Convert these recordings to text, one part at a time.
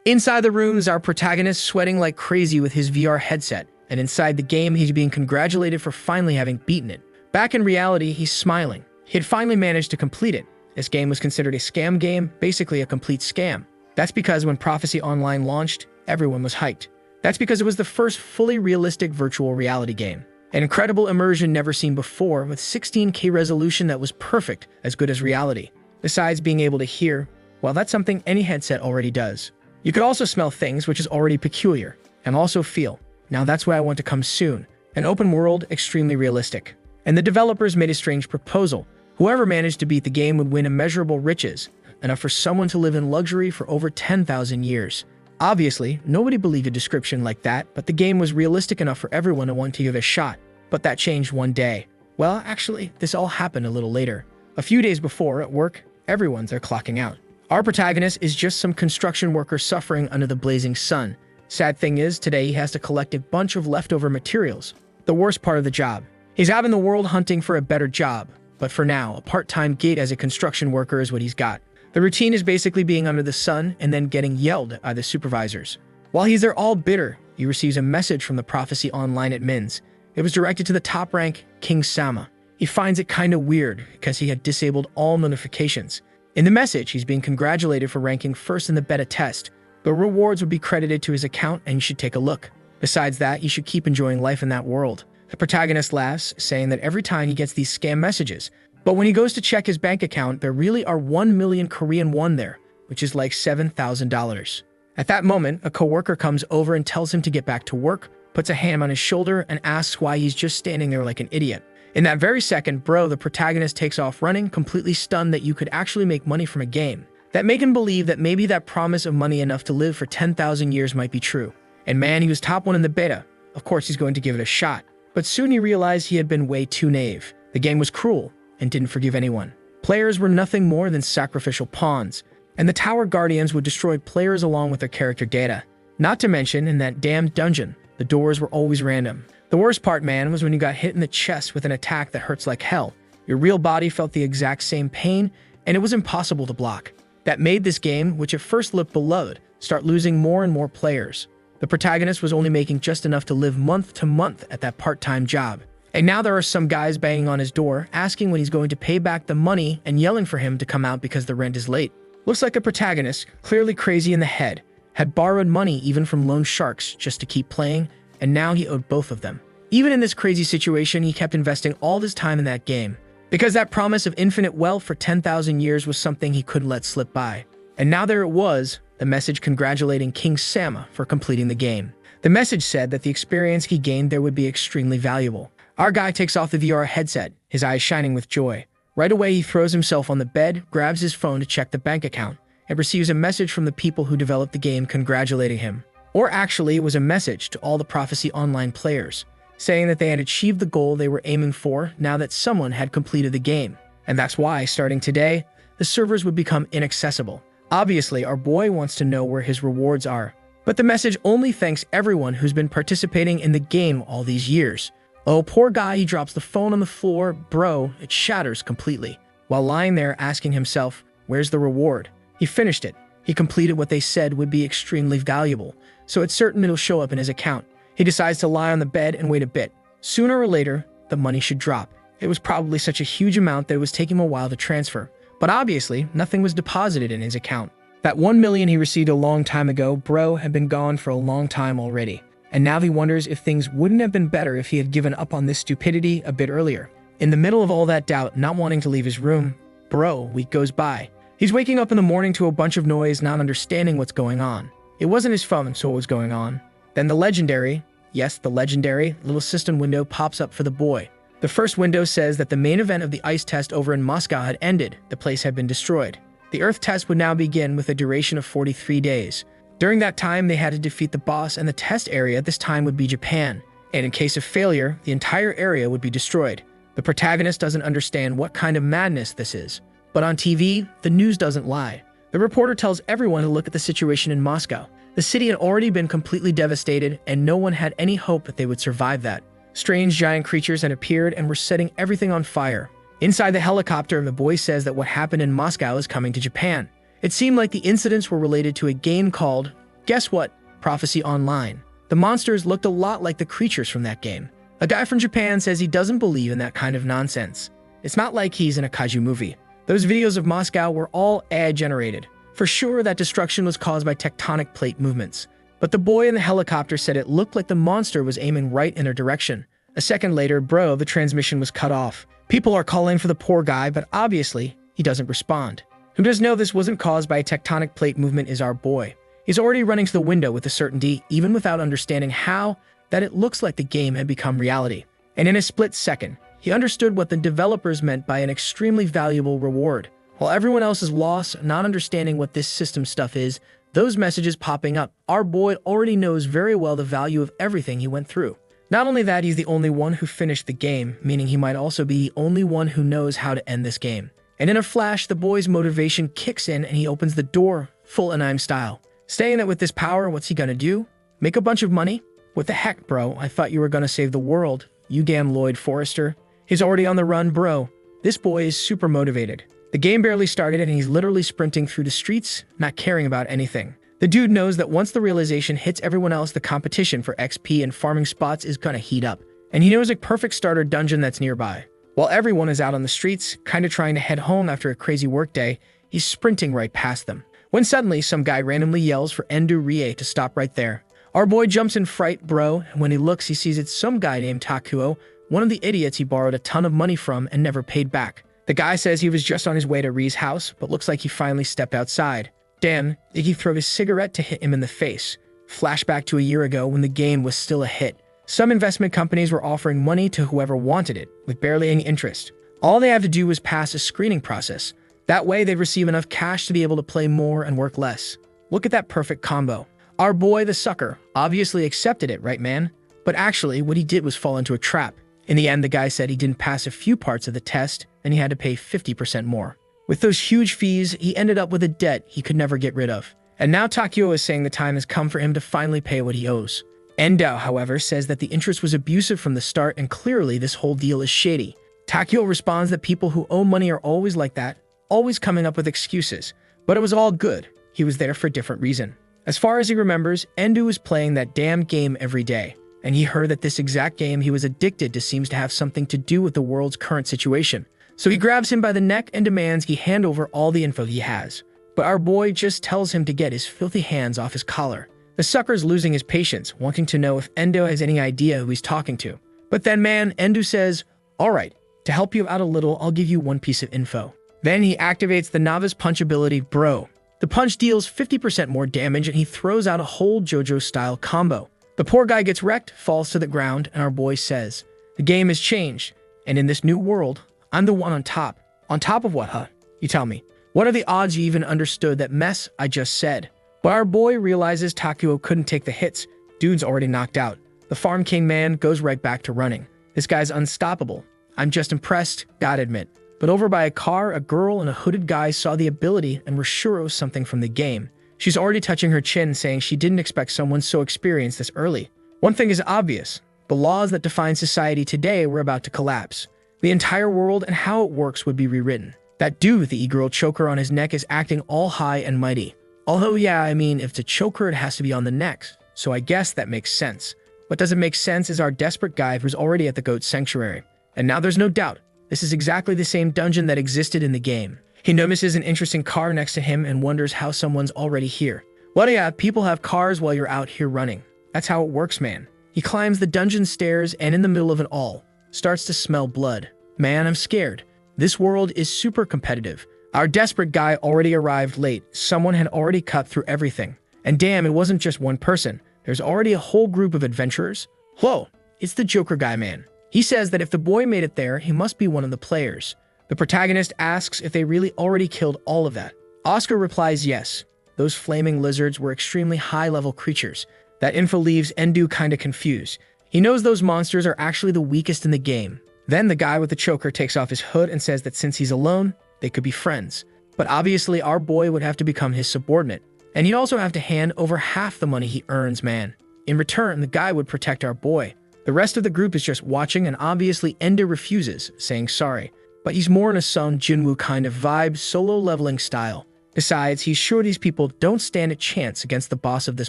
Inside the room is our protagonist sweating like crazy with his VR headset, and inside the game he's being congratulated for finally having beaten it. Back in reality, he's smiling. He had finally managed to complete it. This game was considered a scam game, basically a complete scam. That's because when Prophecy Online launched, everyone was hyped. That's because it was the first fully realistic virtual reality game. An incredible immersion never seen before, with 16K resolution that was perfect, as good as reality. Besides being able to hear, well, that's something any headset already does. You could also smell things, which is already peculiar, and also feel. Now that's why I want to come soon. An open world, extremely realistic. And the developers made a strange proposal. Whoever managed to beat the game would win immeasurable riches, enough for someone to live in luxury for over 10,000 years. Obviously, nobody believed a description like that, but the game was realistic enough for everyone to want to give it a shot. But that changed one day. Well, actually, this all happened a little later. A few days before, at work, everyone's there clocking out. Our protagonist is just some construction worker suffering under the blazing sun. Sad thing is, today he has to collect a bunch of leftover materials. The worst part of the job. He's out in the world hunting for a better job. But for now, a part-time gig as a construction worker is what he's got. The routine is basically being under the sun and then getting yelled at by the supervisors. While he's there all bitter, he receives a message from the Prophecy Online admins. It was directed to the top rank, King Sama. He finds it kinda weird because he had disabled all notifications. In the message, he's being congratulated for ranking first in the beta test, but rewards would be credited to his account and you should take a look. Besides that, you should keep enjoying life in that world. The protagonist laughs, saying that every time he gets these scam messages, but when he goes to check his bank account, there really are 1 million Korean won there, which is like $7,000. At that moment, a coworker comes over and tells him to get back to work, puts a hand on his shoulder, and asks why he's just standing there like an idiot. In that very second, bro, the protagonist takes off running, completely stunned that you could actually make money from a game. That make him believe that maybe that promise of money enough to live for 10,000 years might be true. And man, he was top one in the beta. Of course, he's going to give it a shot. But soon he realized he had been way too naive. The game was cruel and didn't forgive anyone. Players were nothing more than sacrificial pawns, and the Tower Guardians would destroy players along with their character data. Not to mention, in that damn dungeon, the doors were always random. The worst part, man, was when you got hit in the chest with an attack that hurts like hell. Your real body felt the exact same pain, and it was impossible to block. That made this game, which at first looked beloved, start losing more and more players. The protagonist was only making just enough to live month to month at that part-time job. And now there are some guys banging on his door, asking when he's going to pay back the money and yelling for him to come out because the rent is late. Looks like a protagonist, clearly crazy in the head, had borrowed money even from loan sharks just to keep playing, and now he owed both of them. Even in this crazy situation, he kept investing all his time in that game, because that promise of infinite wealth for 10,000 years was something he couldn't let slip by. And now there it was, the message congratulating King Sama for completing the game. The message said that the experience he gained there would be extremely valuable. Our guy takes off the VR headset, his eyes shining with joy. Right away, he throws himself on the bed, grabs his phone to check the bank account, and receives a message from the people who developed the game congratulating him. Or actually, it was a message to all the Prophecy Online players, saying that they had achieved the goal they were aiming for now that someone had completed the game. And that's why, starting today, the servers would become inaccessible. Obviously, our boy wants to know where his rewards are, but the message only thanks everyone who's been participating in the game all these years. Oh, poor guy, he drops the phone on the floor, bro, it shatters completely. While lying there asking himself, where's the reward? He finished it. He completed what they said would be extremely valuable, so it's certain it'll show up in his account. He decides to lie on the bed and wait a bit. Sooner or later, the money should drop. It was probably such a huge amount that it was taking him a while to transfer. But obviously, nothing was deposited in his account. That 1 million he received a long time ago, bro, had been gone for a long time already. And now he wonders if things wouldn't have been better if he had given up on this stupidity a bit earlier. In the middle of all that doubt, not wanting to leave his room, bro, week goes by. He's waking up in the morning to a bunch of noise, not understanding what's going on. It wasn't his phone, so what was going on? Then the legendary, yes, the legendary, little system window pops up for the boy. The first window says that the main event of the ice test over in Moscow had ended, the place had been destroyed. The Earth test would now begin with a duration of 43 days. During that time, they had to defeat the boss, and the test area this time would be Japan. And in case of failure, the entire area would be destroyed. The protagonist doesn't understand what kind of madness this is. But on TV, the news doesn't lie. The reporter tells everyone to look at the situation in Moscow. The city had already been completely devastated, and no one had any hope that they would survive that. Strange giant creatures had appeared and were setting everything on fire. Inside the helicopter, the boy says that what happened in Moscow is coming to Japan. It seemed like the incidents were related to a game called Guess what? Prophecy Online. The monsters looked a lot like the creatures from that game. A guy from Japan says he doesn't believe in that kind of nonsense. It's not like he's in a kaiju movie. Those videos of Moscow were all AI-generated. For sure, that destruction was caused by tectonic plate movements. But the boy in the helicopter said it looked like the monster was aiming right in their direction. A second later, bro, the transmission was cut off. People are calling for the poor guy, but obviously, he doesn't respond. Who does know this wasn't caused by a tectonic plate movement is our boy. He's already running to the window with a certainty, even without understanding how, that it looks like the game had become reality. And in a split second, he understood what the developers meant by an extremely valuable reward. While everyone else is lost, not understanding what this system stuff is, those messages popping up, our boy already knows very well the value of everything he went through. Not only that, he's the only one who finished the game, meaning he might also be the only one who knows how to end this game. And in a flash, the boy's motivation kicks in and he opens the door, full anime style. Saying that with this power, what's he gonna do? Make a bunch of money? What the heck, bro? I thought you were gonna save the world, you damn Lloyd Forrester. He's already on the run, bro. This boy is super motivated. The game barely started and he's literally sprinting through the streets, not caring about anything. The dude knows that once the realization hits everyone else, the competition for XP and farming spots is gonna heat up. And he knows a perfect starter dungeon that's nearby. While everyone is out on the streets, kinda trying to head home after a crazy workday, he's sprinting right past them. When suddenly, some guy randomly yells for Endu Rie to stop right there. Our boy jumps in fright, bro, and when he looks, he sees it's some guy named Takuo, one of the idiots he borrowed a ton of money from and never paid back. The guy says he was just on his way to Rie's house, but looks like he finally stepped outside. Damn, Iggy threw his cigarette to hit him in the face. Flashback to a year ago when the game was still a hit. Some investment companies were offering money to whoever wanted it, with barely any interest. All they have to do was pass a screening process. That way they'd receive enough cash to be able to play more and work less. Look at that perfect combo. Our boy, the sucker, obviously accepted it, right man? But actually, what he did was fall into a trap. In the end, the guy said he didn't pass a few parts of the test, and he had to pay 50% more. With those huge fees, he ended up with a debt he could never get rid of. And now Takuo is saying the time has come for him to finally pay what he owes. Endo, however, says that the interest was abusive from the start and clearly this whole deal is shady. Takuo responds that people who owe money are always like that, always coming up with excuses. But it was all good. He was there for a different reason. As far as he remembers, Endu was playing that damn game every day. And he heard that this exact game he was addicted to seems to have something to do with the world's current situation. So he grabs him by the neck and demands he hand over all the info he has. But our boy just tells him to get his filthy hands off his collar. The sucker's losing his patience, wanting to know if Endo has any idea who he's talking to. But then man, Endu says, "Alright, to help you out a little, I'll give you one piece of info." Then he activates the novice punch ability, Bro. The punch deals 50% more damage and he throws out a whole JoJo-style combo. The poor guy gets wrecked, falls to the ground, and our boy says, "The game has changed, and in this new world, I'm the one on top." On top of what, huh? You tell me. What are the odds you even understood that mess I just said? But our boy realizes Takuo couldn't take the hits. Dude's already knocked out. The Farm King man goes right back to running. This guy's unstoppable. I'm just impressed, gotta admit. But over by a car, a girl and a hooded guy saw the ability and were sure it was something from the game. She's already touching her chin, saying she didn't expect someone so experienced this early. One thing is obvious. The laws that define society today were about to collapse. The entire world and how it works would be rewritten. That dude with the e-girl choker on his neck is acting all high and mighty. Although, yeah, I mean, if it's a choker, it has to be on the neck, so I guess that makes sense. What doesn't make sense is our desperate guy who's already at the Goat Sanctuary. And now there's no doubt, this is exactly the same dungeon that existed in the game. He notices an interesting car next to him and wonders how someone's already here. Well, yeah, people have cars while you're out here running. That's how it works, man. He climbs the dungeon stairs and in the middle of it all, starts to smell blood. Man, I'm scared. This world is super competitive. Our desperate guy already arrived late. Someone had already cut through everything. And damn, it wasn't just one person. There's already a whole group of adventurers. Whoa, it's the Joker guy, man. He says that if the boy made it there, he must be one of the players. The protagonist asks if they really already killed all of that. Oscar replies yes. Those flaming lizards were extremely high-level creatures. That info leaves Endu kinda confused. He knows those monsters are actually the weakest in the game. Then the guy with the choker takes off his hood and says that since he's alone, they could be friends. But obviously our boy would have to become his subordinate. And he'd also have to hand over half the money he earns, man. In return, the guy would protect our boy. The rest of the group is just watching and obviously Endo refuses, saying sorry. But he's more in a Sung Jinwoo kind of vibe, solo leveling style. Besides, he's sure these people don't stand a chance against the boss of this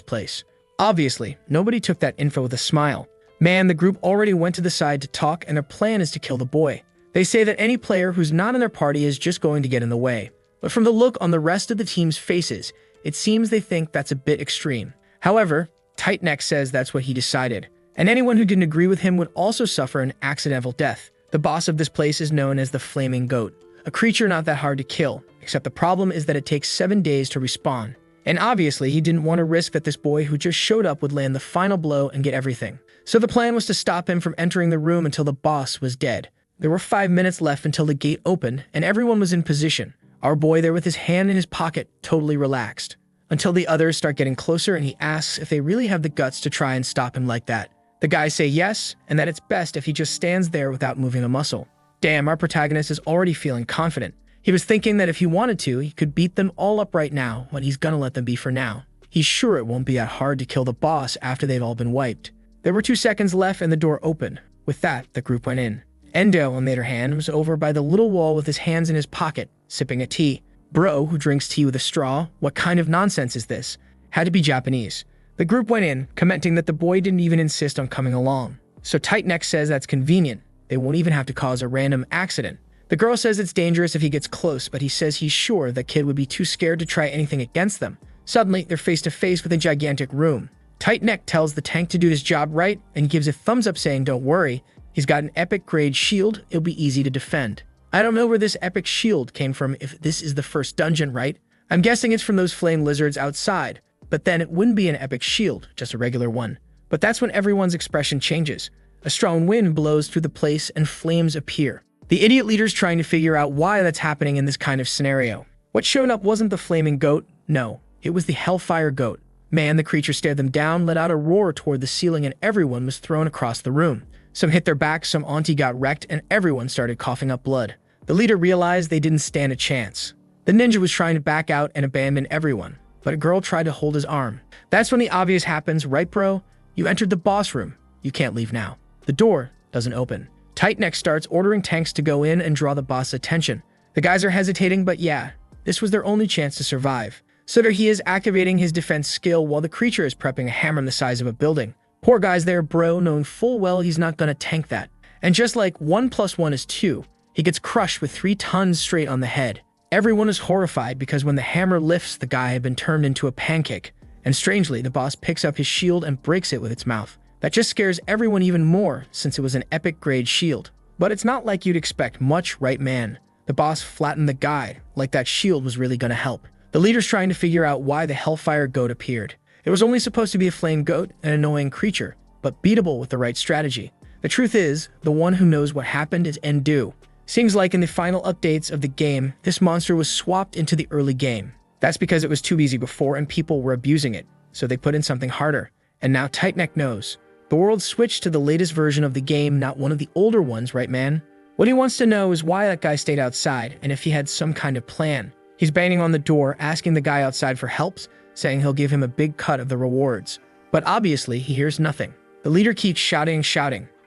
place. Obviously, nobody took that info with a smile. Man, the group already went to the side to talk, and their plan is to kill the boy. They say that any player who's not in their party is just going to get in the way. But from the look on the rest of the team's faces, it seems they think that's a bit extreme. However, Tightneck says that's what he decided, and anyone who didn't agree with him would also suffer an accidental death. The boss of this place is known as the Flaming Goat, a creature not that hard to kill, except the problem is that it takes 7 days to respawn. And obviously, he didn't want to risk that this boy who just showed up would land the final blow and get everything. So the plan was to stop him from entering the room until the boss was dead. There were 5 minutes left until the gate opened, and everyone was in position. Our boy there with his hand in his pocket, totally relaxed. Until the others start getting closer and he asks if they really have the guts to try and stop him like that. The guys say yes, and that it's best if he just stands there without moving a muscle. Damn, our protagonist is already feeling confident. He was thinking that if he wanted to, he could beat them all up right now, but he's gonna let them be for now. He's sure it won't be that hard to kill the boss after they've all been wiped. There were 2 seconds left and the door opened. With that, the group went in. Endo, on the other hand, was over by the little wall with his hands in his pocket, sipping a tea. Bro, who drinks tea with a straw, what kind of nonsense is this? Had to be Japanese. The group went in, commenting that the boy didn't even insist on coming along. So Tightneck says that's convenient. They won't even have to cause a random accident. The girl says it's dangerous if he gets close, but he says he's sure the kid would be too scared to try anything against them. Suddenly, they're face to face with a gigantic room. Tightneck tells the tank to do his job right and gives a thumbs up saying don't worry. He's got an epic grade shield, it'll be easy to defend. I don't know where this epic shield came from if this is the first dungeon, right? I'm guessing it's from those flame lizards outside, but then it wouldn't be an epic shield, just a regular one. But that's when everyone's expression changes. A strong wind blows through the place and flames appear. The idiot leader's trying to figure out why that's happening in this kind of scenario. What showed up wasn't the flaming goat, no, it was the Hellfire Goat. Man, the creature stared them down, let out a roar toward the ceiling, and everyone was thrown across the room. Some hit their backs, some auntie got wrecked, and everyone started coughing up blood. The leader realized they didn't stand a chance. The ninja was trying to back out and abandon everyone, but a girl tried to hold his arm. That's when the obvious happens, right bro? You entered the boss room. You can't leave now. The door doesn't open. Tightneck starts ordering tanks to go in and draw the boss' attention. The guys are hesitating, but yeah, this was their only chance to survive. So there he is activating his defense skill while the creature is prepping a hammer the size of a building. Poor guy's there, bro, knowing full well he's not gonna tank that. And just like 1 + 1 is 2, he gets crushed with 3 tons straight on the head. Everyone is horrified because when the hammer lifts, the guy had been turned into a pancake. And strangely, the boss picks up his shield and breaks it with its mouth. That just scares everyone even more since it was an epic grade shield. But it's not like you'd expect much, right man? The boss flattened the guy, like that shield was really gonna help. The leader's trying to figure out why the Hellfire Goat appeared. It was only supposed to be a flame goat, an annoying creature, but beatable with the right strategy. The truth is, the one who knows what happened is Endu. Seems like in the final updates of the game, this monster was swapped into the early game. That's because it was too easy before and people were abusing it, so they put in something harder. And now Tightneck knows. The world switched to the latest version of the game, not one of the older ones, right man? What he wants to know is why that guy stayed outside, and if he had some kind of plan. He's banging on the door, asking the guy outside for help, saying he'll give him a big cut of the rewards. But obviously, he hears nothing. The leader keeps shouting,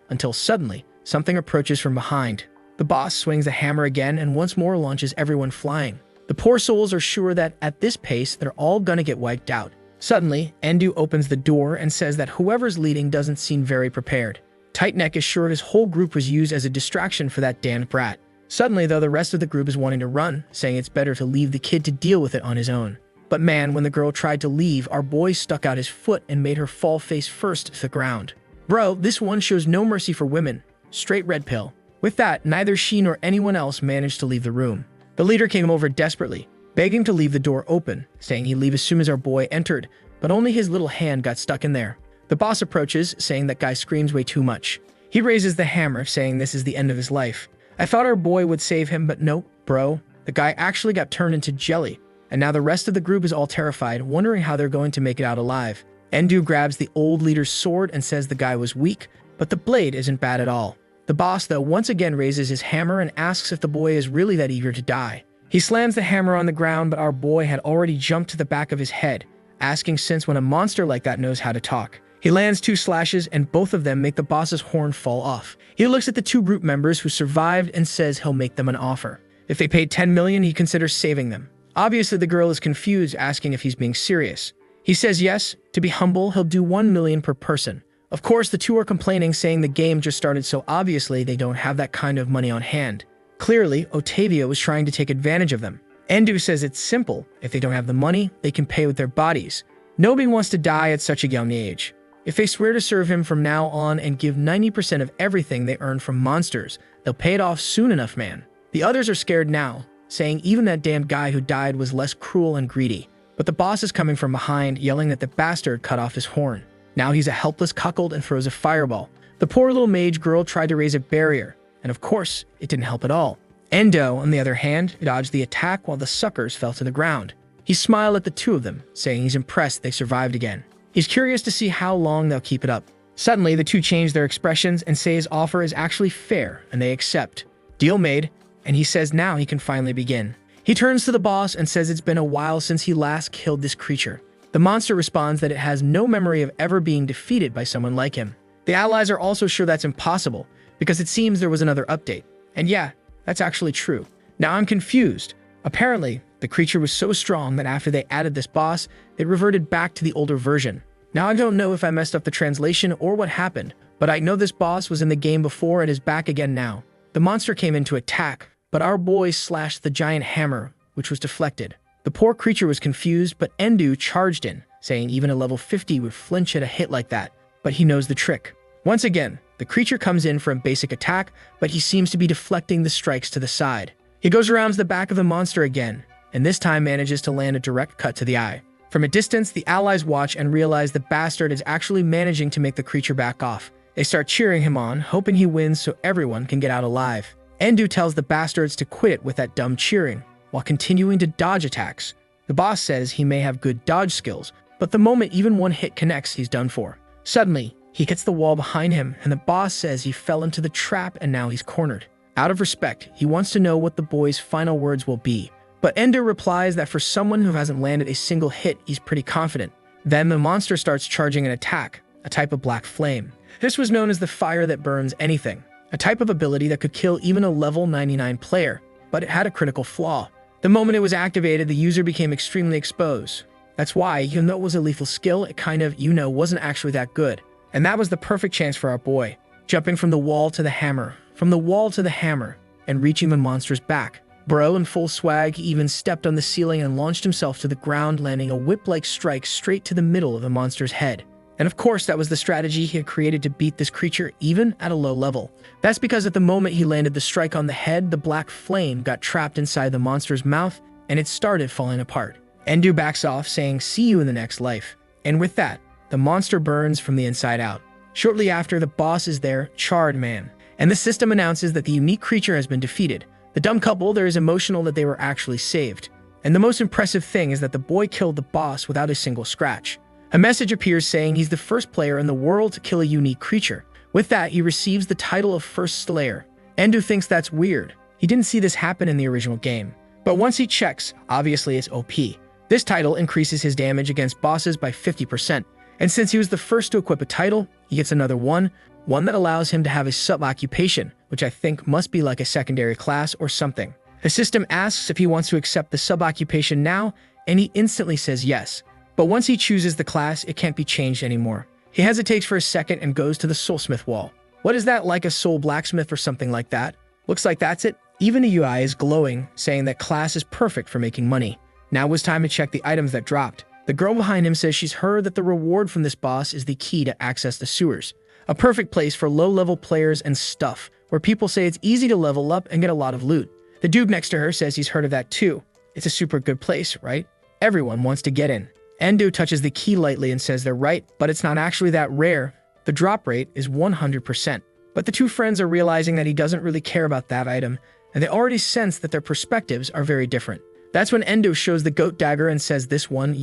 until suddenly, something approaches from behind. The boss swings the hammer again and once more launches everyone flying. The poor souls are sure that at this pace, they're all gonna get wiped out. Suddenly, Endu opens the door and says that whoever's leading doesn't seem very prepared. Tightneck is sure his whole group was used as a distraction for that damned brat. Suddenly, though, the rest of the group is wanting to run, saying it's better to leave the kid to deal with it on his own. But man, when the girl tried to leave, our boy stuck out his foot and made her fall face first to the ground. Bro, this one shows no mercy for women. Straight red pill. With that, neither she nor anyone else managed to leave the room. The leader came over desperately, begging to leave the door open, saying he'd leave as soon as our boy entered, but only his little hand got stuck in there. The boss approaches, saying that guy screams way too much. He raises the hammer, saying this is the end of his life. I thought our boy would save him, but nope, bro. The guy actually got turned into jelly, and now the rest of the group is all terrified, wondering how they're going to make it out alive. Endu grabs the old leader's sword and says the guy was weak, but the blade isn't bad at all. The boss, though, once again raises his hammer and asks if the boy is really that eager to die. He slams the hammer on the ground, but our boy had already jumped to the back of his head, asking since when a monster like that knows how to talk. He lands 2 slashes, and both of them make the boss's horn fall off. He looks at the 2 group members who survived and says he'll make them an offer. If they paid 10 million, he considers saving them. Obviously, the girl is confused, asking if he's being serious. He says yes, to be humble, he'll do 1 million per person. Of course, the two are complaining, saying the game just started, so obviously they don't have that kind of money on hand. Clearly, Otavia was trying to take advantage of them. Endu says it's simple. If they don't have the money, they can pay with their bodies. Nobody wants to die at such a young age. If they swear to serve him from now on and give 90% of everything they earn from monsters, they'll pay it off soon enough, man. The others are scared now, saying even that damn guy who died was less cruel and greedy. But the boss is coming from behind, yelling that the bastard cut off his horn. Now he's a helpless cuckold and throws a fireball. The poor little mage girl tried to raise a barrier, and of course, it didn't help at all. Endo, on the other hand, dodged the attack while the suckers fell to the ground. He smiled at the two of them, saying he's impressed they survived again. He's curious to see how long they'll keep it up. Suddenly, the two change their expressions and say his offer is actually fair, and they accept. Deal made, and he says now he can finally begin. He turns to the boss and says it's been a while since he last killed this creature. The monster responds that it has no memory of ever being defeated by someone like him. The allies are also sure that's impossible, because it seems there was another update. And yeah, that's actually true. Now I'm confused. Apparently, the creature was so strong that after they added this boss, it reverted back to the older version. Now I don't know if I messed up the translation or what happened, but I know this boss was in the game before and is back again now. The monster came in to attack, but our boy slashed the giant hammer, which was deflected. The poor creature was confused, but Endu charged in, saying even a level 50 would flinch at a hit like that, but he knows the trick. Once again, the creature comes in for a basic attack, but he seems to be deflecting the strikes to the side. He goes around the back of the monster again, and this time manages to land a direct cut to the eye. From a distance, the allies watch and realize the bastard is actually managing to make the creature back off. They start cheering him on, hoping he wins so everyone can get out alive. Endu tells the bastards to quit it with that dumb cheering, while continuing to dodge attacks. The boss says he may have good dodge skills, but the moment even one hit connects, he's done for. Suddenly, he hits the wall behind him, and the boss says he fell into the trap and now he's cornered. Out of respect, he wants to know what the boy's final words will be. But Ender replies that for someone who hasn't landed a single hit, he's pretty confident. Then the monster starts charging an attack, a type of black flame. This was known as the fire that burns anything, a type of ability that could kill even a level 99 player, but it had a critical flaw. The moment it was activated, the user became extremely exposed. That's why, even though it was a lethal skill, it kind of, wasn't actually that good. And that was the perfect chance for our boy, jumping from the wall to the hammer, from the wall to the hammer, and reaching the monster's back. Bro, in full swag, he even stepped on the ceiling and launched himself to the ground, landing a whip-like strike straight to the middle of the monster's head. And of course, that was the strategy he had created to beat this creature even at a low level. That's because at the moment he landed the strike on the head, the black flame got trapped inside the monster's mouth, and it started falling apart. Endu backs off, saying, "See you in the next life." And with that, the monster burns from the inside out. Shortly after, the boss is there, Charred Man, and the system announces that the unique creature has been defeated. The dumb couple there is emotional that they were actually saved. And the most impressive thing is that the boy killed the boss without a single scratch. A message appears saying he's the first player in the world to kill a unique creature. With that, he receives the title of First Slayer. Endu thinks that's weird. He didn't see this happen in the original game. But once he checks, obviously it's OP. This title increases his damage against bosses by 50%. And since he was the first to equip a title, he gets another one that allows him to have a sub-occupation, which I think must be like a secondary class or something. The system asks if he wants to accept the sub-occupation now, and he instantly says yes. But once he chooses the class, it can't be changed anymore. He hesitates for a second and goes to the Soulsmith wall. What is that, like a soul blacksmith or something like that? Looks like that's it. Even the UI is glowing, saying that class is perfect for making money. Now it was time to check the items that dropped. The girl behind him says she's heard that the reward from this boss is the key to access the sewers. A perfect place for low-level players and stuff, where people say it's easy to level up and get a lot of loot. The dude next to her says he's heard of that too. It's a super good place, right? Everyone wants to get in. Endu touches the key lightly and says they're right, but it's not actually that rare. The drop rate is 100%. But the two friends are realizing that he doesn't really care about that item, and they already sense that their perspectives are very different. That's when Endu shows the goat dagger and says this one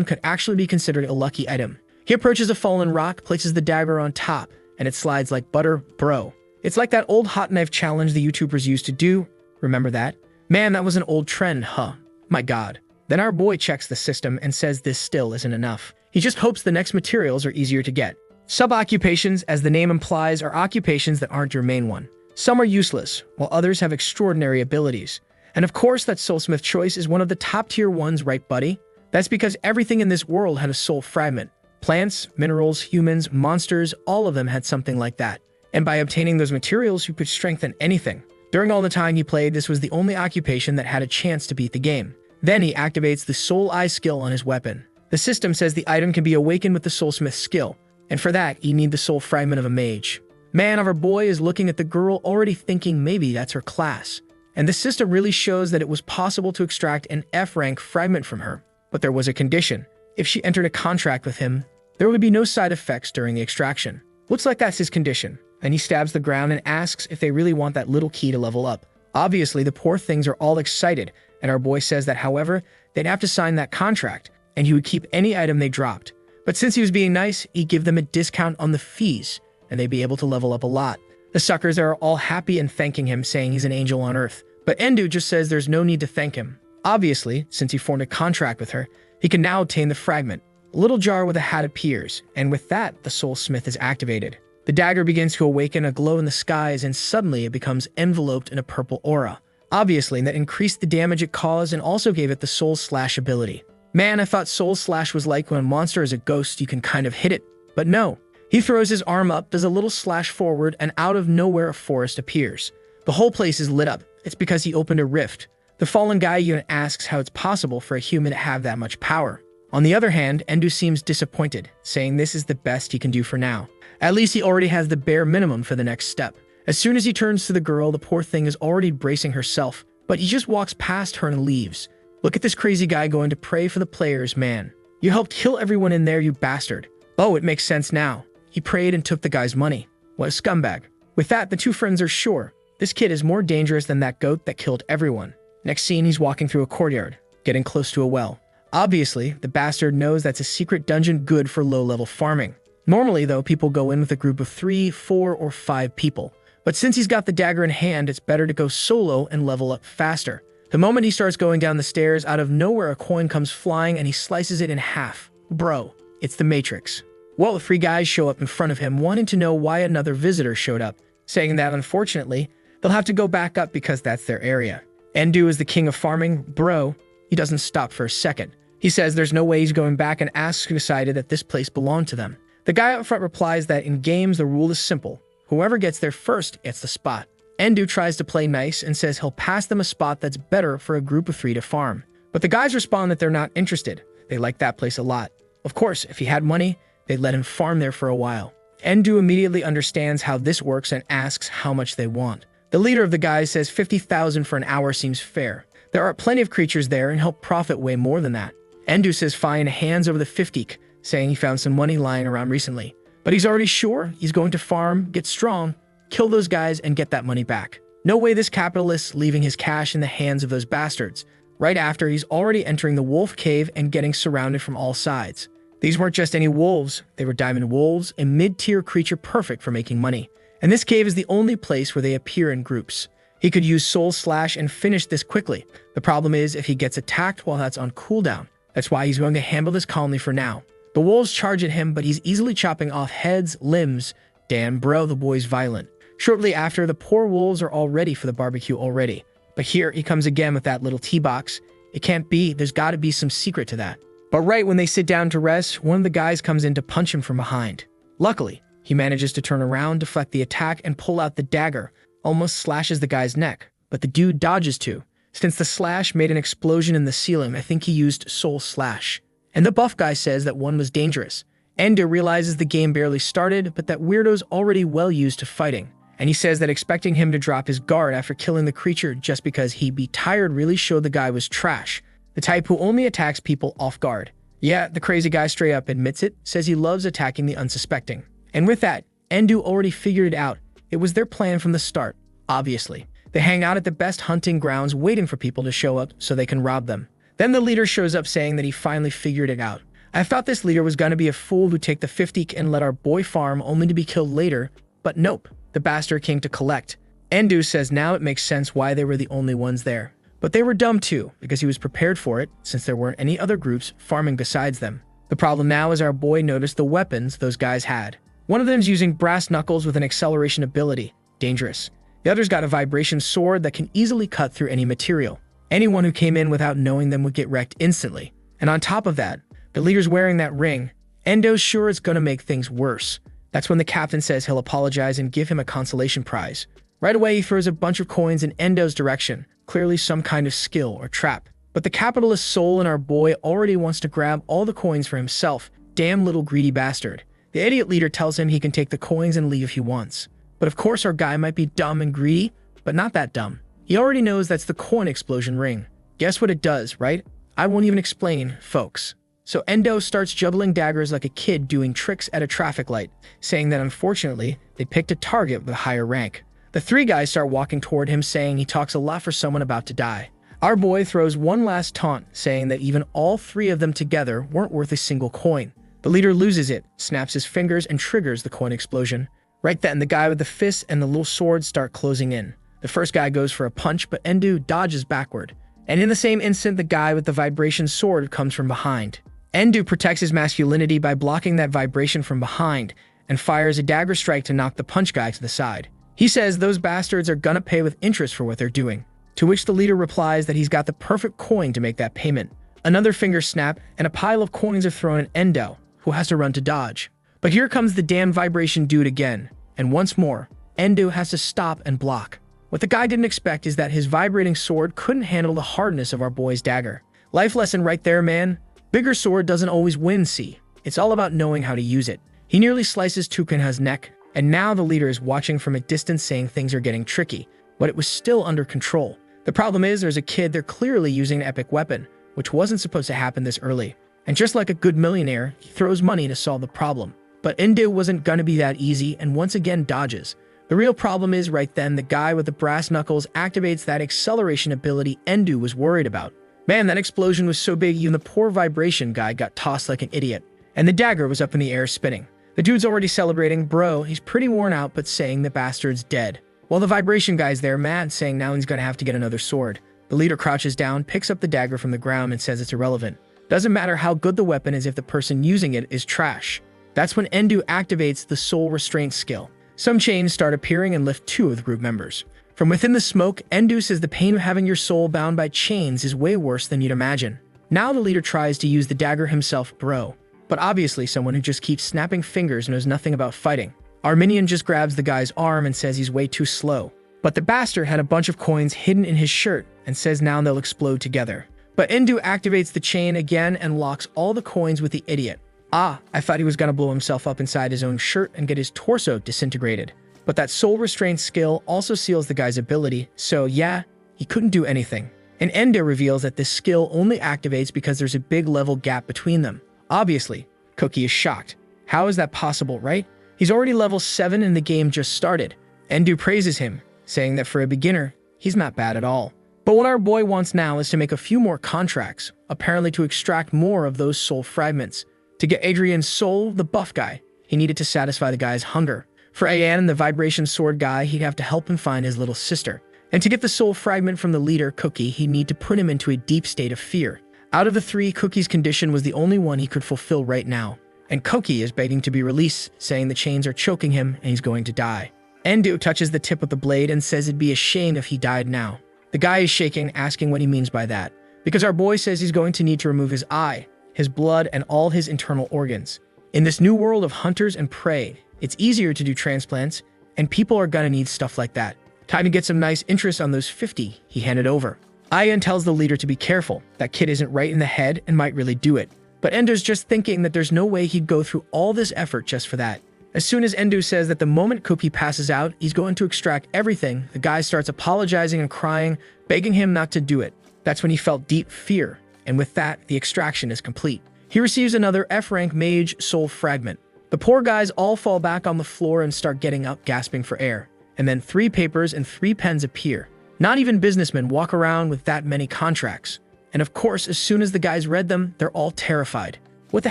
could actually be considered a lucky item. He approaches a fallen rock, places the dagger on top, and it slides like butter, bro. It's like that old hot knife challenge the YouTubers used to do. Remember that? Man, that was an old trend, huh? My god. Then our boy checks the system and says this still isn't enough. He just hopes the next materials are easier to get. Sub-occupations, as the name implies, are occupations that aren't your main one. Some are useless, while others have extraordinary abilities. And of course, that Soulsmith choice is one of the top tier ones, right, buddy? That's because everything in this world had a soul fragment. Plants, minerals, humans, monsters, all of them had something like that. And by obtaining those materials, you could strengthen anything. During all the time he played, this was the only occupation that had a chance to beat the game. Then he activates the Soul Eye skill on his weapon. The system says the item can be awakened with the Soulsmith skill, and for that, you need the soul fragment of a mage. Man, our boy is looking at the girl already thinking maybe that's her class. And the system really shows that it was possible to extract an F-rank fragment from her. But there was a condition. If she entered a contract with him, there would be no side effects during the extraction. Looks like that's his condition. And he stabs the ground and asks if they really want that little key to level up. Obviously, the poor things are all excited, and our boy says that, however, they'd have to sign that contract, and he would keep any item they dropped. But since he was being nice, he'd give them a discount on the fees, and they'd be able to level up a lot. The suckers are all happy and thanking him, saying he's an angel on earth. But Endu just says there's no need to thank him. Obviously, since he formed a contract with her, he can now obtain the fragment. A little jar with a hat appears, and with that, the Soulsmith is activated. The dagger begins to awaken a glow in the skies, and suddenly it becomes enveloped in a purple aura. Obviously, that increased the damage it caused and also gave it the Soul Slash ability. Man, I thought Soul Slash was like when a monster is a ghost, you can kind of hit it. But no. He throws his arm up, does a little slash forward, and out of nowhere a forest appears. The whole place is lit up. It's because he opened a rift. The fallen guy unit asks how it's possible for a human to have that much power. On the other hand, Endu seems disappointed, saying this is the best he can do for now. At least he already has the bare minimum for the next step. As soon as he turns to the girl, the poor thing is already bracing herself, but he just walks past her and leaves. Look at this crazy guy going to pray for the players, man. You helped kill everyone in there, you bastard. Oh, it makes sense now. He prayed and took the guy's money. What a scumbag. With that, the two friends are sure. This kid is more dangerous than that goat that killed everyone. Next scene, he's walking through a courtyard, getting close to a well. Obviously, the bastard knows that's a secret dungeon good for low-level farming. Normally, though, people go in with a group of 3, 4, or 5 people. But since he's got the dagger in hand, it's better to go solo and level up faster. The moment he starts going down the stairs, out of nowhere a coin comes flying and he slices it in half. Bro, it's the Matrix. Well, the 3 guys show up in front of him, wanting to know why another visitor showed up, saying that, unfortunately, they'll have to go back up because that's their area. Endu is the king of farming. Bro, he doesn't stop for a second. He says there's no way he's going back and asks who decided that this place belonged to them. The guy up front replies that in games the rule is simple. Whoever gets there first gets the spot. Endu tries to play nice and says he'll pass them a spot that's better for a group of 3 to farm. But the guys respond that they're not interested. They like that place a lot. Of course, if he had money, they'd let him farm there for a while. Endu immediately understands how this works and asks how much they want. The leader of the guys says 50,000 for an hour seems fair. There are plenty of creatures there and he'll profit way more than that. Endu says fine, hands over the 50k, saying he found some money lying around recently. But he's already sure he's going to farm, get strong, kill those guys, and get that money back. No way this capitalist leaving his cash in the hands of those bastards. Right after, he's already entering the wolf cave and getting surrounded from all sides. These weren't just any wolves, they were diamond wolves, a mid-tier creature perfect for making money. And this cave is the only place where they appear in groups. He could use Soul Slash and finish this quickly. The problem is if he gets attacked while that's on cooldown. That's why he's going to handle this calmly for now. The wolves charge at him, but he's easily chopping off heads, limbs. Damn, bro, the boy's violent. Shortly after, the poor wolves are all ready for the barbecue already. But here he comes again with that little tea box. It can't be, there's got to be some secret to that. But right when they sit down to rest, one of the guys comes in to punch him from behind. Luckily, he manages to turn around, deflect the attack, and pull out the dagger. Almost slashes the guy's neck, but the dude dodges too. Since the slash made an explosion in the ceiling, I think he used Soul Slash. And the buff guy says that one was dangerous. Endu realizes the game barely started, but that weirdo's already well used to fighting. And he says that expecting him to drop his guard after killing the creature just because he'd be tired really showed the guy was trash. The type who only attacks people off guard. Yeah, the crazy guy straight up admits it, says he loves attacking the unsuspecting. And with that, Endu already figured it out. It was their plan from the start, obviously. They hang out at the best hunting grounds waiting for people to show up so they can rob them. Then the leader shows up saying that he finally figured it out. I thought this leader was going to be a fool who'd take the 50 and let our boy farm only to be killed later, but nope, the bastard came to collect. Endu says now it makes sense why they were the only ones there. But they were dumb too, because he was prepared for it since there weren't any other groups farming besides them. The problem now is our boy noticed the weapons those guys had. One of them's using brass knuckles with an acceleration ability. Dangerous. The other's got a vibration sword that can easily cut through any material. Anyone who came in without knowing them would get wrecked instantly. And on top of that, the leader's wearing that ring. Endo's sure it's gonna make things worse. That's when the captain says he'll apologize and give him a consolation prize. Right away, he throws a bunch of coins in Endo's direction, clearly some kind of skill or trap. But the capitalist soul in our boy already wants to grab all the coins for himself. Damn little greedy bastard. The idiot leader tells him he can take the coins and leave if he wants. But of course our guy might be dumb and greedy, but not that dumb. He already knows that's the coin explosion ring. Guess what it does, right? I won't even explain, folks. So Endo starts juggling daggers like a kid doing tricks at a traffic light, saying that unfortunately, they picked a target with a higher rank. The three guys start walking toward him, saying he talks a lot for someone about to die. Our boy throws one last taunt, saying that even all three of them together weren't worth a single coin. The leader loses it, snaps his fingers, and triggers the coin explosion. Right then, the guy with the fists and the little sword start closing in. The first guy goes for a punch, but Endo dodges backward. And in the same instant, the guy with the vibration sword comes from behind. Endo protects his masculinity by blocking that vibration from behind and fires a dagger strike to knock the punch guy to the side. He says those bastards are gonna pay with interest for what they're doing, to which the leader replies that he's got the perfect coin to make that payment. Another finger snap, and a pile of coins are thrown at Endo, who has to run to dodge. But here comes the damn vibration dude again, and once more, Endo has to stop and block. What the guy didn't expect is that his vibrating sword couldn't handle the hardness of our boy's dagger. Life lesson right there, man. Bigger sword doesn't always win, see. It's all about knowing how to use it. He nearly slices Tukenha's neck, and now the leader is watching from a distance saying things are getting tricky, but it was still under control. The problem is there's a kid they're clearly using an epic weapon, which wasn't supposed to happen this early. And just like a good millionaire, he throws money to solve the problem. But Endo wasn't gonna be that easy and once again dodges. The real problem is right then the guy with the brass knuckles activates that acceleration ability Endo was worried about. Man, that explosion was so big even the poor vibration guy got tossed like an idiot. And the dagger was up in the air spinning. The dude's already celebrating, bro, he's pretty worn out but saying the bastard's dead. While the vibration guy's there mad saying now he's gonna have to get another sword. The leader crouches down, picks up the dagger from the ground and says it's irrelevant. Doesn't matter how good the weapon is if the person using it is trash. That's when Endo activates the soul restraint skill. Some chains start appearing and lift two of the group members. From within the smoke, Endo says the pain of having your soul bound by chains is way worse than you'd imagine. Now the leader tries to use the dagger himself, bro. But obviously someone who just keeps snapping fingers knows nothing about fighting. Our minion just grabs the guy's arm and says he's way too slow. But the bastard had a bunch of coins hidden in his shirt and says now they'll explode together. But Endo activates the chain again and locks all the coins with the idiot. Ah, I thought he was gonna blow himself up inside his own shirt and get his torso disintegrated. But that soul restraint skill also seals the guy's ability, so yeah, he couldn't do anything. And Endo reveals that this skill only activates because there's a big level gap between them. Obviously, Cookie is shocked. How is that possible, right? He's already level 7 and the game just started. Endo praises him, saying that for a beginner, he's not bad at all. But what our boy wants now is to make a few more contracts, apparently to extract more of those soul fragments. To get Adrian's soul, the buff guy, he needed to satisfy the guy's hunger. For Ayan, the vibration sword guy, he'd have to help him find his little sister. And to get the soul fragment from the leader, Cookie, he'd need to put him into a deep state of fear. Out of the three, Cookie's condition was the only one he could fulfill right now. And Cookie is begging to be released, saying the chains are choking him and he's going to die. Endo touches the tip of the blade and says it'd be a shame if he died now. The guy is shaking, asking what he means by that. Because our boy says he's going to need to remove his eye, his blood, and all his internal organs. In this new world of hunters and prey, it's easier to do transplants, and people are gonna need stuff like that. Time to get some nice interest on those 50 he handed over. Ayan tells the leader to be careful, that kid isn't right in the head and might really do it. But Endo's just thinking that there's no way he'd go through all this effort just for that. As soon as Endo says that the moment Cookie passes out, he's going to extract everything, the guy starts apologizing and crying, begging him not to do it. That's when he felt deep fear, and with that, the extraction is complete. He receives another F-rank mage soul fragment. The poor guys all fall back on the floor and start getting up, gasping for air. And then 3 papers and 3 pens appear. Not even businessmen walk around with that many contracts. And of course, as soon as the guys read them, they're all terrified. What the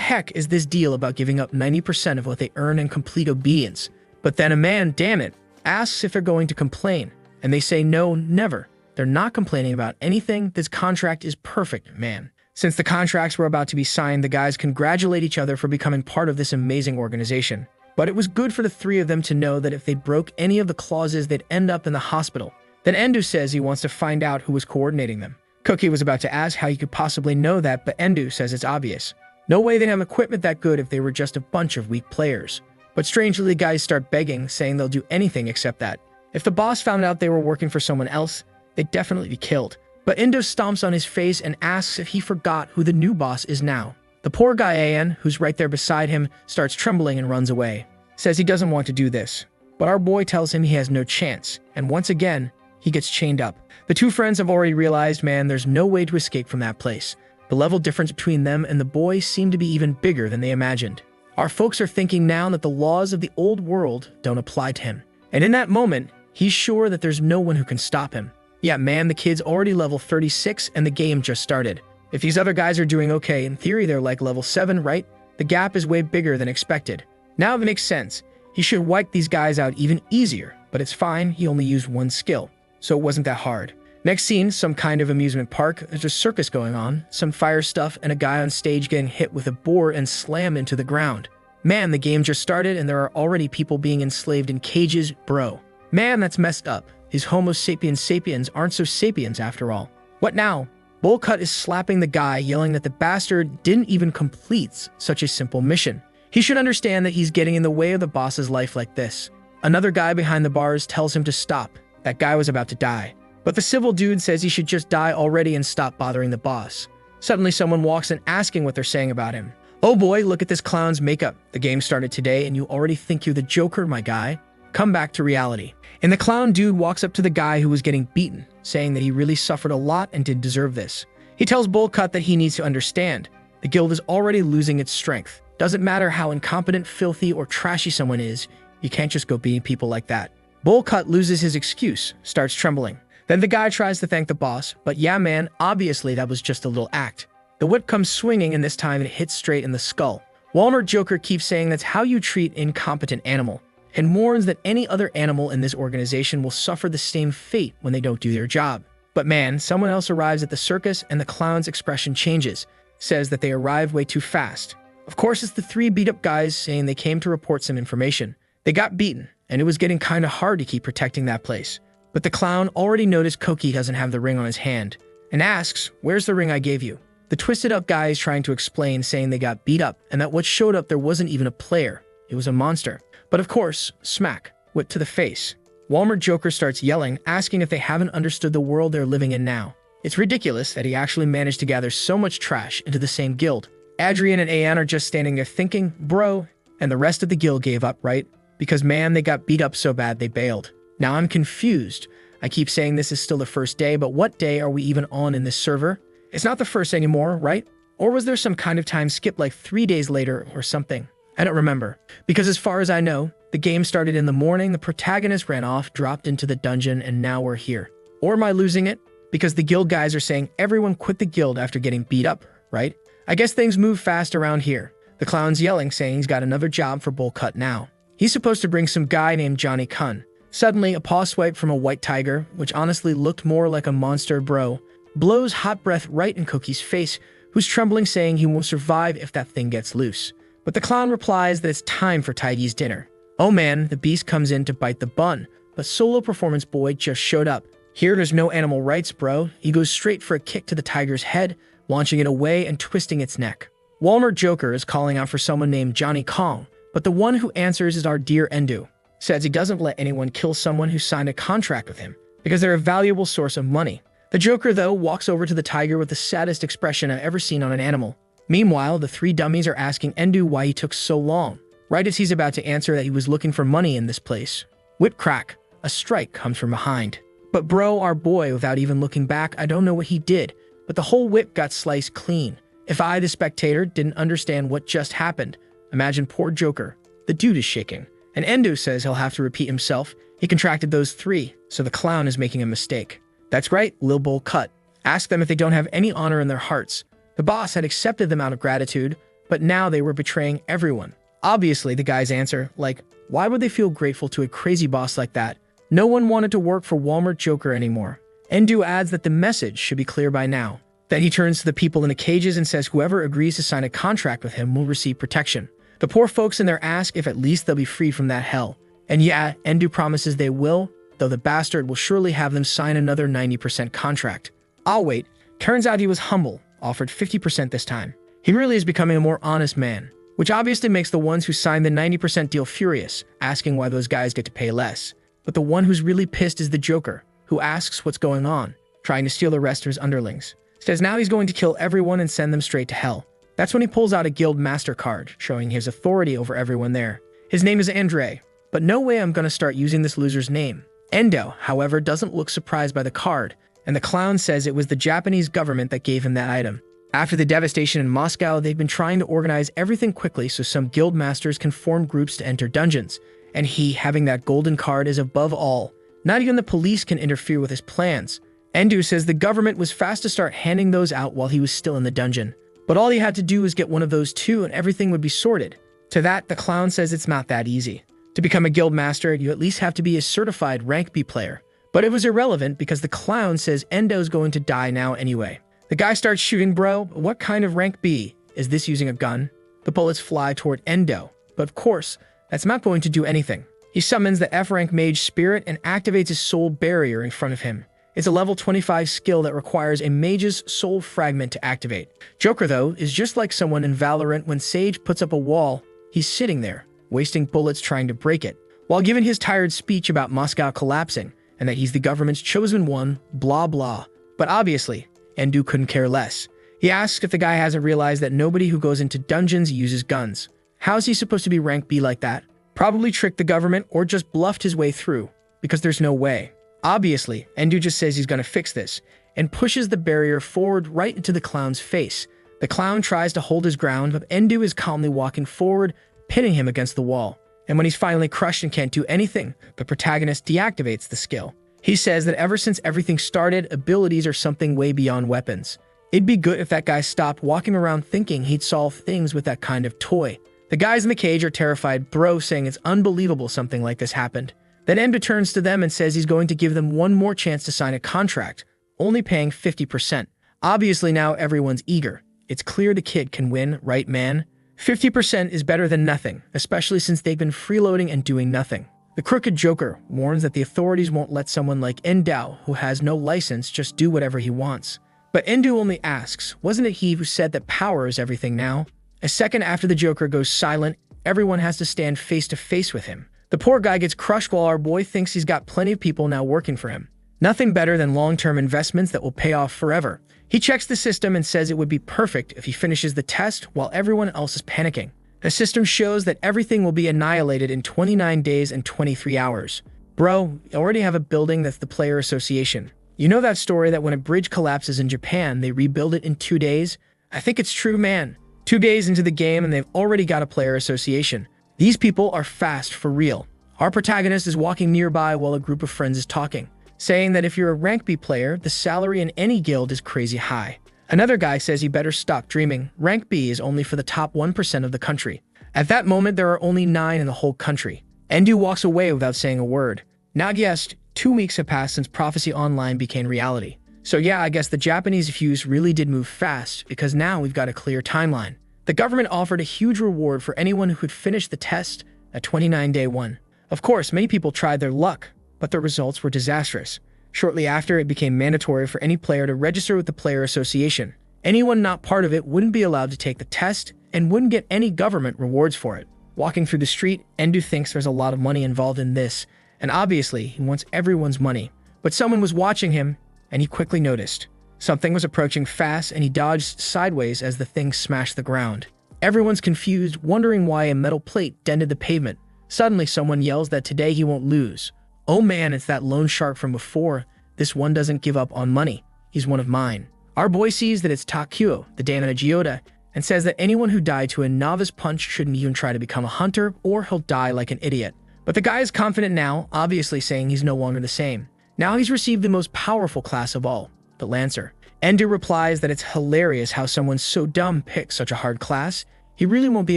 heck is this deal about giving up 90% of what they earn in complete obedience? But then a man, damn it, asks if they're going to complain. And they say no, never. They're not complaining about anything. This contract is perfect, man. Since the contracts were about to be signed, the guys congratulate each other for becoming part of this amazing organization. But it was good for the 3 of them to know that if they broke any of the clauses, they'd end up in the hospital. Then Endo says he wants to find out who was coordinating them. Cookie was about to ask how you could possibly know that, but Endu says it's obvious. No way they'd have equipment that good if they were just a bunch of weak players. But strangely, the guys start begging, saying they'll do anything except that. If the boss found out they were working for someone else, they'd definitely be killed. But Endo stomps on his face and asks if he forgot who the new boss is now. The poor guy An, who's right there beside him, starts trembling and runs away. Says he doesn't want to do this. But our boy tells him he has no chance, and once again, he gets chained up. The two friends have already realized, man, there's no way to escape from that place. The level difference between them and the boy seemed to be even bigger than they imagined. Our folks are thinking now that the laws of the old world don't apply to him. And in that moment, he's sure that there's no one who can stop him. Yeah, man, the kid's already level 36 and the game just started. If these other guys are doing okay, in theory they're like level 7, right? The gap is way bigger than expected. Now it makes sense. He should wipe these guys out even easier, but it's fine, he only used one skill, so it wasn't that hard. Next scene, some kind of amusement park. There's a circus going on, some fire stuff, and a guy on stage getting hit with a board and slammed into the ground. Man, the game just started and there are already people being enslaved in cages, bro. Man, that's messed up. His Homo sapiens sapiens aren't so sapiens after all. What now? Bullcut is slapping the guy, yelling that the bastard didn't even complete such a simple mission. He should understand that he's getting in the way of the boss's life like this. Another guy behind the bars tells him to stop. That guy was about to die. But the civil dude says he should just die already and stop bothering the boss. Suddenly someone walks in asking what they're saying about him. Oh boy, look at this clown's makeup. The game started today and you already think you're the Joker, my guy. Come back to reality. And the clown dude walks up to the guy who was getting beaten, saying that he really suffered a lot and did deserve this. He tells Bullcut that he needs to understand. The guild is already losing its strength. Doesn't matter how incompetent, filthy, or trashy someone is, you can't just go beating people like that. Bullcut loses his excuse, starts trembling. Then the guy tries to thank the boss, but yeah man, obviously that was just a little act. The whip comes swinging and this time it hits straight in the skull. Walmart Joker keeps saying that's how you treat incompetent animal, and warns that any other animal in this organization will suffer the same fate when they don't do their job. But man, someone else arrives at the circus and the clown's expression changes, says that they arrived way too fast. Of course, it's the three beat-up guys saying they came to report some information. They got beaten, and it was getting kinda hard to keep protecting that place. But the clown already noticed Koki doesn't have the ring on his hand, and asks, "Where's the ring I gave you?" The twisted-up guy is trying to explain, saying they got beat up, and that what showed up there wasn't even a player, it was a monster. But of course, smack, whip to the face. Walmart Joker starts yelling, asking if they haven't understood the world they're living in now. It's ridiculous that he actually managed to gather so much trash into the same guild. Adrian and Ayan are just standing there thinking, bro, and the rest of the guild gave up, right? Because man, they got beat up so bad they bailed. Now I'm confused. I keep saying this is still the first day, but what day are we even on in this server? It's not the first anymore, right? Or was there some kind of time skip like 3 days later or something? I don't remember. Because as far as I know, the game started in the morning, the protagonist ran off, dropped into the dungeon, and now we're here. Or am I losing it? Because the guild guys are saying everyone quit the guild after getting beat up, right? I guess things move fast around here. The clown's yelling, saying he's got another job for Bullcut now. He's supposed to bring some guy named Johnny Kun. Suddenly, a paw swipe from a white tiger, which honestly looked more like a monster bro, blows hot breath right in Cookie's face, who's trembling, saying he won't survive if that thing gets loose. But the clown replies that it's time for Tidy's dinner. Oh man, the beast comes in to bite the bun, but Solo Performance Boy just showed up. Here there's no animal rights, bro. He goes straight for a kick to the tiger's head, launching it away and twisting its neck. Walmart Joker is calling out for someone named Johnny Kong, but the one who answers is our dear Endu. Says he doesn't let anyone kill someone who signed a contract with him, because they're a valuable source of money. The Joker, though, walks over to the tiger with the saddest expression I've ever seen on an animal. Meanwhile, the three dummies are asking Endu why he took so long, right as he's about to answer that he was looking for money in this place. Whip crack, a strike comes from behind. But bro, our boy, without even looking back, I don't know what he did, but the whole whip got sliced clean. If I, the spectator, didn't understand what just happened, imagine poor Joker. The dude is shaking. And Endu says he'll have to repeat himself. He contracted those three, so the clown is making a mistake. That's right, Lil Bull Cut. Ask them if they don't have any honor in their hearts. The boss had accepted them out of gratitude, but now they were betraying everyone. Obviously, the guys answer, like, why would they feel grateful to a crazy boss like that? No one wanted to work for Walmart Joker anymore. Endu adds that the message should be clear by now. Then he turns to the people in the cages and says whoever agrees to sign a contract with him will receive protection. The poor folks in there ask if at least they'll be freed from that hell. And yeah, Endu promises they will, though the bastard will surely have them sign another 90% contract. I'll wait. Turns out he was humble, offered 50% this time. He really is becoming a more honest man, which obviously makes the ones who signed the 90% deal furious, asking why those guys get to pay less. But the one who's really pissed is the Joker, who asks what's going on, trying to steal the rest of his underlings. Says now he's going to kill everyone and send them straight to hell. That's when he pulls out a guild master card, showing his authority over everyone there. His name is Andre, but no way I'm gonna start using this loser's name. Endo, however, doesn't look surprised by the card, and the clown says it was the Japanese government that gave him that item. After the devastation in Moscow, they've been trying to organize everything quickly so some guild masters can form groups to enter dungeons, and he, having that golden card, is above all. Not even the police can interfere with his plans. Endo says the government was fast to start handing those out while he was still in the dungeon. But all he had to do was get one of those too and everything would be sorted. To that, the clown says it's not that easy. To become a guild master, you at least have to be a certified rank B player. But it was irrelevant because the clown says Endo's going to die now anyway. The guy starts shooting, bro. What kind of rank B? Is this using a gun? The bullets fly toward Endo, but of course, that's not going to do anything. He summons the F-rank mage spirit and activates his soul barrier in front of him. It's a level 25 skill that requires a mage's soul fragment to activate. Joker, though, is just like someone in Valorant when Sage puts up a wall. He's sitting there, wasting bullets trying to break it, while giving his tired speech about Moscow collapsing and that he's the government's chosen one, blah blah. But obviously, Endo couldn't care less. He asks if the guy hasn't realized that nobody who goes into dungeons uses guns. How's he supposed to be rank B like that? Probably tricked the government or just bluffed his way through, because there's no way. Obviously, Endo just says he's gonna fix this, and pushes the barrier forward right into the clown's face. The clown tries to hold his ground, but Endo is calmly walking forward, pitting him against the wall. And when he's finally crushed and can't do anything, the protagonist deactivates the skill. He says that ever since everything started, abilities are something way beyond weapons. It'd be good if that guy stopped walking around thinking he'd solve things with that kind of toy. The guys in the cage are terrified, bro, saying it's unbelievable something like this happened. Then Endo turns to them and says he's going to give them one more chance to sign a contract, only paying 50%. Obviously now everyone's eager. It's clear the kid can win, right man? 50% is better than nothing, especially since they've been freeloading and doing nothing. The crooked Joker warns that the authorities won't let someone like Endo, who has no license, just do whatever he wants. But Endo only asks, wasn't it he who said that power is everything now? A second after the Joker goes silent, everyone has to stand face to face with him. The poor guy gets crushed while our boy thinks he's got plenty of people now working for him. Nothing better than long-term investments that will pay off forever. He checks the system and says it would be perfect if he finishes the test while everyone else is panicking. The system shows that everything will be annihilated in 29 days and 23 hours. Bro, you already have a building that's the player association. You know that story that when a bridge collapses in Japan, they rebuild it in 2 days? I think it's true, man. 2 days into the game and they've already got a player association. These people are fast for real. Our protagonist is walking nearby while a group of friends is talking, saying that if you're a rank B player, the salary in any guild is crazy high. Another guy says he better stop dreaming. Rank B is only for the top 1% of the country. At that moment, there are only 9 in the whole country. Endo walks away without saying a word. Now guessed, 2 weeks have passed since Prophecy Online became reality. So yeah, I guess the Japanese fuse really did move fast because now we've got a clear timeline. The government offered a huge reward for anyone who could finish the test at 29-day 1. Of course, many people tried their luck, but the results were disastrous. Shortly after, it became mandatory for any player to register with the player association. Anyone not part of it wouldn't be allowed to take the test and wouldn't get any government rewards for it. Walking through the street, Endo thinks there's a lot of money involved in this, and obviously he wants everyone's money. But someone was watching him, and he quickly noticed. Something was approaching fast, and he dodged sideways as the thing smashed the ground. Everyone's confused, wondering why a metal plate dented the pavement. Suddenly, someone yells that today he won't lose. Oh man, it's that loan shark from before. This one doesn't give up on money. He's one of mine. Our boy sees that it's Takuyo, the Daimon of Gyota, and says that anyone who died to a novice punch shouldn't even try to become a hunter or he'll die like an idiot. But the guy is confident now, obviously saying he's no longer the same. Now he's received the most powerful class of all, the Lancer. Endo replies that it's hilarious how someone so dumb picks such a hard class. He really won't be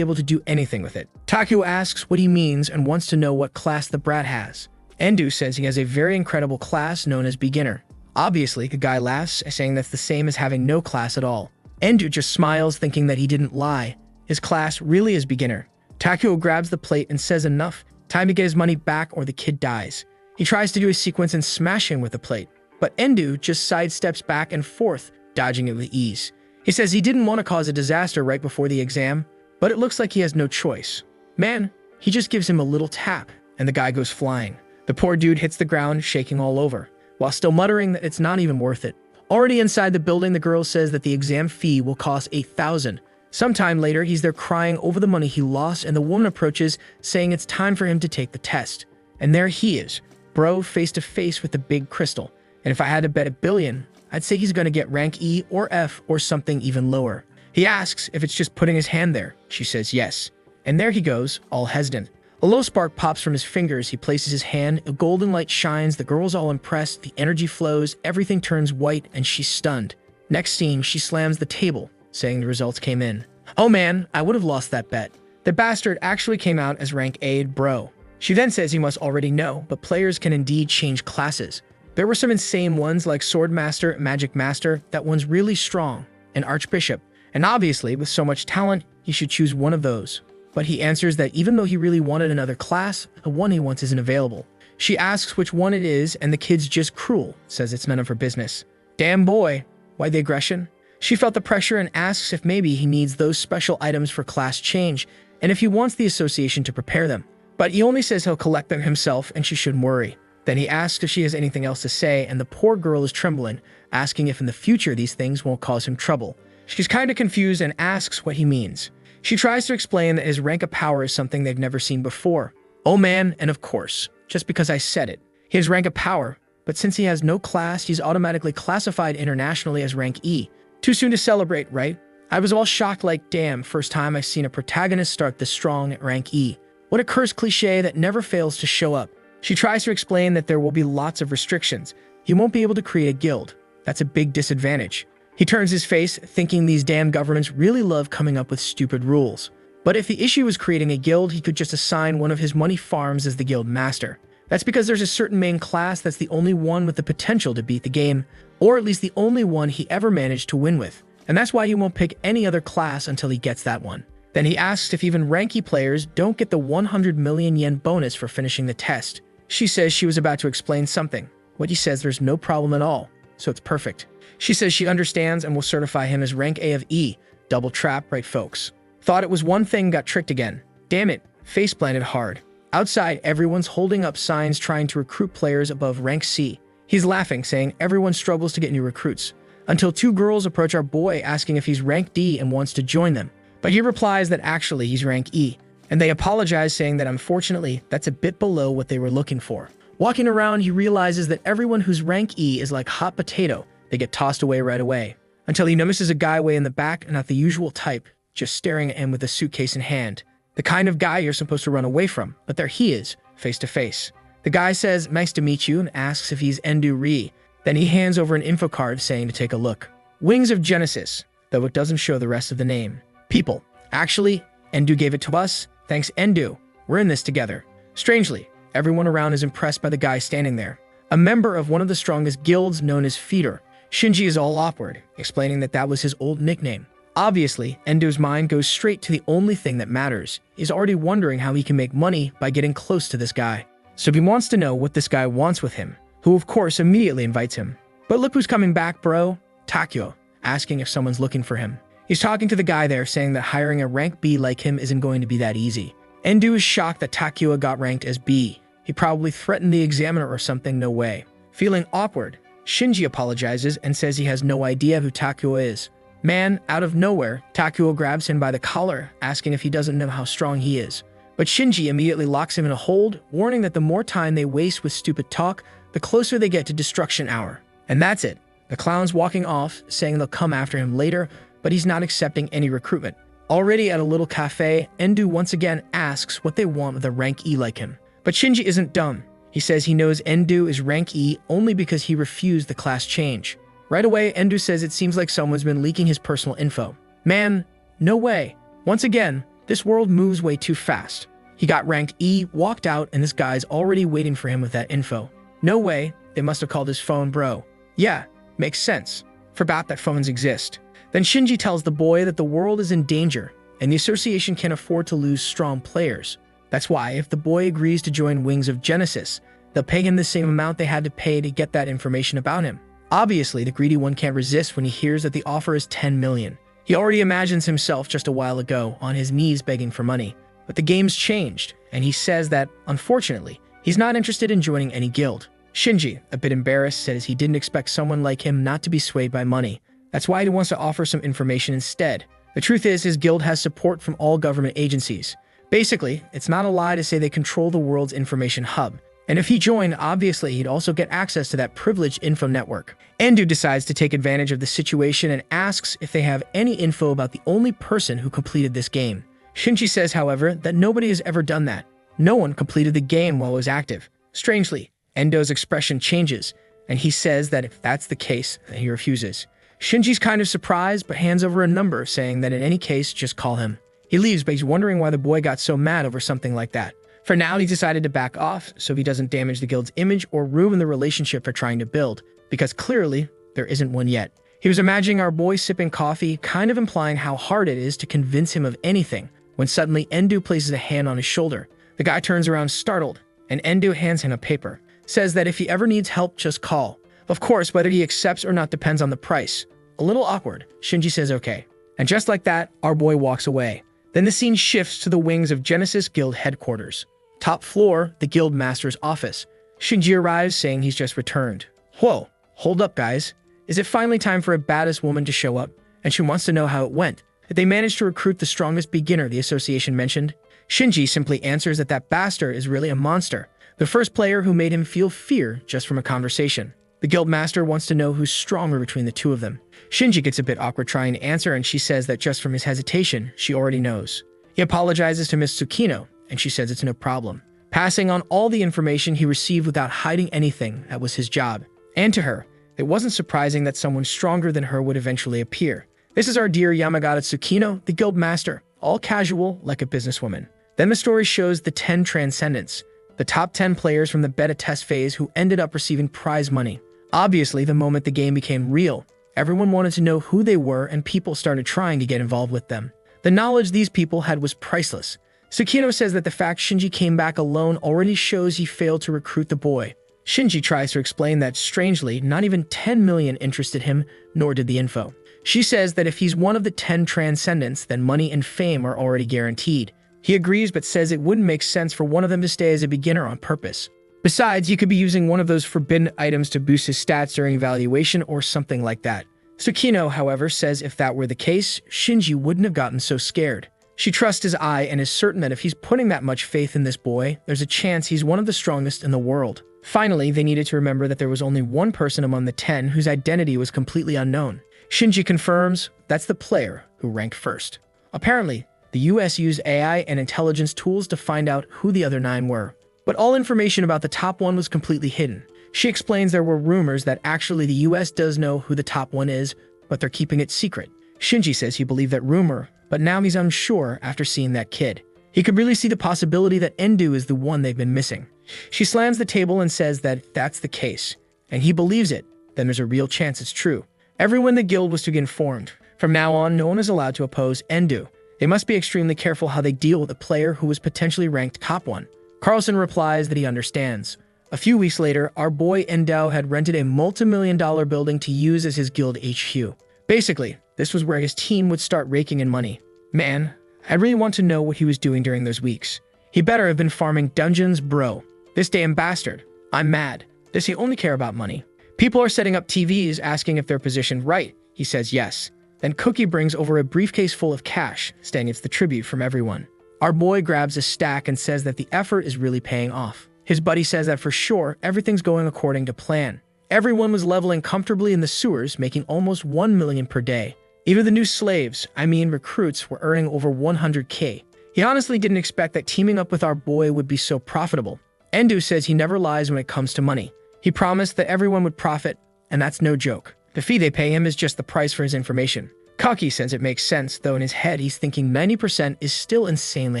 able to do anything with it. Takuyo asks what he means and wants to know what class the brat has. Endo says he has a very incredible class known as beginner. Obviously, the guy laughs, saying that's the same as having no class at all. Endo just smiles, thinking that he didn't lie. His class really is beginner. Takuyo grabs the plate and says enough. Time to get his money back or the kid dies. He tries to do a sequence and smash him with the plate, but Endo just sidesteps back and forth, dodging it with ease. He says he didn't want to cause a disaster right before the exam, but it looks like he has no choice. Man, he just gives him a little tap, and the guy goes flying. The poor dude hits the ground, shaking all over, while still muttering that it's not even worth it. Already inside the building, the girl says that the exam fee will cost $8,000. Sometime later, he's there crying over the money he lost, and the woman approaches, saying it's time for him to take the test. And there he is, bro, face to face with the big crystal. And if I had to bet $1 billion, I'd say he's going to get rank E or F or something even lower. He asks if it's just putting his hand there. She says yes. And there he goes, all hesitant. A low spark pops from his fingers. He places his hand, a golden light shines, the girl's all impressed, the energy flows, everything turns white, and she's stunned. Next scene, she slams the table, saying the results came in. Oh man, I would have lost that bet. The bastard actually came out as rank A, bro. She then says he must already know, but players can indeed change classes. There were some insane ones like Sword Master, Magic Master, that one's really strong, and Archbishop. And obviously, with so much talent, he should choose one of those. But he answers that even though he really wanted another class, the one he wants isn't available. She asks which one it is, and the kid's just cruel, says it's none of her business. Damn boy, why the aggression? She felt the pressure and asks if maybe he needs those special items for class change, and if he wants the association to prepare them. But he only says he'll collect them himself, and she shouldn't worry. Then he asks if she has anything else to say, and the poor girl is trembling, asking if in the future these things won't cause him trouble. She's kind of confused and asks what he means. She tries to explain that his rank of power is something they've never seen before. Oh man, and of course, just because I said it. His rank of power, but since he has no class, he's automatically classified internationally as rank E. Too soon to celebrate, right? I was all shocked like, damn, first time I've seen a protagonist start this strong at rank E. What a cursed cliche that never fails to show up. She tries to explain that there will be lots of restrictions. He won't be able to create a guild. That's a big disadvantage. He turns his face, thinking these damn governments really love coming up with stupid rules. But if the issue is creating a guild, he could just assign one of his money farms as the guild master. That's because there's a certain main class that's the only one with the potential to beat the game, or at least the only one he ever managed to win with. And that's why he won't pick any other class until he gets that one. Then he asks if even ranky players don't get the 100 million yen bonus for finishing the test. She says she was about to explain something. What he says there's no problem at all, so it's perfect. She says she understands and will certify him as rank A of E. Double trap, right folks? Thought it was one thing, got tricked again. Damn it, face planted hard. Outside, everyone's holding up signs trying to recruit players above rank C. He's laughing, saying everyone struggles to get new recruits. Until two girls approach our boy asking if he's rank D and wants to join them. But he replies that actually he's rank E. And they apologize, saying that unfortunately, that's a bit below what they were looking for. Walking around, he realizes that everyone who's rank E is like hot potato. They get tossed away right away. Until he notices a guy way in the back, not the usual type, just staring at him with a suitcase in hand. The kind of guy you're supposed to run away from, but there he is, face to face. The guy says, nice to meet you, and asks if he's Endu Ri. Then he hands over an info card saying to take a look. Wings of Genesis, though it doesn't show the rest of the name. People. Actually, Endu gave it to us. Thanks, Endu. We're in this together. Strangely, everyone around is impressed by the guy standing there. A member of one of the strongest guilds known as Feeder. Shinji is all awkward, explaining that that was his old nickname. Obviously, Endo's mind goes straight to the only thing that matters. He's already wondering how he can make money by getting close to this guy. So he wants to know what this guy wants with him, who of course immediately invites him. But look who's coming back, bro. Takyo, asking if someone's looking for him. He's talking to the guy there, saying that hiring a rank B like him isn't going to be that easy. Endu is shocked that Takyo got ranked as B. He probably threatened the examiner or something, no way. Feeling awkward, Shinji apologizes and says he has no idea who Takyo is. Man, out of nowhere, Takyo grabs him by the collar, asking if he doesn't know how strong he is. But Shinji immediately locks him in a hold, warning that the more time they waste with stupid talk, the closer they get to destruction hour. And that's it. The clown's walking off, saying they'll come after him later, but he's not accepting any recruitment. Already at a little cafe, Endu once again asks what they want with a rank E like him. But Shinji isn't dumb. He says he knows Endu is rank E only because he refused the class change. Right away, Endu says it seems like someone's been leaking his personal info. Man, no way. Once again, this world moves way too fast. He got ranked E, walked out, and this guy's already waiting for him with that info. No way, they must have called his phone bro. Yeah, makes sense. Forgot that phones exist. Then Shinji tells the boy that the world is in danger, and the association can't afford to lose strong players. That's why, if the boy agrees to join Wings of Genesis, they'll pay him the same amount they had to pay to get that information about him. Obviously, the greedy one can't resist when he hears that the offer is 10 million. He already imagines himself just a while ago on his knees begging for money. But the game's changed, and he says that, unfortunately, he's not interested in joining any guild. Shinji, a bit embarrassed, says he didn't expect someone like him not to be swayed by money. That's why he wants to offer some information instead. The truth is, his guild has support from all government agencies. Basically, it's not a lie to say they control the world's information hub. And if he joined, obviously he'd also get access to that privileged info network. Endu decides to take advantage of the situation and asks if they have any info about the only person who completed this game. Shinji says, however, that nobody has ever done that. No one completed the game while it was active. Strangely, Endo's expression changes, and he says that if that's the case, then he refuses. Shinji's kind of surprised, but hands over a number, saying that in any case, just call him. He leaves, but he's wondering why the boy got so mad over something like that. For now, he decided to back off so he doesn't damage the guild's image or ruin the relationship they're trying to build, because clearly, there isn't one yet. He was imagining our boy sipping coffee, kind of implying how hard it is to convince him of anything, when suddenly Endu places a hand on his shoulder. The guy turns around startled, and Endu hands him a paper. Says that if he ever needs help, just call. Of course, whether he accepts or not depends on the price. A little awkward, Shinji says okay. And just like that, our boy walks away. Then the scene shifts to the wings of Genesis Guild headquarters. Top floor, the guild master's office. Shinji arrives saying he's just returned. Whoa, hold up guys. Is it finally time for a badass woman to show up? And she wants to know how it went. Did they manage to recruit the strongest beginner the association mentioned? Shinji simply answers that that bastard is really a monster. The first player who made him feel fear just from a conversation. The guild master wants to know who's stronger between the two of them. Shinji gets a bit awkward trying to answer, and she says that just from his hesitation, she already knows. He apologizes to Miss Tsukino, and she says it's no problem. Passing on all the information he received without hiding anything, that was his job. And to her, it wasn't surprising that someone stronger than her would eventually appear. This is our dear Yamagata Tsukino, the guild master, all casual like a businesswoman. Then the story shows the 10 Transcendents, the top 10 players from the beta test phase who ended up receiving prize money. Obviously, the moment the game became real, everyone wanted to know who they were and people started trying to get involved with them. The knowledge these people had was priceless. Tsukino says that the fact Shinji came back alone already shows he failed to recruit the boy. Shinji tries to explain that, strangely, not even 10 million interested him, nor did the info. She says that if he's one of the 10 Transcendents, then money and fame are already guaranteed. He agrees but says it wouldn't make sense for one of them to stay as a beginner on purpose. Besides, he could be using one of those forbidden items to boost his stats during evaluation or something like that. Tsukino, however, says if that were the case, Shinji wouldn't have gotten so scared. She trusts his eye and is certain that if he's putting that much faith in this boy, there's a chance he's one of the strongest in the world. Finally, they needed to remember that there was only one person among the 10 whose identity was completely unknown. Shinji confirms that's the player who ranked first. Apparently, the US used AI and intelligence tools to find out who the other 9 were. But all information about the top one was completely hidden. She explains there were rumors that actually the US does know who the top one is, but they're keeping it secret. Shinji says he believed that rumor, but now he's unsure after seeing that kid. He could really see the possibility that Endu is the one they've been missing. She slams the table and says that if that's the case, and he believes it, then there's a real chance it's true. Everyone in the guild was to get informed. From now on, no one is allowed to oppose Endu. They must be extremely careful how they deal with a player who was potentially ranked top 1. Carlson replies that he understands. A few weeks later, our boy Endao had rented a multi-million-dollar building to use as his guild HQ. Basically, this was where his team would start raking in money. Man, I really want to know what he was doing during those weeks. He better have been farming dungeons, bro. This damn bastard. I'm mad. Does he only care about money? People are setting up TVs asking if they're positioned right. He says yes. Then Cookie brings over a briefcase full of cash, saying it's the tribute from everyone. Our boy grabs a stack and says that the effort is really paying off. His buddy says that for sure, everything's going according to plan. Everyone was leveling comfortably in the sewers, making almost 1 million per day. Even the new slaves, recruits, were earning over 100k. He honestly didn't expect that teaming up with our boy would be so profitable. Endu says he never lies when it comes to money. He promised that everyone would profit, and that's no joke. The fee they pay him is just the price for his information. Kaki says it makes sense, though in his head he's thinking 90% is still insanely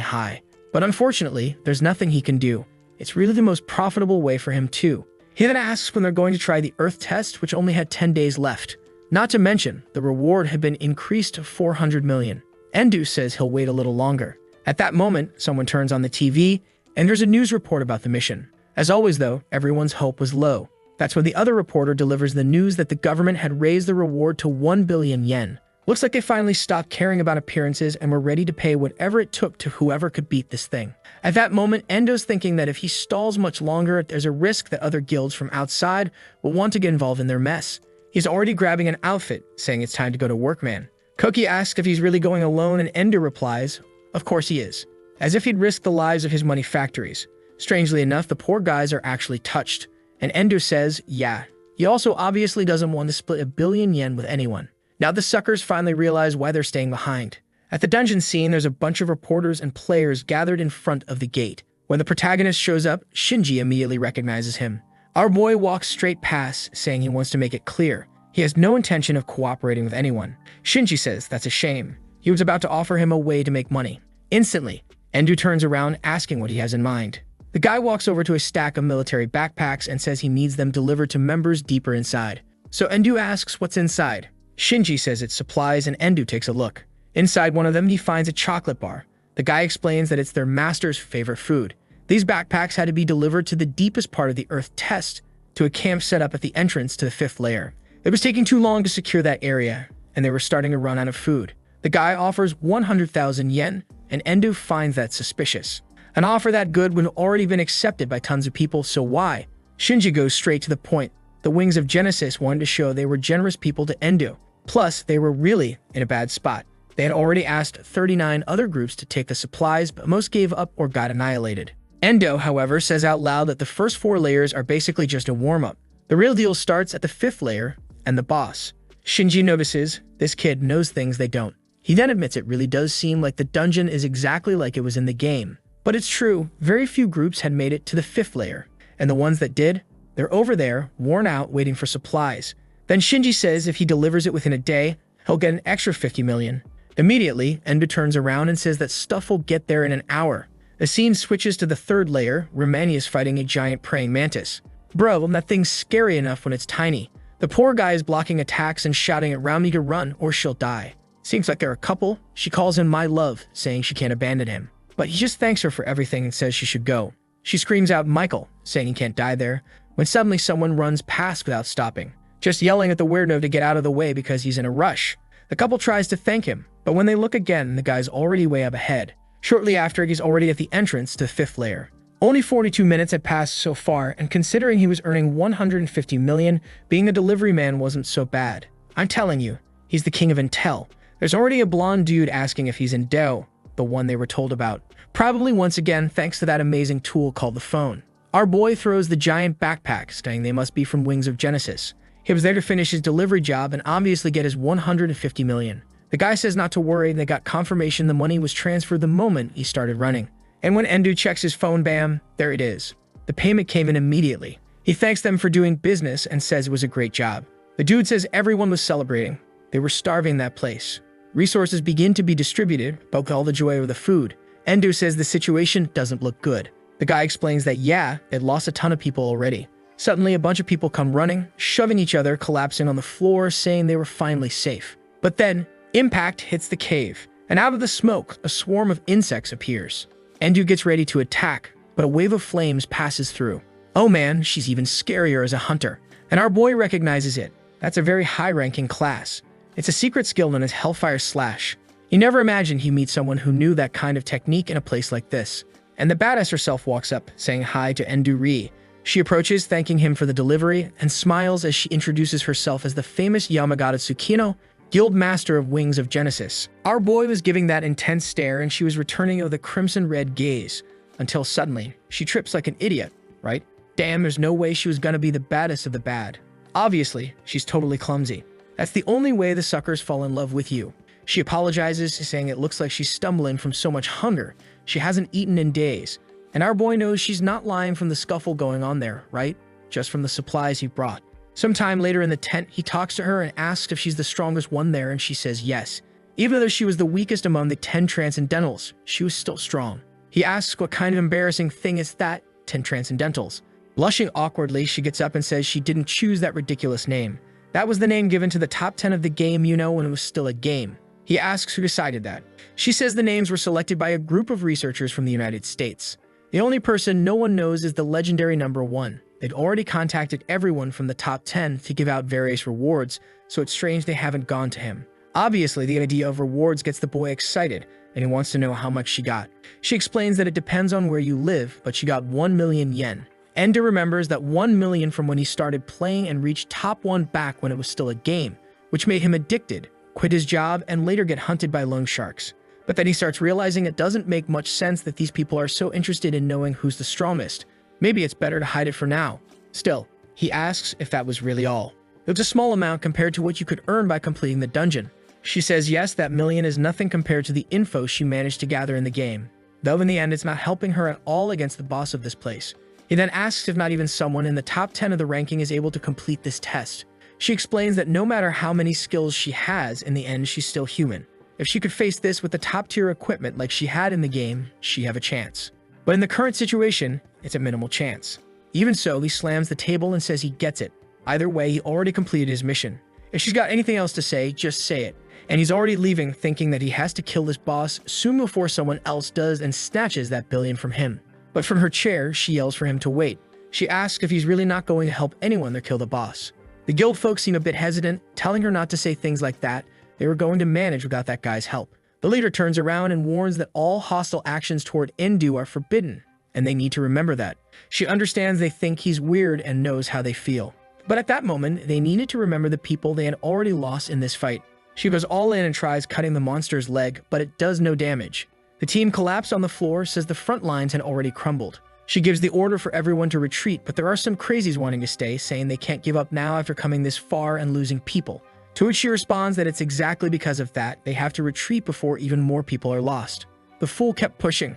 high. But unfortunately, there's nothing he can do. It's really the most profitable way for him too. He then asks when they're going to try the Earth test, which only had 10 days left. Not to mention, the reward had been increased to 400 million. Endu says he'll wait a little longer. At that moment, someone turns on the TV, and there's a news report about the mission. As always though, everyone's hope was low. That's when the other reporter delivers the news that the government had raised the reward to 1 billion yen. Looks like they finally stopped caring about appearances and were ready to pay whatever it took to whoever could beat this thing. At that moment, Endo's thinking that if he stalls much longer, there's a risk that other guilds from outside will want to get involved in their mess. He's already grabbing an outfit, saying it's time to go to work, man. Koki asks if he's really going alone, and Endo replies, of course he is, as if he'd risk the lives of his money factories. Strangely enough, the poor guys are actually touched, and Endo says, yeah. He also obviously doesn't want to split 1 billion yen with anyone. Now the suckers finally realize why they're staying behind. At the dungeon scene, there's a bunch of reporters and players gathered in front of the gate. When the protagonist shows up, Shinji immediately recognizes him. Our boy walks straight past, saying he wants to make it clear he has no intention of cooperating with anyone. Shinji says that's a shame. He was about to offer him a way to make money. Instantly, Endo turns around asking what he has in mind. The guy walks over to a stack of military backpacks and says he needs them delivered to members deeper inside. So Endo asks what's inside. Shinji says it's supplies, and Endo takes a look. Inside one of them, he finds a chocolate bar. The guy explains that it's their master's favorite food. These backpacks had to be delivered to the deepest part of the Earth test, to a camp set up at the entrance to the 5th layer. It was taking too long to secure that area, and they were starting to run out of food. The guy offers 100,000 yen, and Endo finds that suspicious. An offer that good would have already been accepted by tons of people, so why? Shinji goes straight to the point. The Wings of Genesis wanted to show they were generous people to Endo. Plus, they were really in a bad spot. They had already asked 39 other groups to take the supplies, but most gave up or got annihilated. Endo, however, says out loud that the first 4 layers are basically just a warm-up. The real deal starts at the 5th layer and the boss. Shinji notices this kid knows things they don't. He then admits it really does seem like the dungeon is exactly like it was in the game. But it's true, very few groups had made it to the 5th layer, and the ones that did, they're over there, worn out, waiting for supplies. Then Shinji says if he delivers it within a day, he'll get an extra 50 million. Immediately, Endo turns around and says that stuff will get there in an hour. The scene switches to the 3rd layer, where Manny is fighting a giant praying mantis. Bro, that thing's scary enough when it's tiny. The poor guy is blocking attacks and shouting at Rami to run or she'll die. Seems like they're a couple. She calls him my love, saying she can't abandon him. But he just thanks her for everything and says she should go. She screams out Michael, saying he can't die there, when suddenly someone runs past without stopping, just yelling at the weirdo to get out of the way because he's in a rush. The couple tries to thank him, but when they look again, the guy's already way up ahead. Shortly after, he's already at the entrance to the 5th layer. Only 42 minutes had passed so far, and considering he was earning 150 million, being a delivery man wasn't so bad. I'm telling you, he's the king of intel. There's already a blonde dude asking if he's in Deo, the one they were told about. Probably once again thanks to that amazing tool called the phone. Our boy throws the giant backpack, saying they must be from Wings of Genesis. He was there to finish his delivery job and obviously get his 150 million. The guy says not to worry, and they got confirmation the money was transferred the moment he started running. And when Endo checks his phone, bam, there it is. The payment came in immediately. He thanks them for doing business and says it was a great job. The dude says everyone was celebrating. They were starving that place. Resources begin to be distributed, but with all the joy of the food. Endo says the situation doesn't look good. The guy explains that yeah, they'd lost a ton of people already. Suddenly, a bunch of people come running, shoving each other, collapsing on the floor, saying they were finally safe. But then, impact hits the cave, and out of the smoke, a swarm of insects appears. Endo gets ready to attack, but a wave of flames passes through. Oh man, she's even scarier as a hunter, and our boy recognizes it. That's a very high-ranking class. It's a secret skill known as Hellfire Slash. He never imagined he'd meet someone who knew that kind of technique in a place like this. And the badass herself walks up, saying hi to Endo-ri. She approaches, thanking him for the delivery, and smiles as she introduces herself as the famous Yamagata Tsukino, Guild Master of Wings of Genesis. Our boy was giving that intense stare, and she was returning with a crimson-red gaze, until suddenly, she trips like an idiot, right? Damn, there's no way she was gonna be the baddest of the bad. Obviously, she's totally clumsy. That's the only way the suckers fall in love with you. She apologizes, saying it looks like she's stumbling from so much hunger. She hasn't eaten in days. And our boy knows she's not lying from the scuffle going on there, right? Just from the supplies he brought. Sometime later in the tent, he talks to her and asks if she's the strongest one there, and she says yes. Even though she was the weakest among the 10 Transcendentals, she was still strong. He asks what kind of embarrassing thing is that, 10 Transcendentals. Blushing awkwardly, she gets up and says she didn't choose that ridiculous name. That was the name given to the top 10 of the game, you know, when it was still a game. He asks who decided that. She says the names were selected by a group of researchers from the United States. The only person no one knows is the legendary number 1. They'd already contacted everyone from the top 10 to give out various rewards, so it's strange they haven't gone to him. Obviously, the idea of rewards gets the boy excited, and he wants to know how much she got. She explains that it depends on where you live, but she got 1 million yen. Endo remembers that 1 million from when he started playing and reached top 1 back when it was still a game, which made him addicted, quit his job, and later get hunted by loan sharks. But then he starts realizing it doesn't make much sense that these people are so interested in knowing who's the strongest. Maybe it's better to hide it for now. Still, he asks if that was really all. It was a small amount compared to what you could earn by completing the dungeon. She says yes, that million is nothing compared to the info she managed to gather in the game, though in the end it's not helping her at all against the boss of this place. He then asks if not even someone in the top 10 of the ranking is able to complete this test. She explains that no matter how many skills she has, in the end she's still human. If she could face this with the top tier equipment like she had in the game, she'd have a chance. But in the current situation, it's a minimal chance. Even so, he slams the table and says he gets it. Either way, he already completed his mission. If she's got anything else to say, just say it. And he's already leaving, thinking that he has to kill this boss soon before someone else does and snatches that billion from him. But from her chair, she yells for him to wait. She asks if he's really not going to help anyone or kill the boss. The guild folks seem a bit hesitant, telling her not to say things like that. They were going to manage without that guy's help. The leader turns around and warns that all hostile actions toward Endo are forbidden, and they need to remember that. She understands they think he's weird and knows how they feel. But at that moment, they needed to remember the people they had already lost in this fight. She goes all in and tries cutting the monster's leg, but it does no damage. The team collapsed on the floor, says the front lines had already crumbled. She gives the order for everyone to retreat, but there are some crazies wanting to stay, saying they can't give up now after coming this far and losing people. To which she responds that it's exactly because of that they have to retreat before even more people are lost. The fool kept pushing,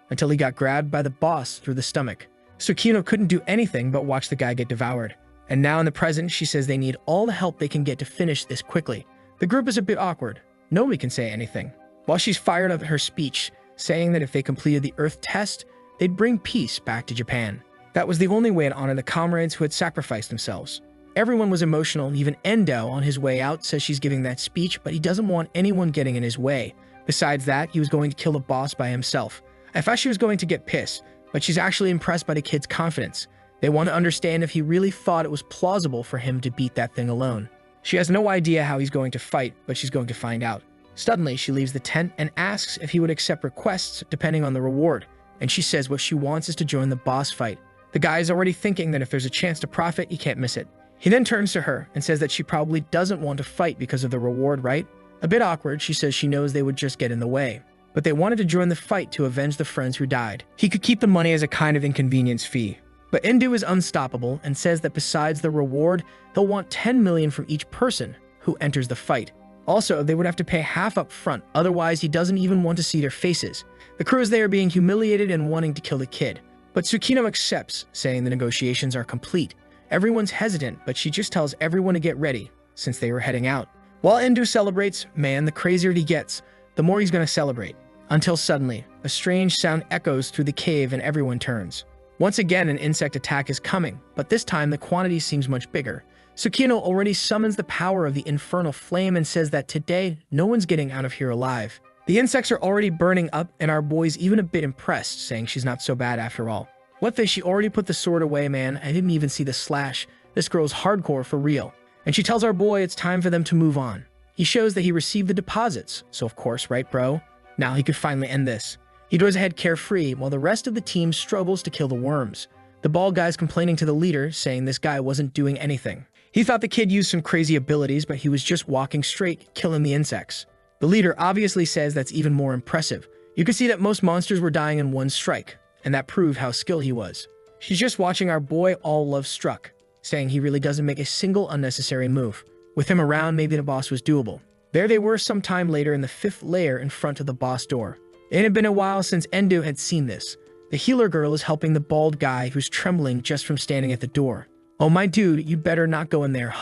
until he got grabbed by the boss through the stomach. Tsukino couldn't do anything but watch the guy get devoured. And now in the present, she says they need all the help they can get to finish this quickly. The group is a bit awkward. Nobody can say anything. While she's fired up at her speech, saying that if they completed the Earth test, they'd bring peace back to Japan. That was the only way to honor the comrades who had sacrificed themselves. Everyone was emotional, and even Endo, on his way out, says she's giving that speech, but he doesn't want anyone getting in his way. Besides that, he was going to kill the boss by himself. I thought she was going to get pissed, but she's actually impressed by the kid's confidence. They want to understand if he really thought it was plausible for him to beat that thing alone. She has no idea how he's going to fight, but she's going to find out. Suddenly, she leaves the tent and asks if he would accept requests depending on the reward, and she says what she wants is to join the boss fight. The guy is already thinking that if there's a chance to profit, he can't miss it. He then turns to her and says that she probably doesn't want to fight because of the reward, right? A bit awkward, she says she knows they would just get in the way. But they wanted to join the fight to avenge the friends who died. He could keep the money as a kind of inconvenience fee. But Endo is unstoppable and says that besides the reward, he'll want 10 million from each person who enters the fight. Also, they would have to pay half up front, otherwise he doesn't even want to see their faces. The crew is there being humiliated and wanting to kill the kid. But Tsukino accepts, saying the negotiations are complete. Everyone's hesitant, but she just tells everyone to get ready, since they were heading out. While Endo celebrates, man, the crazier he gets, the more he's going to celebrate. Until suddenly, a strange sound echoes through the cave and everyone turns. Once again, an insect attack is coming, but this time the quantity seems much bigger. Tsukino already summons the power of the infernal flame and says that today, no one's getting out of here alive. The insects are already burning up, and our boy's even a bit impressed, saying she's not so bad after all. What the, she already put the sword away, man. I didn't even see the slash. This girl's hardcore for real. And she tells our boy it's time for them to move on. He shows that he received the deposits, so of course, right bro? Now he could finally end this. He goes ahead carefree, while the rest of the team struggles to kill the worms. The bald guy's complaining to the leader, saying this guy wasn't doing anything. He thought the kid used some crazy abilities, but he was just walking straight, killing the insects. The leader obviously says that's even more impressive. You could see that most monsters were dying in one strike, and that proved how skilled he was. She's just watching our boy all love struck, saying he really doesn't make a single unnecessary move. With him around, maybe the boss was doable. There they were some time later in the 5th layer in front of the boss door. It had been a while since Endo had seen this. The healer girl is helping the bald guy who's trembling just from standing at the door. Oh my dude, you better not go in there,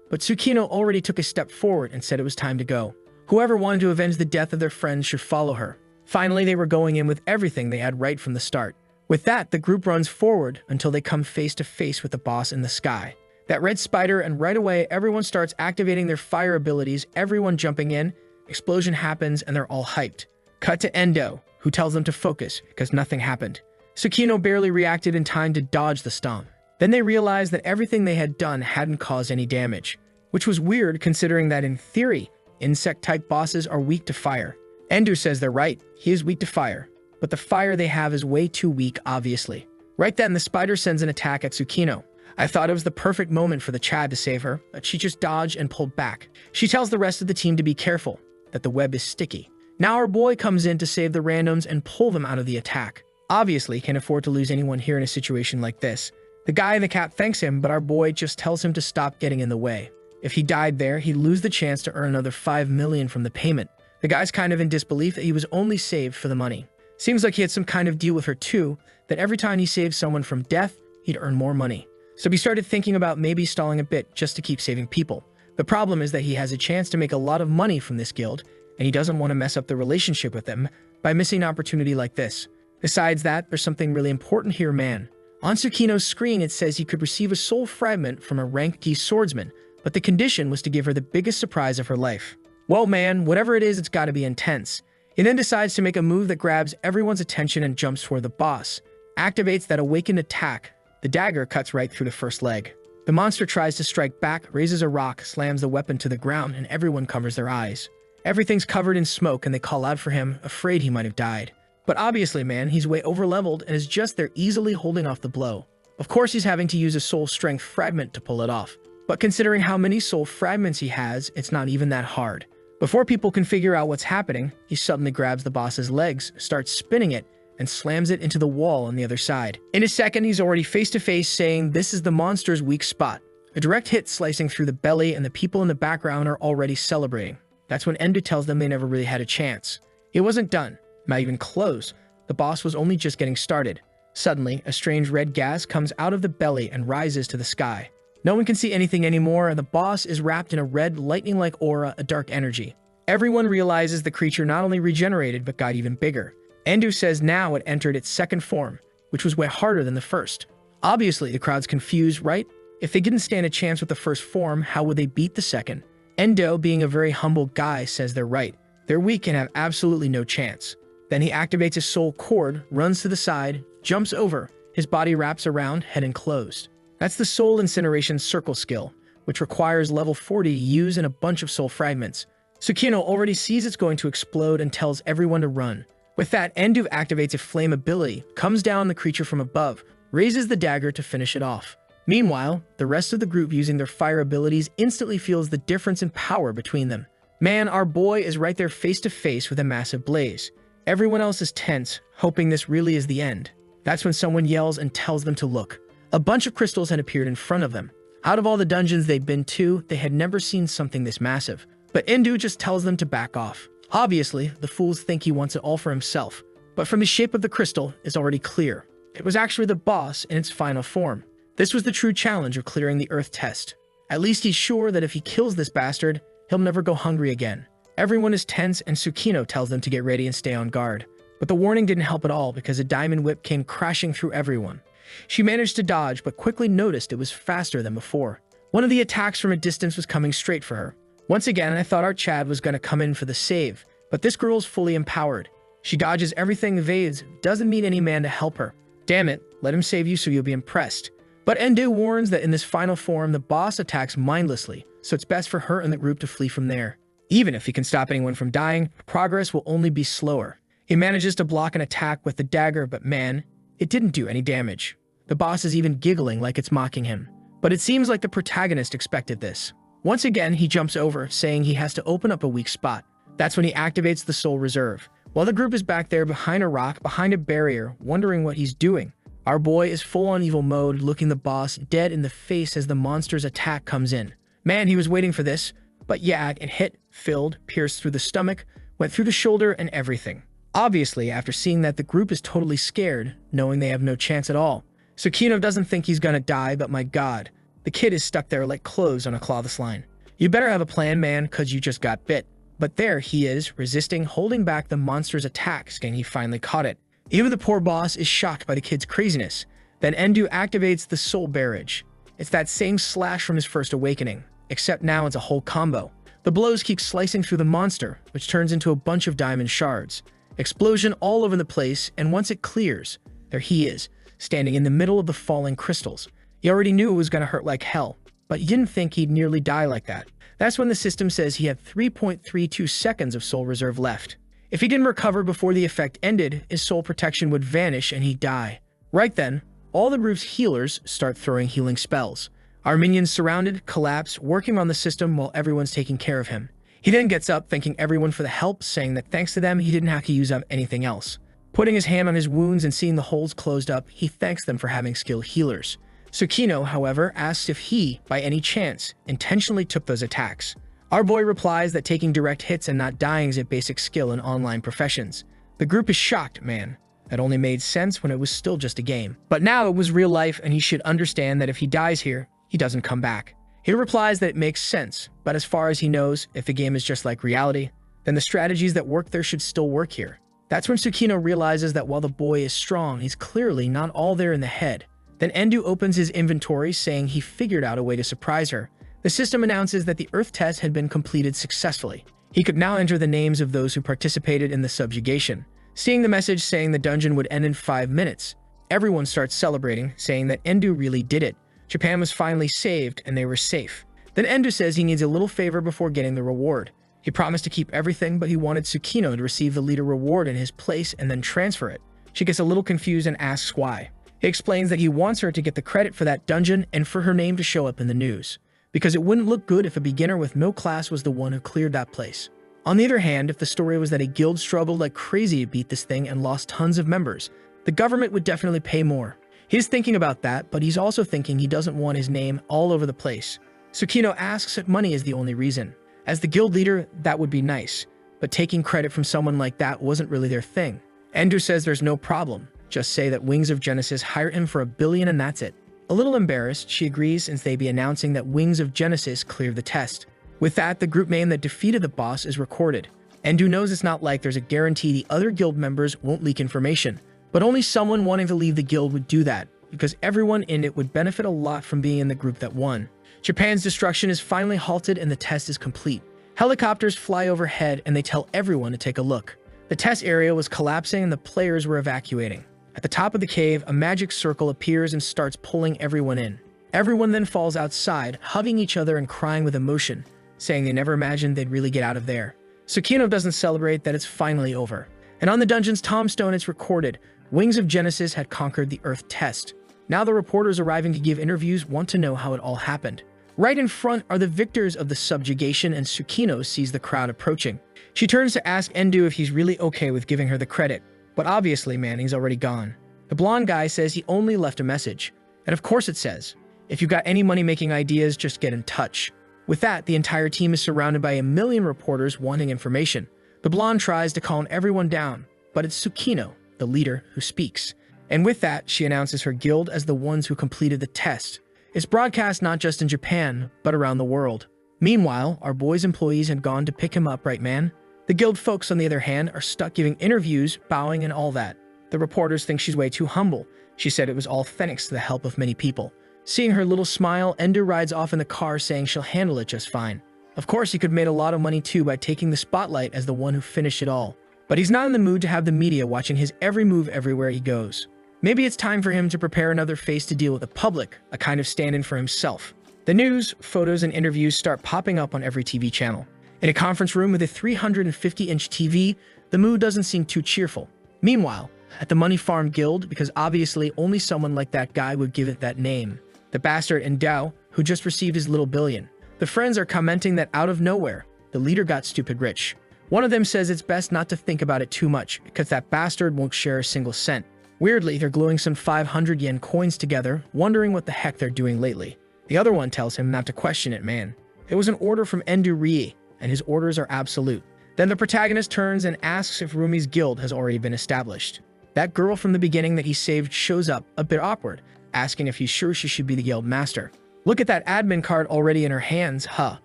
But Tsukino already took a step forward and said it was time to go. Whoever wanted to avenge the death of their friends should follow her. Finally, they were going in with everything they had right from the start. With that, the group runs forward until they come face to face with the boss in the sky. That red spider, and right away, everyone starts activating their fire abilities, everyone jumping in, explosion happens, and they're all hyped. Cut to Endo, who tells them to focus, because nothing happened. Tsukino barely reacted in time to dodge the stomp. Then they realized that everything they had done hadn't caused any damage, which was weird considering that in theory, insect-type bosses are weak to fire. Endu says they're right, he is weak to fire, but the fire they have is way too weak, obviously. Right then, the spider sends an attack at Tsukino. I thought it was the perfect moment for the Chad to save her, but she just dodged and pulled back. She tells the rest of the team to be careful, that the web is sticky. Now our boy comes in to save the randoms and pull them out of the attack. Obviously, can't afford to lose anyone here in a situation like this. The guy in the cap thanks him, but our boy just tells him to stop getting in the way. If he died there, he'd lose the chance to earn another 5 million from the payment. The guy's kind of in disbelief that he was only saved for the money. Seems like he had some kind of deal with her too, that every time he saved someone from death, he'd earn more money. So he started thinking about maybe stalling a bit just to keep saving people. The problem is that he has a chance to make a lot of money from this guild, and he doesn't want to mess up the relationship with them by missing an opportunity like this. Besides that, there's something really important here, man. On Tsukino's screen, it says he could receive a soul fragment from a rank D swordsman, but the condition was to give her the biggest surprise of her life. Well, man, whatever it is, it's gotta be intense. He then decides to make a move that grabs everyone's attention and jumps toward the boss. Activates that awakened attack. The dagger cuts right through the first leg. The monster tries to strike back, raises a rock, slams the weapon to the ground, and everyone covers their eyes. Everything's covered in smoke and they call out for him, afraid he might have died. But obviously, man, he's way overleveled and is just there easily holding off the blow. Of course, he's having to use a soul strength fragment to pull it off. But considering how many soul fragments he has, it's not even that hard. Before people can figure out what's happening, he suddenly grabs the boss's legs, starts spinning it, and slams it into the wall on the other side. In a second, he's already face-to-face saying this is the monster's weak spot. A direct hit slicing through the belly, and the people in the background are already celebrating. That's when Endo tells them they never really had a chance. It wasn't done, not even close. The boss was only just getting started. Suddenly, a strange red gas comes out of the belly and rises to the sky. No one can see anything anymore, and the boss is wrapped in a red, lightning-like aura, a dark energy. Everyone realizes the creature not only regenerated, but got even bigger. Endu says now it entered its second form, which was way harder than the first. Obviously, the crowd's confused, right? If they didn't stand a chance with the first form, how would they beat the second? Endo, being a very humble guy, says they're right. They're weak and have absolutely no chance. Then he activates his soul cord, runs to the side, jumps over. His body wraps around, head enclosed. That's the soul incineration circle skill, which requires level 40 to use in a bunch of soul fragments. Tsukino already sees it's going to explode and tells everyone to run. With that, Endu activates a flame ability, comes down on the creature from above, raises the dagger to finish it off. Meanwhile, the rest of the group using their fire abilities instantly feels the difference in power between them. Man, our boy is right there face to face with a massive blaze. Everyone else is tense, hoping this really is the end. That's when someone yells and tells them to look. A bunch of crystals had appeared in front of them. Out of all the dungeons they'd been to, they had never seen something this massive. But Endu just tells them to back off. Obviously, the fools think he wants it all for himself, but from the shape of the crystal, it's already clear. It was actually the boss in its final form. This was the true challenge of clearing the Earth test. At least he's sure that if he kills this bastard, he'll never go hungry again. Everyone is tense and Tsukino tells them to get ready and stay on guard. But the warning didn't help at all because a diamond whip came crashing through everyone. She managed to dodge, but quickly noticed it was faster than before. One of the attacks from a distance was coming straight for her. Once again, I thought our Chad was going to come in for the save, but this girl's fully empowered. She dodges everything, evades, doesn't need any man to help her. Damn it, let him save you so you'll be impressed. But Endu warns that in this final form, the boss attacks mindlessly, so it's best for her and the group to flee from there. Even if he can stop anyone from dying, progress will only be slower. He manages to block an attack with the dagger, but man, it didn't do any damage. The boss is even giggling like it's mocking him. But it seems like the protagonist expected this. Once again, he jumps over, saying he has to open up a weak spot. That's when he activates the Soul Reserve. While the group is back there behind a rock, behind a barrier, wondering what he's doing, our boy is full on evil mode, looking the boss dead in the face as the monster's attack comes in. Man, he was waiting for this. But yeah, it hit, filled, pierced through the stomach, went through the shoulder and everything. Obviously, after seeing that, the group is totally scared, knowing they have no chance at all. Tsukino doesn't think he's gonna die, but my god, the kid is stuck there like clothes on a clothesline. You better have a plan, man, cause you just got bit. But there he is, resisting, holding back the monster's attack, saying he finally caught it. Even the poor boss is shocked by the kid's craziness. Then Endu activates the Soul Barrage. It's that same slash from his first awakening, except now it's a whole combo. The blows keep slicing through the monster, which turns into a bunch of diamond shards. Explosion all over the place, and once it clears, there he is, standing in the middle of the falling crystals. He already knew it was going to hurt like hell, but he didn't think he'd nearly die like that. That's when the system says he had 3.32 seconds of soul reserve left. If he didn't recover before the effect ended, his soul protection would vanish and he'd die. Right then, all the group's healers start throwing healing spells. Our minions surrounded, collapse, working on the system while everyone's taking care of him. He then gets up, thanking everyone for the help, saying that thanks to them, he didn't have to use up anything else. Putting his hand on his wounds and seeing the holes closed up, he thanks them for having skilled healers. Tsukino, however, asks if he, by any chance, intentionally took those attacks. Our boy replies that taking direct hits and not dying is a basic skill in online professions. The group is shocked, man. That only made sense when it was still just a game. But now it was real life and he should understand that if he dies here, he doesn't come back. He replies that it makes sense, but as far as he knows, if the game is just like reality, then the strategies that work there should still work here. That's when Tsukino realizes that while the boy is strong, he's clearly not all there in the head. Then Endu opens his inventory, saying he figured out a way to surprise her. The system announces that the Earth test had been completed successfully. He could now enter the names of those who participated in the subjugation. Seeing the message saying the dungeon would end in 5 minutes, everyone starts celebrating, saying that Endu really did it. Japan was finally saved and they were safe. Then Endu says he needs a little favor before getting the reward. He promised to keep everything, but he wanted Tsukino to receive the leader reward in his place and then transfer it. She gets a little confused and asks why. He explains that he wants her to get the credit for that dungeon and for her name to show up in the news, because it wouldn't look good if a beginner with no class was the one who cleared that place. On the other hand, if the story was that a guild struggled like crazy to beat this thing and lost tons of members, the government would definitely pay more. He's thinking about that, but he's also thinking he doesn't want his name all over the place. Tsukino asks if money is the only reason. As the guild leader, that would be nice, but taking credit from someone like that wasn't really their thing. Endu says there's no problem. Just say that Wings of Genesis hired him for $1 billion and that's it. A little embarrassed, she agrees since they'd be announcing that Wings of Genesis cleared the test. With that, the group name that defeated the boss is recorded. Endu knows it's not like there's a guarantee the other guild members won't leak information, but only someone wanting to leave the guild would do that, because everyone in it would benefit a lot from being in the group that won. Japan's destruction is finally halted and the test is complete. Helicopters fly overhead and they tell everyone to take a look. The test area was collapsing and the players were evacuating. At the top of the cave, a magic circle appears and starts pulling everyone in. Everyone then falls outside, hugging each other and crying with emotion, saying they never imagined they'd really get out of there. Tsukino doesn't celebrate that it's finally over. And on the dungeon's tombstone it's recorded, Wings of Genesis had conquered the Earth test. Now the reporters arriving to give interviews want to know how it all happened. Right in front are the victors of the subjugation and Tsukino sees the crowd approaching. She turns to ask Endu if he's really okay with giving her the credit. But obviously, man, he's already gone. The blonde guy says he only left a message. And of course it says, if you got any money-making ideas, just get in touch. With that, the entire team is surrounded by 1 million reporters wanting information. The blonde tries to calm everyone down, but it's Tsukino, the leader, who speaks. And with that, she announces her guild as the ones who completed the test. It's broadcast not just in Japan, but around the world. Meanwhile, our boy's employees had gone to pick him up, right man? The guild folks, on the other hand, are stuck giving interviews, bowing and all that. The reporters think she's way too humble. She said it was all thanks to the help of many people. Seeing her little smile, Endu rides off in the car saying she'll handle it just fine. Of course, he could have made a lot of money too by taking the spotlight as the one who finished it all. But he's not in the mood to have the media watching his every move everywhere he goes. Maybe it's time for him to prepare another face to deal with the public, a kind of stand-in for himself. The news, photos, and interviews start popping up on every TV channel. In a conference room with a 350-inch TV, the mood doesn't seem too cheerful. Meanwhile, at the Money Farm Guild, because obviously only someone like that guy would give it that name, the bastard Endao, who just received his little billion. The friends are commenting that out of nowhere, the leader got stupid rich. One of them says it's best not to think about it too much, because that bastard won't share a single cent. Weirdly, they're gluing some 500 yen coins together, wondering what the heck they're doing lately. The other one tells him not to question it, man. It was an order from Endu Rie, and his orders are absolute. Then the protagonist turns and asks if Rumi's guild has already been established. That girl from the beginning that he saved shows up, a bit awkward, asking if he's sure she should be the guild master. Look at that admin card already in her hands, huh?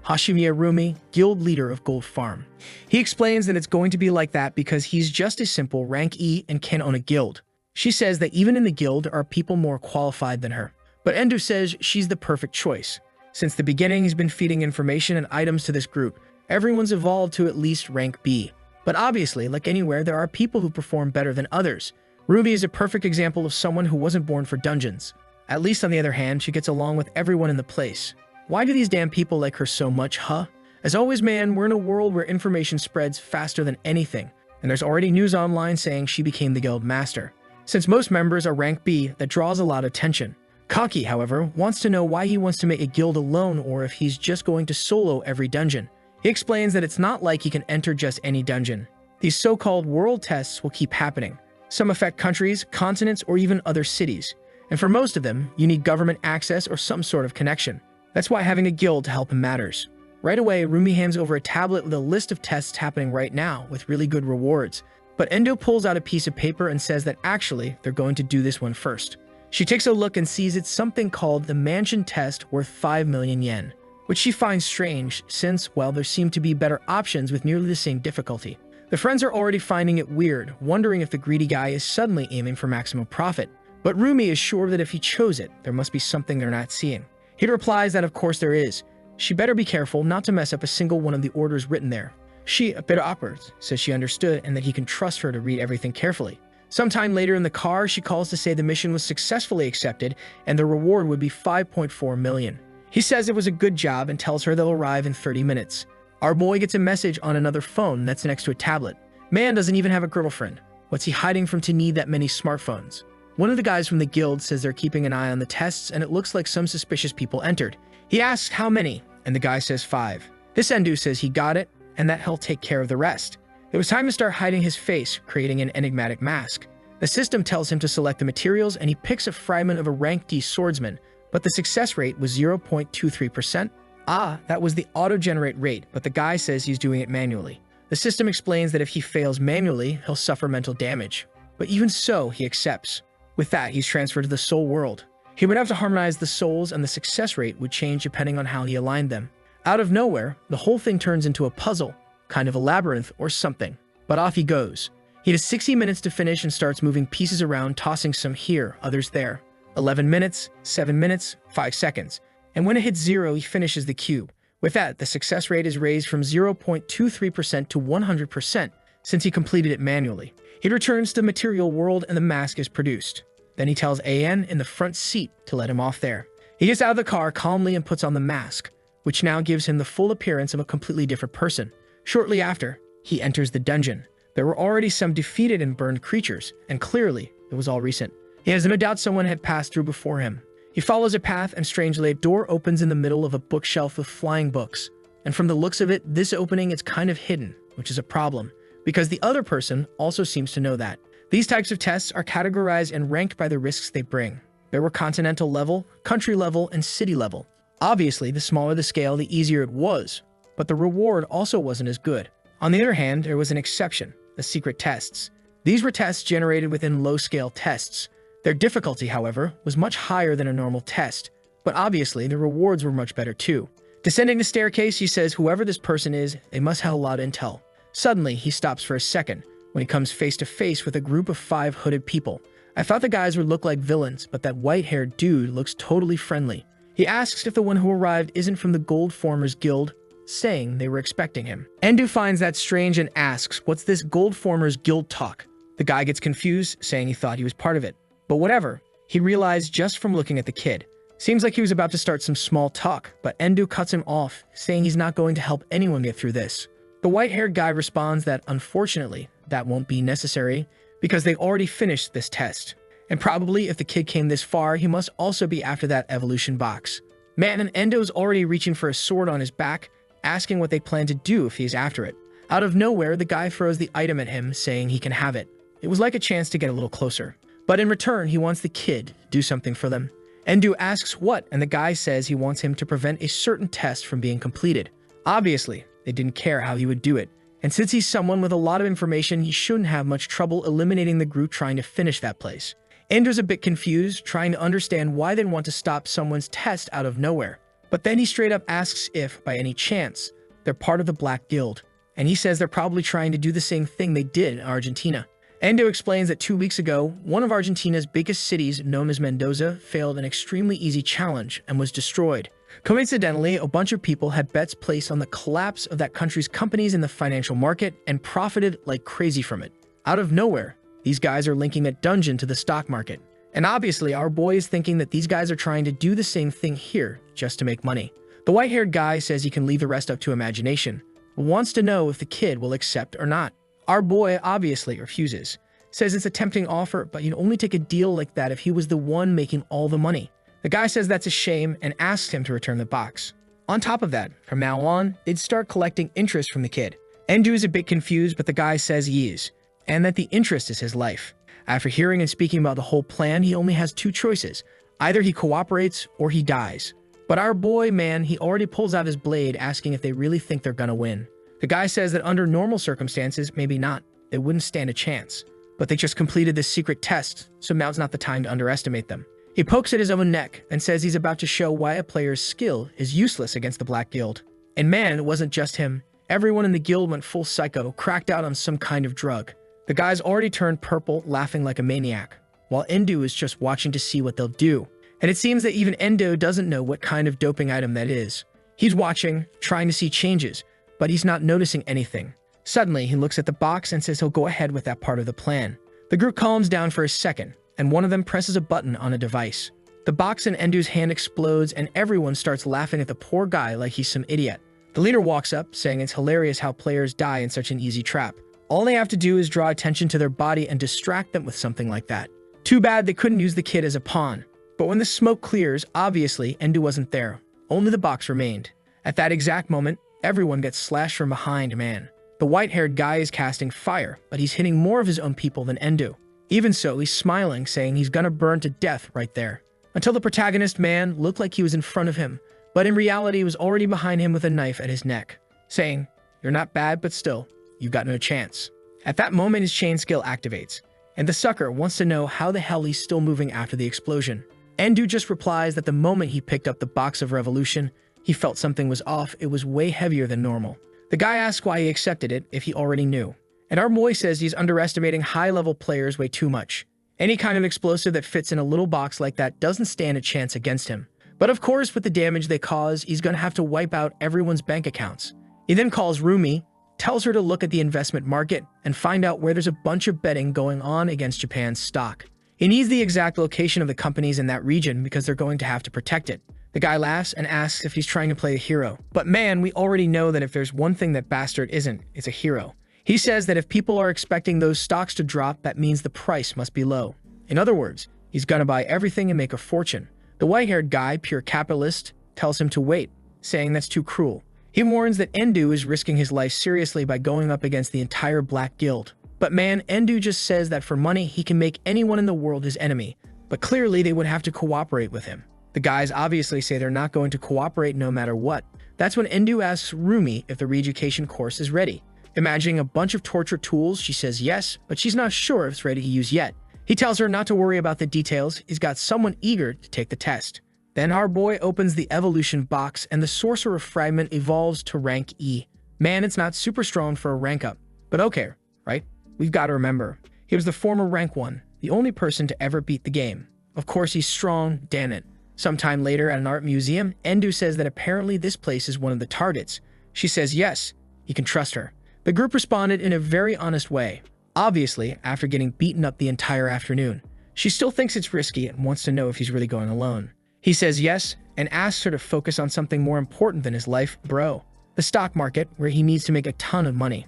Hashimiya Rumi, guild leader of Gold Farm. He explains that it's going to be like that because he's just a simple rank E and can own a guild. She says that even in the guild there are people more qualified than her. But Endu says she's the perfect choice. Since the beginning, he's been feeding information and items to this group. Everyone's evolved to at least rank B. But obviously, like anywhere, there are people who perform better than others. Ruby is a perfect example of someone who wasn't born for dungeons. At least on the other hand, she gets along with everyone in the place. Why do these damn people like her so much, huh? As always, man, we're in a world where information spreads faster than anything, and there's already news online saying she became the guild master. Since most members are rank B, that draws a lot of attention. Kaki, however, wants to know why he wants to make a guild alone or if he's just going to solo every dungeon. He explains that it's not like he can enter just any dungeon. These so-called world tests will keep happening. Some affect countries, continents, or even other cities. And for most of them, you need government access or some sort of connection. That's why having a guild to help him matters. Right away, Rumi hands over a tablet with a list of tests happening right now with really good rewards. But Endo pulls out a piece of paper and says that actually, they're going to do this one first. She takes a look and sees it's something called the Mansion Test worth 5 million yen, which she finds strange since, well, there seem to be better options with nearly the same difficulty. The friends are already finding it weird, wondering if the greedy guy is suddenly aiming for maximum profit. But Rumi is sure that if he chose it, there must be something they're not seeing. He replies that of course there is. She better be careful not to mess up a single one of the orders written there. She, a bit awkward, says she understood and that he can trust her to read everything carefully. Sometime later in the car, she calls to say the mission was successfully accepted and the reward would be 5.4 million. He says it was a good job and tells her they'll arrive in 30 minutes. Our boy gets a message on another phone that's next to a tablet. Man doesn't even have a girlfriend. What's he hiding from to need that many smartphones? One of the guys from the guild says they're keeping an eye on the tests and it looks like some suspicious people entered. He asks how many, and the guy says 5. This Endu says he got it and that he'll take care of the rest. It was time to start hiding his face, creating an enigmatic mask. The system tells him to select the materials and he picks a fragment of a rank D swordsman, but the success rate was 0.23%. Ah, that was the auto-generate rate, but the guy says he's doing it manually. The system explains that if he fails manually, he'll suffer mental damage. But even so, he accepts. With that, he's transferred to the soul world. He would have to harmonize the souls and the success rate would change depending on how he aligned them. Out of nowhere, the whole thing turns into a puzzle, kind of a labyrinth or something. But off he goes. He has 60 minutes to finish and starts moving pieces around, tossing some here, others there. 11 minutes, 7 minutes, 5 seconds. And when it hits 0, he finishes the cube. With that, the success rate is raised from 0.23% to 100% since he completed it manually. He returns to the material world and the mask is produced. Then he tells AN in the front seat to let him off there. He gets out of the car calmly and puts on the mask, which now gives him the full appearance of a completely different person. Shortly after, he enters the dungeon. There were already some defeated and burned creatures, and clearly, it was all recent. He has no doubt someone had passed through before him. He follows a path and strangely a door opens in the middle of a bookshelf with flying books. And from the looks of it, this opening is kind of hidden, which is a problem, because the other person also seems to know that. These types of tests are categorized and ranked by the risks they bring. There were continental level, country level, and city level. Obviously, the smaller the scale, the easier it was, but the reward also wasn't as good. On the other hand, there was an exception, the secret tests. These were tests generated within low-scale tests. Their difficulty, however, was much higher than a normal test, but obviously the rewards were much better too. Descending the staircase, he says whoever this person is, they must have a lot of intel. Suddenly, he stops for a second when he comes face to face with a group of 5 hooded people. I thought the guys would look like villains, but that white-haired dude looks totally friendly. He asks if the one who arrived isn't from the Gold Formers Guild, saying they were expecting him. Endu finds that strange and asks, what's this Gold Formers Guild talk? The guy gets confused, saying he thought he was part of it. But whatever, he realized just from looking at the kid. Seems like he was about to start some small talk, but Endu cuts him off, saying he's not going to help anyone get through this. The white-haired guy responds that, unfortunately, that won't be necessary, because they already finished this test. And probably if the kid came this far, he must also be after that evolution box. Man, and Endo's already reaching for a sword on his back, asking what they plan to do if he's after it. Out of nowhere, the guy throws the item at him, saying he can have it. It was like a chance to get a little closer. But in return, he wants the kid to do something for them. Endu asks what, and the guy says he wants him to prevent a certain test from being completed. Obviously, they didn't care how he would do it. And since he's someone with a lot of information, he shouldn't have much trouble eliminating the group trying to finish that place. Endu's a bit confused, trying to understand why they'd want to stop someone's test out of nowhere. But then he straight up asks if, by any chance, they're part of the Black Guild. And he says they're probably trying to do the same thing they did in Argentina. Endo explains that 2 weeks ago, one of Argentina's biggest cities, known as Mendoza, failed an extremely easy challenge and was destroyed. Coincidentally, a bunch of people had bets placed on the collapse of that country's companies in the financial market and profited like crazy from it. Out of nowhere, these guys are linking that dungeon to the stock market. And obviously, our boy is thinking that these guys are trying to do the same thing here just to make money. The white-haired guy says he can leave the rest up to imagination, but wants to know if the kid will accept or not. Our boy obviously refuses, says it's a tempting offer, but he'd only take a deal like that if he was the one making all the money. The guy says that's a shame and asks him to return the box. On top of that, from now on, they'd start collecting interest from the kid. Endu is a bit confused, but the guy says he is, and that the interest is his life. After hearing and speaking about the whole plan, he only has two choices. Either he cooperates or he dies. But our boy, man, he already pulls out his blade, asking if they really think they're gonna win. The guy says that under normal circumstances, maybe not. They wouldn't stand a chance. But they just completed this secret test, so now's not the time to underestimate them. He pokes at his own neck and says he's about to show why a player's skill is useless against the Black Guild. And man, it wasn't just him. Everyone in the guild went full psycho, cracked out on some kind of drug. The guy's already turned purple, laughing like a maniac, while Endu is just watching to see what they'll do. And it seems that even Endo doesn't know what kind of doping item that is. He's watching, trying to see changes, but he's not noticing anything. Suddenly, he looks at the box and says he'll go ahead with that part of the plan. The group calms down for a second, and one of them presses a button on a device. The box in Endu's hand explodes, and everyone starts laughing at the poor guy like he's some idiot. The leader walks up, saying it's hilarious how players die in such an easy trap. All they have to do is draw attention to their body and distract them with something like that. Too bad they couldn't use the kid as a pawn. But when the smoke clears, obviously, Endu wasn't there. Only the box remained. At that exact moment, everyone gets slashed from behind, man. The white-haired guy is casting fire, but he's hitting more of his own people than Endu. Even so, he's smiling, saying he's gonna burn to death right there. Until the protagonist, man, looked like he was in front of him, but in reality, he was already behind him with a knife at his neck, saying, "You're not bad, but still, you've got no chance." At that moment, his chain skill activates, and the sucker wants to know how the hell he's still moving after the explosion. Endu just replies that the moment he picked up the box of revolution, he felt something was off. It was way heavier than normal. The guy asks why he accepted it if he already knew. And our boy says he's underestimating high-level players way too much. Any kind of explosive that fits in a little box like that doesn't stand a chance against him. But of course, with the damage they cause, he's gonna have to wipe out everyone's bank accounts. He then calls Rumi, tells her to look at the investment market and find out where there's a bunch of betting going on against Japan's stock. He needs the exact location of the companies in that region because they're going to have to protect it. The guy laughs and asks if he's trying to play a hero. But man, we already know that if there's one thing that Bastard isn't, it's a hero. He says that if people are expecting those stocks to drop, that means the price must be low. In other words, he's gonna buy everything and make a fortune. The white-haired guy, pure capitalist, tells him to wait, saying that's too cruel. He warns that Endu is risking his life seriously by going up against the entire Black Guild. But man, Endu just says that for money, he can make anyone in the world his enemy. But clearly, they would have to cooperate with him. The guys obviously say they're not going to cooperate no matter what. That's when Endu asks Rumi if the re-education course is ready. Imagining a bunch of torture tools, she says yes, but she's not sure if it's ready to use yet. He tells her not to worry about the details, he's got someone eager to take the test. Then our boy opens the evolution box and the Sorcerer Fragment evolves to rank E. Man, it's not super strong for a rank up, but okay, right? We've got to remember, he was the former rank 1, the only person to ever beat the game. Of course he's strong, damn it. Sometime later at an art museum, Endu says that apparently this place is one of the targets. She says yes, he can trust her. The group responded in a very honest way. Obviously, after getting beaten up the entire afternoon, she still thinks it's risky and wants to know if he's really going alone. He says yes, and asks her to focus on something more important than his life, bro. The stock market, where he needs to make a ton of money.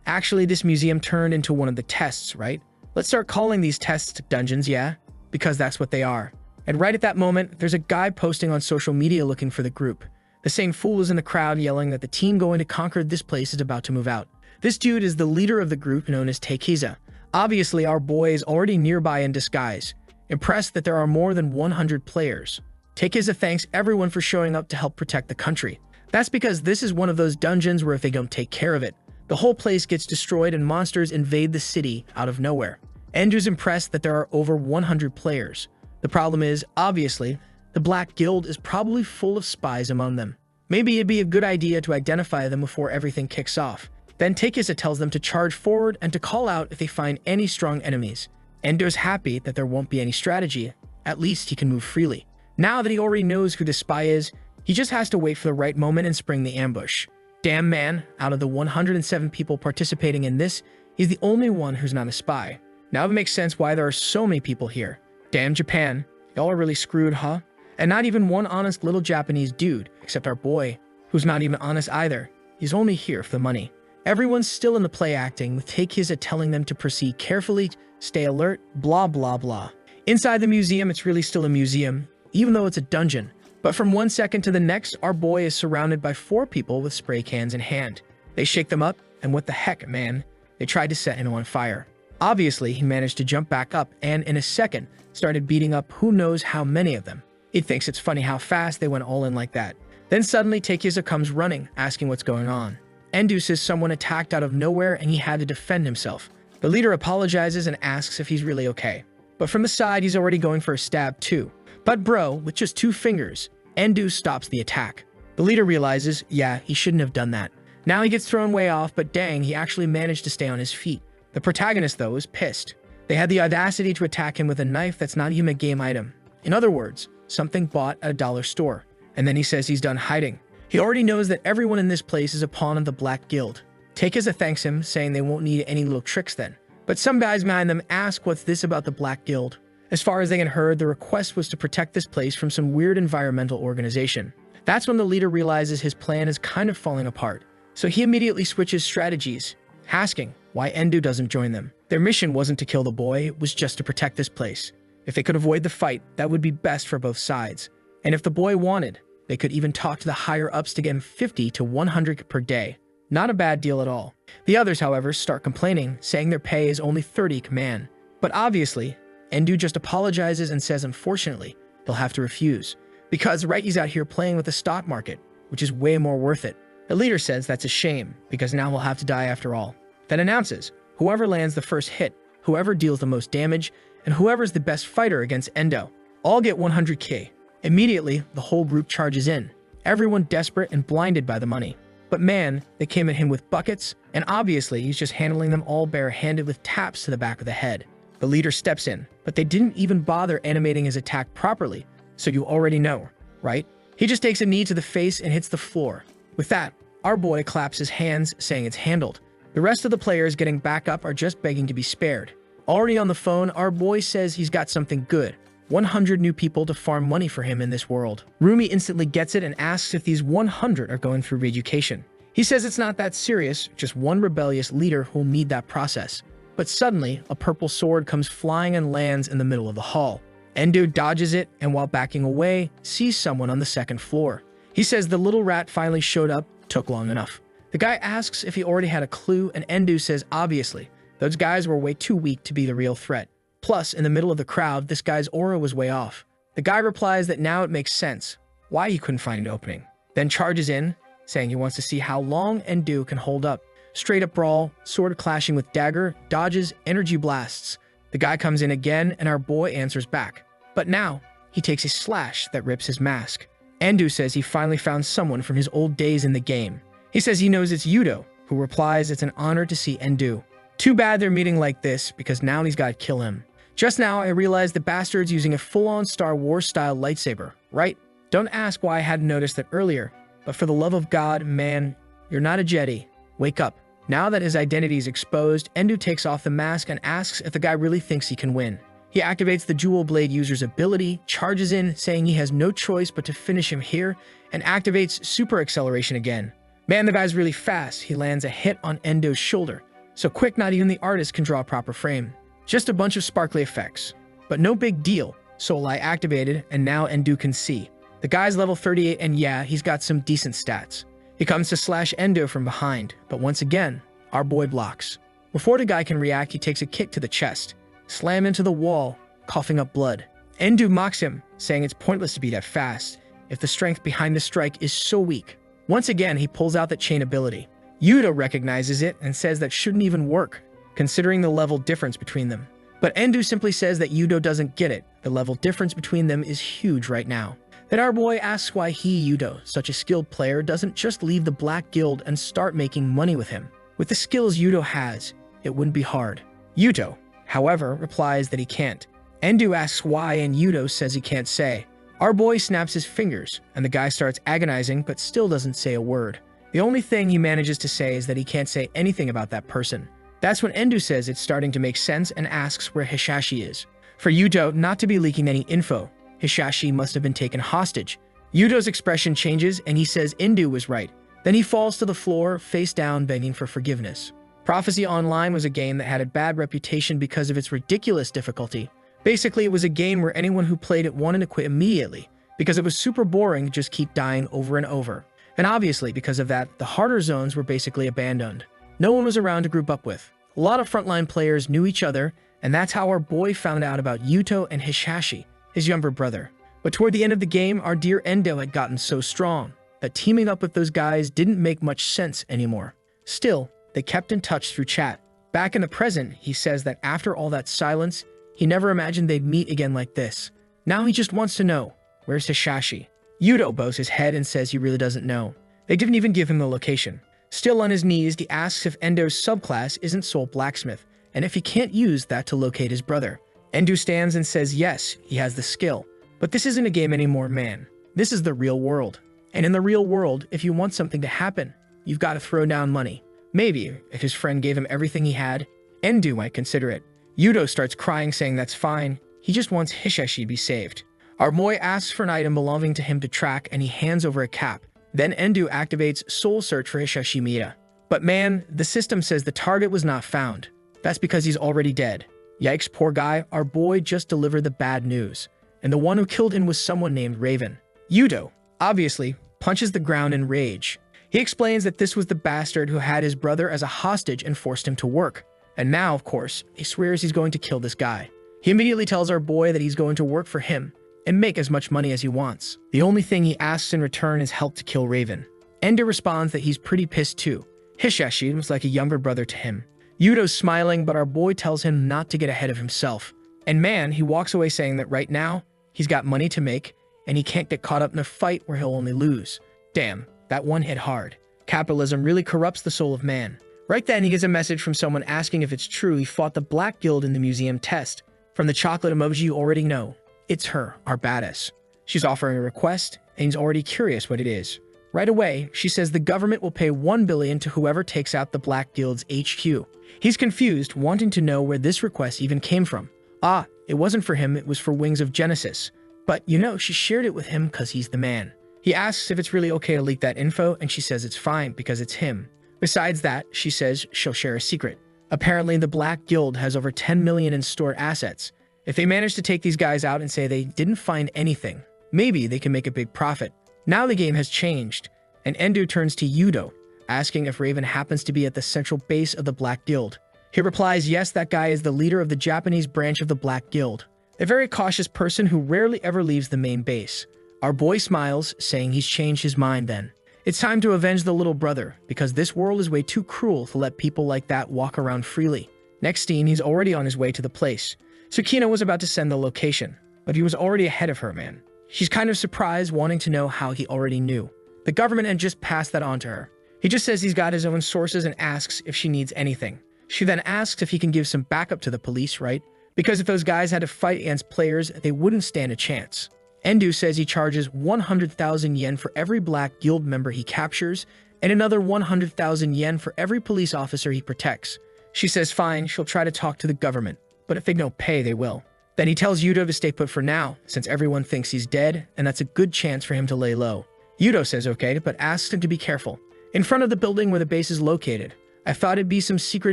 Actually, this museum turned into one of the tests, right? Let's start calling these tests dungeons, yeah? Because that's what they are. And right at that moment, there's a guy posting on social media looking for the group. The same fool is in the crowd yelling that the team going to conquer this place is about to move out. This dude is the leader of the group known as Teikiza. Obviously, our boy is already nearby in disguise, impressed that there are more than 100 players. Teikiza thanks everyone for showing up to help protect the country. That's because this is one of those dungeons where if they don't take care of it, the whole place gets destroyed and monsters invade the city out of nowhere. Endu's impressed that there are over 100 players. The problem is, obviously, the Black Guild is probably full of spies among them. Maybe it'd be a good idea to identify them before everything kicks off. Then Teikiza tells them to charge forward and to call out if they find any strong enemies. Endu's happy that there won't be any strategy. At least he can move freely. Now that he already knows who the spy is, he just has to wait for the right moment and spring the ambush. Damn man, out of the 107 people participating in this, he's the only one who's not a spy. Now it makes sense why there are so many people here. Damn Japan, y'all are really screwed, huh? And not even one honest little Japanese dude, except our boy, who's not even honest either. He's only here for the money. Everyone's still in the play acting, with take his at telling them to proceed carefully, stay alert, blah blah blah. Inside the museum, it's really still a museum, even though it's a dungeon. But from one second to the next, our boy is surrounded by 4 people with spray cans in hand. They shake them up, and what the heck, man? They tried to set him on fire. Obviously, he managed to jump back up and, in a second, started beating up who knows how many of them. He thinks it's funny how fast they went all in like that. Then suddenly, Takeisa comes running, asking what's going on. Endu says someone attacked out of nowhere and he had to defend himself. The leader apologizes and asks if he's really okay. But from the side, he's already going for a stab too. But bro, with just 2 fingers, Endu stops the attack. The leader realizes, yeah, he shouldn't have done that. Now he gets thrown way off, but dang, he actually managed to stay on his feet. The protagonist, though, is pissed. They had the audacity to attack him with a knife that's not even a game item. In other words, something bought at a dollar store. And then he says he's done hiding. He already knows that everyone in this place is a pawn of the Black Guild. Takeisa thanks him, saying they won't need any little tricks then. But some guys behind them ask what's this about the Black Guild. As far as they can heard, the request was to protect this place from some weird environmental organization. That's when the leader realizes his plan is kind of falling apart. So he immediately switches strategies, asking why Endu doesn't join them. Their mission wasn't to kill the boy, it was just to protect this place. If they could avoid the fight, that would be best for both sides. And if the boy wanted, they could even talk to the higher-ups to get him 50 to 100 per day. Not a bad deal at all. The others, however, start complaining, saying their pay is only 30 man. But obviously, Endu just apologizes and says unfortunately, he'll have to refuse. Because he's out here playing with the stock market, which is way more worth it. The leader says that's a shame, because now he'll have to die after all. Then announces, whoever lands the first hit, whoever deals the most damage, and whoever's the best fighter against Endo, all get 100k. Immediately, the whole group charges in, everyone desperate and blinded by the money. But man, they came at him with buckets, and obviously he's just handling them all bare-handed with taps to the back of the head. The leader steps in, but they didn't even bother animating his attack properly, so you already know, right? He just takes a knee to the face and hits the floor. With that, our boy claps his hands, saying it's handled. The rest of the players getting back up are just begging to be spared. Already on the phone, our boy says he's got something good. 100 new people to farm money for him in this world. Rumi instantly gets it and asks if these 100 are going through re-education. He says it's not that serious, just one rebellious leader who'll need that process. But suddenly, a purple sword comes flying and lands in the middle of the hall. Endu dodges it, and while backing away, sees someone on the 2nd floor. He says the little rat finally showed up, took long enough. The guy asks if he already had a clue, and Endu says obviously, those guys were way too weak to be the real threat. Plus, in the middle of the crowd, this guy's aura was way off. The guy replies that now it makes sense why he couldn't find an opening. Then charges in, saying he wants to see how long Endu can hold up. Straight up brawl, sword clashing with dagger, dodges, energy blasts. The guy comes in again, and our boy answers back. But now, he takes a slash that rips his mask. Endu says he finally found someone from his old days in the game. He says he knows it's Yudo, who replies it's an honor to see Endu. Too bad they're meeting like this, because now he's got to kill him. Just now, I realized the bastard's using a full-on Star Wars-style lightsaber, right? Don't ask why I hadn't noticed that earlier, but for the love of God, man, you're not a Jedi. Wake up. Now that his identity is exposed, Endu takes off the mask and asks if the guy really thinks he can win. He activates the Jewel Blade user's ability, charges in, saying he has no choice but to finish him here, and activates Super Acceleration again. Man, the guy's really fast. He lands a hit on Endo's shoulder. So quick, not even the artist can draw a proper frame. Just a bunch of sparkly effects. But no big deal. Soul Eye activated, and now Endu can see. The guy's level 38, and yeah, he's got some decent stats. He comes to slash Endo from behind, but once again, our boy blocks. Before the guy can react, he takes a kick to the chest, slam into the wall, coughing up blood. Endu mocks him, saying it's pointless to be that fast, if the strength behind the strike is so weak. Once again, he pulls out that chain ability. Yudo recognizes it and says that shouldn't even work, considering the level difference between them. But Endu simply says that Yudo doesn't get it. The level difference between them is huge right now. Then our boy asks why he, Yudo, such a skilled player, doesn't just leave the Black Guild and start making money with him. With the skills Yudo has, it wouldn't be hard. Yudo, however, replies that he can't. Endu asks why, and Yudo says he can't say. Our boy snaps his fingers, and the guy starts agonizing but still doesn't say a word. The only thing he manages to say is that he can't say anything about that person. That's when Endu says it's starting to make sense and asks where Hishashi is. For Yudo not to be leaking any info, Hisashi must have been taken hostage. Yudo's expression changes and he says Endu was right. Then he falls to the floor, face down, begging for forgiveness. Prophecy Online was a game that had a bad reputation because of its ridiculous difficulty. Basically, it was a game where anyone who played it wanted to quit immediately, because it was super boring to just keep dying over and over. And obviously, because of that, the harder zones were basically abandoned. No one was around to group up with. A lot of frontline players knew each other, and that's how our boy found out about Yuto and Hisashi, his younger brother. But toward the end of the game, our dear Endo had gotten so strong that teaming up with those guys didn't make much sense anymore. Still, they kept in touch through chat. Back in the present, he says that after all that silence, he never imagined they'd meet again like this. Now he just wants to know, where's Hisashi? Yudo bows his head and says he really doesn't know. They didn't even give him the location. Still on his knees, he asks if Endo's subclass isn't Soul Blacksmith, and if he can't use that to locate his brother. Endo stands and says yes, he has the skill. But this isn't a game anymore, man. This is the real world. And in the real world, if you want something to happen, you've got to throw down money. Maybe, if his friend gave him everything he had, Endo might consider it. Yudo starts crying, saying that's fine. He just wants Hisashi to be saved. Our boy asks for an item belonging to him to track, and he hands over a cap. Then Endo activates Soul Search for Hisashi Mita. But man, the system says the target was not found. That's because he's already dead. Yikes, poor guy, our boy just delivered the bad news. And the one who killed him was someone named Raven. Yudo, obviously, punches the ground in rage. He explains that this was the bastard who had his brother as a hostage and forced him to work. And now, of course, he swears he's going to kill this guy. He immediately tells our boy that he's going to work for him and make as much money as he wants. The only thing he asks in return is help to kill Raven. Endo responds that he's pretty pissed too. Hisashi was like a younger brother to him. Yudo's smiling, but our boy tells him not to get ahead of himself. And man, he walks away saying that right now, he's got money to make, and he can't get caught up in a fight where he'll only lose. Damn, that one hit hard. Capitalism really corrupts the soul of man. Right then, he gets a message from someone asking if it's true he fought the Black Guild in the museum test. From the chocolate emoji you already know, it's her, our badass. She's offering a request, and he's already curious what it is. Right away, she says the government will pay $1 billion to whoever takes out the Black Guild's HQ. He's confused, wanting to know where this request even came from. Ah, it wasn't for him, it was for Wings of Genesis. But, you know, she shared it with him because he's the man. He asks if it's really okay to leak that info, and she says it's fine because it's him. Besides that, she says she'll share a secret. Apparently, the Black Guild has over 10 million in stored assets. If they manage to take these guys out and say they didn't find anything, maybe they can make a big profit. Now the game has changed, and Endo turns to Yudo, asking if Raven happens to be at the central base of the Black Guild. He replies yes, that guy is the leader of the Japanese branch of the Black Guild, a very cautious person who rarely ever leaves the main base. Our boy smiles, saying he's changed his mind then. It's time to avenge the little brother, because this world is way too cruel to let people like that walk around freely. Next scene, he's already on his way to the place. Tsukino was about to send the location, but he was already ahead of her, man. She's kind of surprised, wanting to know how he already knew. The government had just passed that on to her. He just says he's got his own sources and asks if she needs anything. She then asks if he can give some backup to the police, right? Because if those guys had to fight against players, they wouldn't stand a chance. Endo says he charges 100,000 yen for every Black Guild member he captures, and another 100,000 yen for every police officer he protects. She says fine, she'll try to talk to the government, but if they don't pay, they will. Then he tells Yudo to stay put for now, since everyone thinks he's dead, and that's a good chance for him to lay low. Yudo says okay, but asks him to be careful. In front of the building where the base is located, I thought it'd be some secret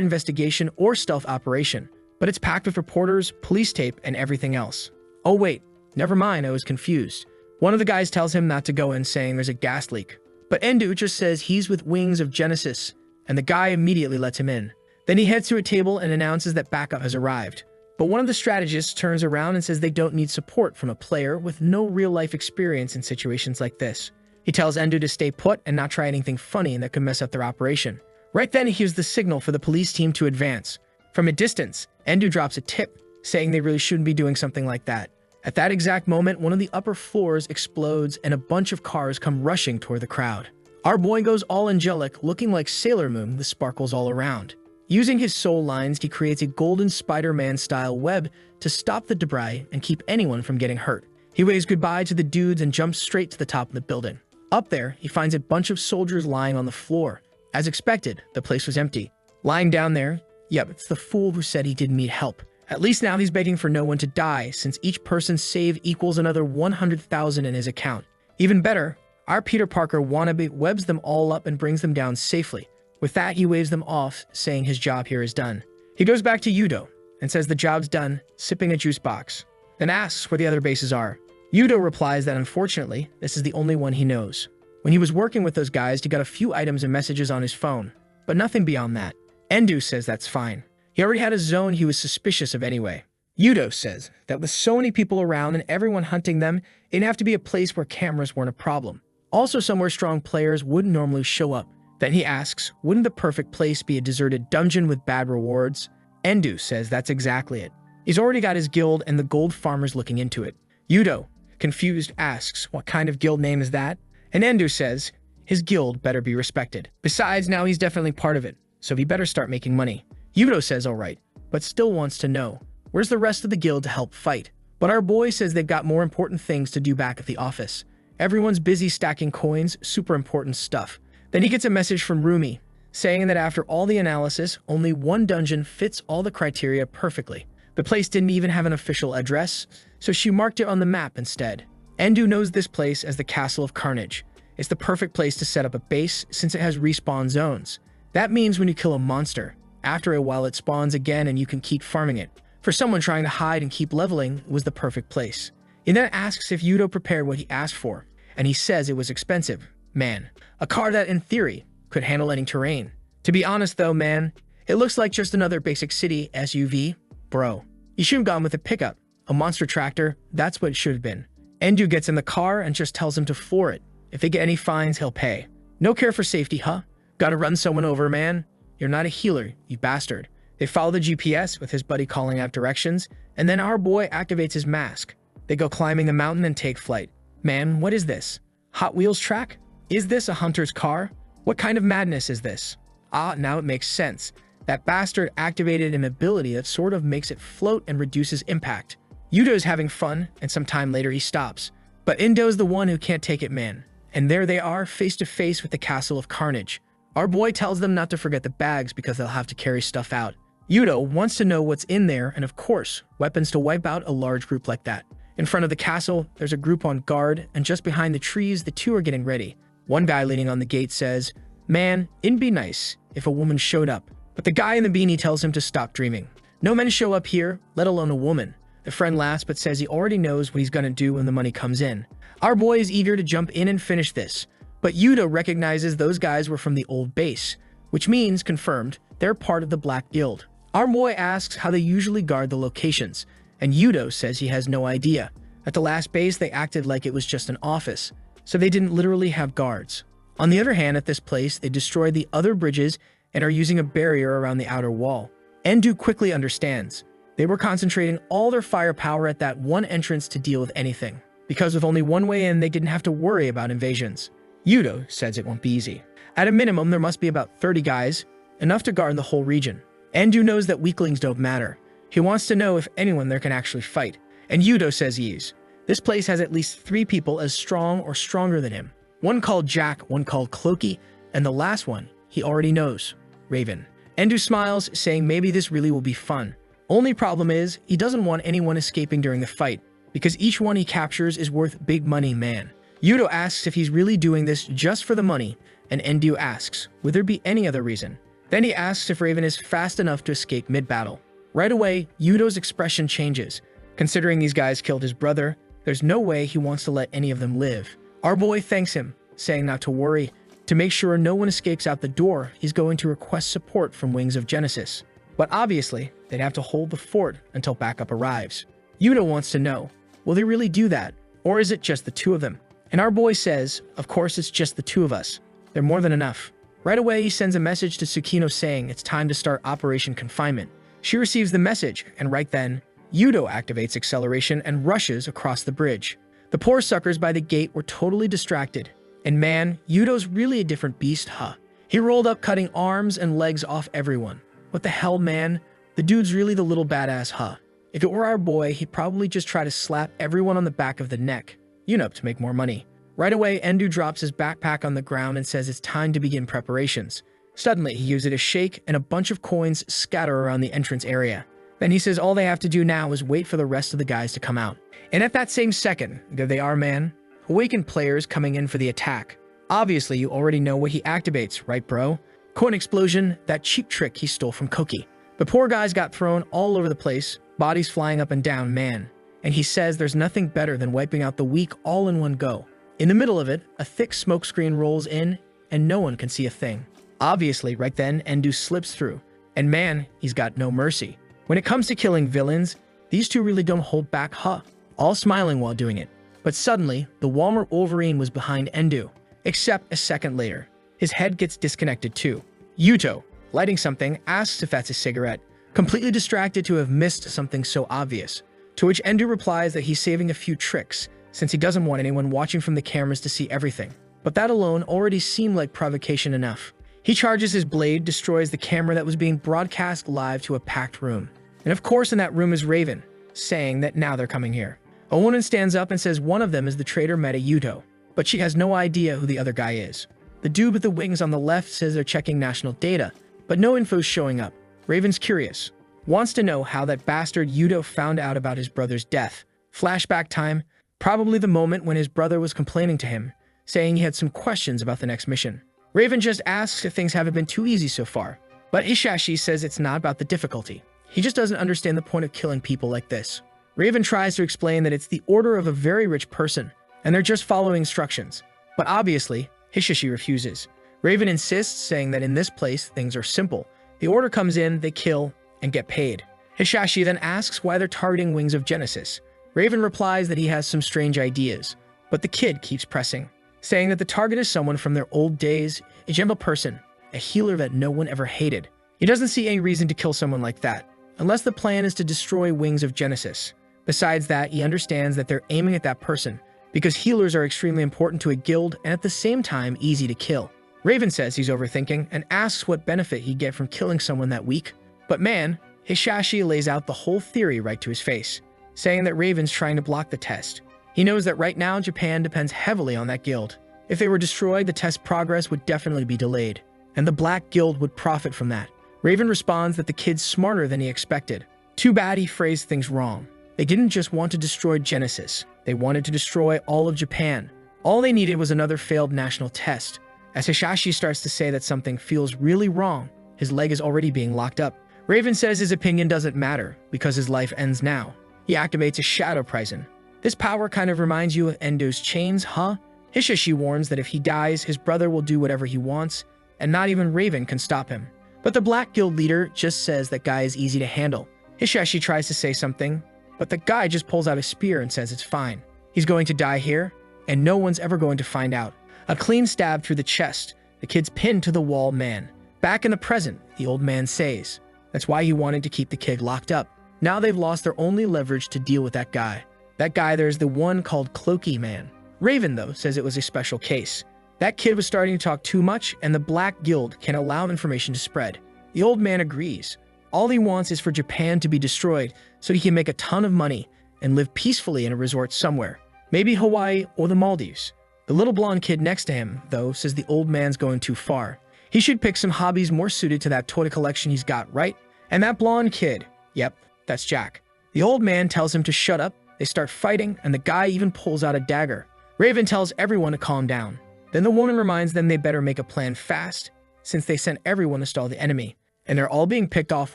investigation or stealth operation, but it's packed with reporters, police tape, and everything else. Oh wait, never mind, I was confused. One of the guys tells him not to go in, saying there's a gas leak. But Endo just says he's with Wings of Genesis, and the guy immediately lets him in. Then he heads to a table and announces that backup has arrived. But one of the strategists turns around and says they don't need support from a player with no real-life experience in situations like this. He tells Endo to stay put and not try anything funny that could mess up their operation. Right then, he gives the signal for the police team to advance. From a distance, Endo drops a tip, saying they really shouldn't be doing something like that. At that exact moment, one of the upper floors explodes and a bunch of cars come rushing toward the crowd. Our boy goes all angelic, looking like Sailor Moon with sparkles all around. Using his soul lines, he creates a golden Spider-Man-style web to stop the debris and keep anyone from getting hurt. He waves goodbye to the dudes and jumps straight to the top of the building. Up there, he finds a bunch of soldiers lying on the floor. As expected, the place was empty. Lying down there, yep, it's the fool who said he didn't need help. At least now he's begging for no one to die, since each person's save equals another 100,000 in his account. Even better, our Peter Parker wannabe webs them all up and brings them down safely. With that, he waves them off, saying his job here is done. He goes back to Yudo and says the job's done, sipping a juice box, then asks where the other bases are. Yudo replies that unfortunately, this is the only one he knows. When he was working with those guys, he got a few items and messages on his phone, but nothing beyond that. Endu says that's fine. He already had a zone he was suspicious of anyway. Yudo says that with so many people around and everyone hunting them, it'd have to be a place where cameras weren't a problem. Also somewhere strong players wouldn't normally show up. Then he asks, wouldn't the perfect place be a deserted dungeon with bad rewards? Endu says that's exactly it. He's already got his guild and the gold farmers looking into it. Yudo, confused, asks what kind of guild name is that? And Endu says his guild better be respected. Besides, now he's definitely part of it, so he better start making money. Yudo says alright, but still wants to know, where's the rest of the guild to help fight? But our boy says they've got more important things to do back at the office. Everyone's busy stacking coins, super important stuff. Then he gets a message from Rumi, saying that after all the analysis, only one dungeon fits all the criteria perfectly. The place didn't even have an official address, so she marked it on the map instead. Endu knows this place as the Castle of Carnage. It's the perfect place to set up a base since it has respawn zones. That means when you kill a monster, after a while it spawns again and you can keep farming it. For someone trying to hide and keep leveling, it was the perfect place. He then asks if Yudo prepared what he asked for, and he says it was expensive. Man, a car that in theory could handle any terrain. To be honest though, man, it looks like just another basic city SUV. Bro, you should have gone with a pickup, a monster tractor, that's what it should have been. Endu gets in the car and just tells him to floor it. If they get any fines, he'll pay. No care for safety, huh? Gotta run someone over, man. You're not a healer, you bastard. They follow the GPS with his buddy calling out directions, and then our boy activates his mask. They go climbing the mountain and take flight. Man, what is this? Hot Wheels track? Is this a hunter's car? What kind of madness is this? Ah, now it makes sense. That bastard activated an ability that sort of makes it float and reduces impact. Yudo's having fun, and some time later he stops. But Indo's the one who can't take it, man. And there they are, face to face with the Castle of Carnage. Our boy tells them not to forget the bags because they'll have to carry stuff out. Yudo wants to know what's in there and of course, weapons to wipe out a large group like that. In front of the castle, there's a group on guard, and just behind the trees, the two are getting ready. One guy leaning on the gate says, man, it'd be nice if a woman showed up. But the guy in the beanie tells him to stop dreaming. No men show up here, let alone a woman. The friend laughs but says he already knows what he's gonna do when the money comes in. Our boy is eager to jump in and finish this. But Yudo recognizes those guys were from the old base, which means, confirmed, they're part of the Black Guild. Our boy asks how they usually guard the locations, and Yudo says he has no idea. At the last base, they acted like it was just an office, so they didn't literally have guards. On the other hand, at this place, they destroyed the other bridges and are using a barrier around the outer wall. Endu quickly understands. They were concentrating all their firepower at that one entrance to deal with anything, because with only one way in, they didn't have to worry about invasions. Yudo says it won't be easy. At a minimum, there must be about 30 guys, enough to guard the whole region. Endu knows that weaklings don't matter. He wants to know if anyone there can actually fight, and Yudo says he is. This place has at least 3 people as strong or stronger than him. One called Jack, one called Cloaky, and the last one, he already knows, Raven. Endu smiles, saying maybe this really will be fun. Only problem is, he doesn't want anyone escaping during the fight, because each one he captures is worth big money, man. Yudo asks if he's really doing this just for the money, and Endu asks, would there be any other reason? Then he asks if Raven is fast enough to escape mid-battle. Right away, Yudo's expression changes. Considering these guys killed his brother, there's no way he wants to let any of them live. Our boy thanks him, saying not to worry. To make sure no one escapes out the door, he's going to request support from Wings of Genesis. But obviously, they'd have to hold the fort until backup arrives. Yudo wants to know, will they really do that? Or is it just the 2 of them? And our boy says, of course it's just the 2 of us. They're more than enough. Right away, he sends a message to Tsukino saying it's time to start Operation Confinement. She receives the message, and right then, Yudo activates acceleration and rushes across the bridge. The poor suckers by the gate were totally distracted. And man, Yudo's really a different beast, huh? He rolled up cutting arms and legs off everyone. What the hell, man? The dude's really the little badass, huh? If it were our boy, he'd probably just try to slap everyone on the back of the neck, to make more money. Right away, Endu drops his backpack on the ground and says it's time to begin preparations. Suddenly, he gives it a shake and a bunch of coins scatter around the entrance area. Then he says all they have to do now is wait for the rest of the guys to come out. And at that same second, there they are, man. Awakened players coming in for the attack. Obviously, you already know what he activates, right, bro? Coin explosion, that cheap trick he stole from Koki. The poor guys got thrown all over the place, bodies flying up and down, man. And he says there's nothing better than wiping out the weak all in one go. In the middle of it, a thick smoke screen rolls in, and no one can see a thing. Obviously, right then, Endu slips through. And man, he's got no mercy. When it comes to killing villains, these two really don't hold back, huh? All smiling while doing it. But suddenly, the Walmart Wolverine was behind Endu, except a second later. His head gets disconnected too. Yudo, lighting something, asks if that's a cigarette, completely distracted to have missed something so obvious. To which Endu replies that he's saving a few tricks, since he doesn't want anyone watching from the cameras to see everything. But that alone already seemed like provocation enough. He charges his blade, destroys the camera that was being broadcast live to a packed room. And of course in that room is Raven, saying that now they're coming here. A woman stands up and says one of them is the traitor Meta Yudo, but she has no idea who the other guy is. The dude with the wings on the left says they're checking national data, but no info's showing up. Raven's curious, wants to know how that bastard Yudo found out about his brother's death. Flashback time, probably the moment when his brother was complaining to him, saying he had some questions about the next mission. Raven just asks if things haven't been too easy so far, but Ishashi says it's not about the difficulty. He just doesn't understand the point of killing people like this. Raven tries to explain that it's the order of a very rich person, and they're just following instructions. But obviously, Hishashi refuses. Raven insists, saying that in this place, things are simple. The order comes in, they kill, and get paid. Hishashi then asks why they're targeting Wings of Genesis. Raven replies that he has some strange ideas, but the kid keeps pressing, saying that the target is someone from their old days, a gentle person, a healer that no one ever hated. He doesn't see any reason to kill someone like that, unless the plan is to destroy Wings of Genesis. Besides that, he understands that they're aiming at that person, because healers are extremely important to a guild and at the same time easy to kill. Raven says he's overthinking and asks what benefit he'd get from killing someone that weak. But man, Hishashi lays out the whole theory right to his face, saying that Raven's trying to block the test. He knows that right now Japan depends heavily on that guild. If they were destroyed, the test progress would definitely be delayed, and the Black Guild would profit from that. Raven responds that the kid's smarter than he expected. Too bad he phrased things wrong. They didn't just want to destroy Genesis. They wanted to destroy all of Japan. All they needed was another failed national test. As Hishashi starts to say that something feels really wrong, his leg is already being locked up. Raven says his opinion doesn't matter because his life ends now. He activates a shadow prison. This power kind of reminds you of Endo's chains, huh? Hishashi warns that if he dies, his brother will do whatever he wants, and not even Raven can stop him. But the Black Guild leader just says that guy is easy to handle. Hishashi tries to say something, but the guy just pulls out a spear and says it's fine. He's going to die here, and no one's ever going to find out. A clean stab through the chest. The kid's pinned to the wall, man. Back in the present, the old man says. That's why he wanted to keep the kid locked up. Now they've lost their only leverage to deal with that guy. That guy, there's the one called Cloaky Man. Raven, though, says it was a special case. That kid was starting to talk too much, and the Black Guild can allow information to spread. The old man agrees. All he wants is for Japan to be destroyed so he can make a ton of money and live peacefully in a resort somewhere. Maybe Hawaii or the Maldives. The little blonde kid next to him, though, says the old man's going too far. He should pick some hobbies more suited to that toy collection he's got, right? And that blonde kid, yep, that's Jack. The old man tells him to shut up. They start fighting, and the guy even pulls out a dagger. Raven tells everyone to calm down. Then the woman reminds them they better make a plan fast, since they sent everyone to stall the enemy, and they're all being picked off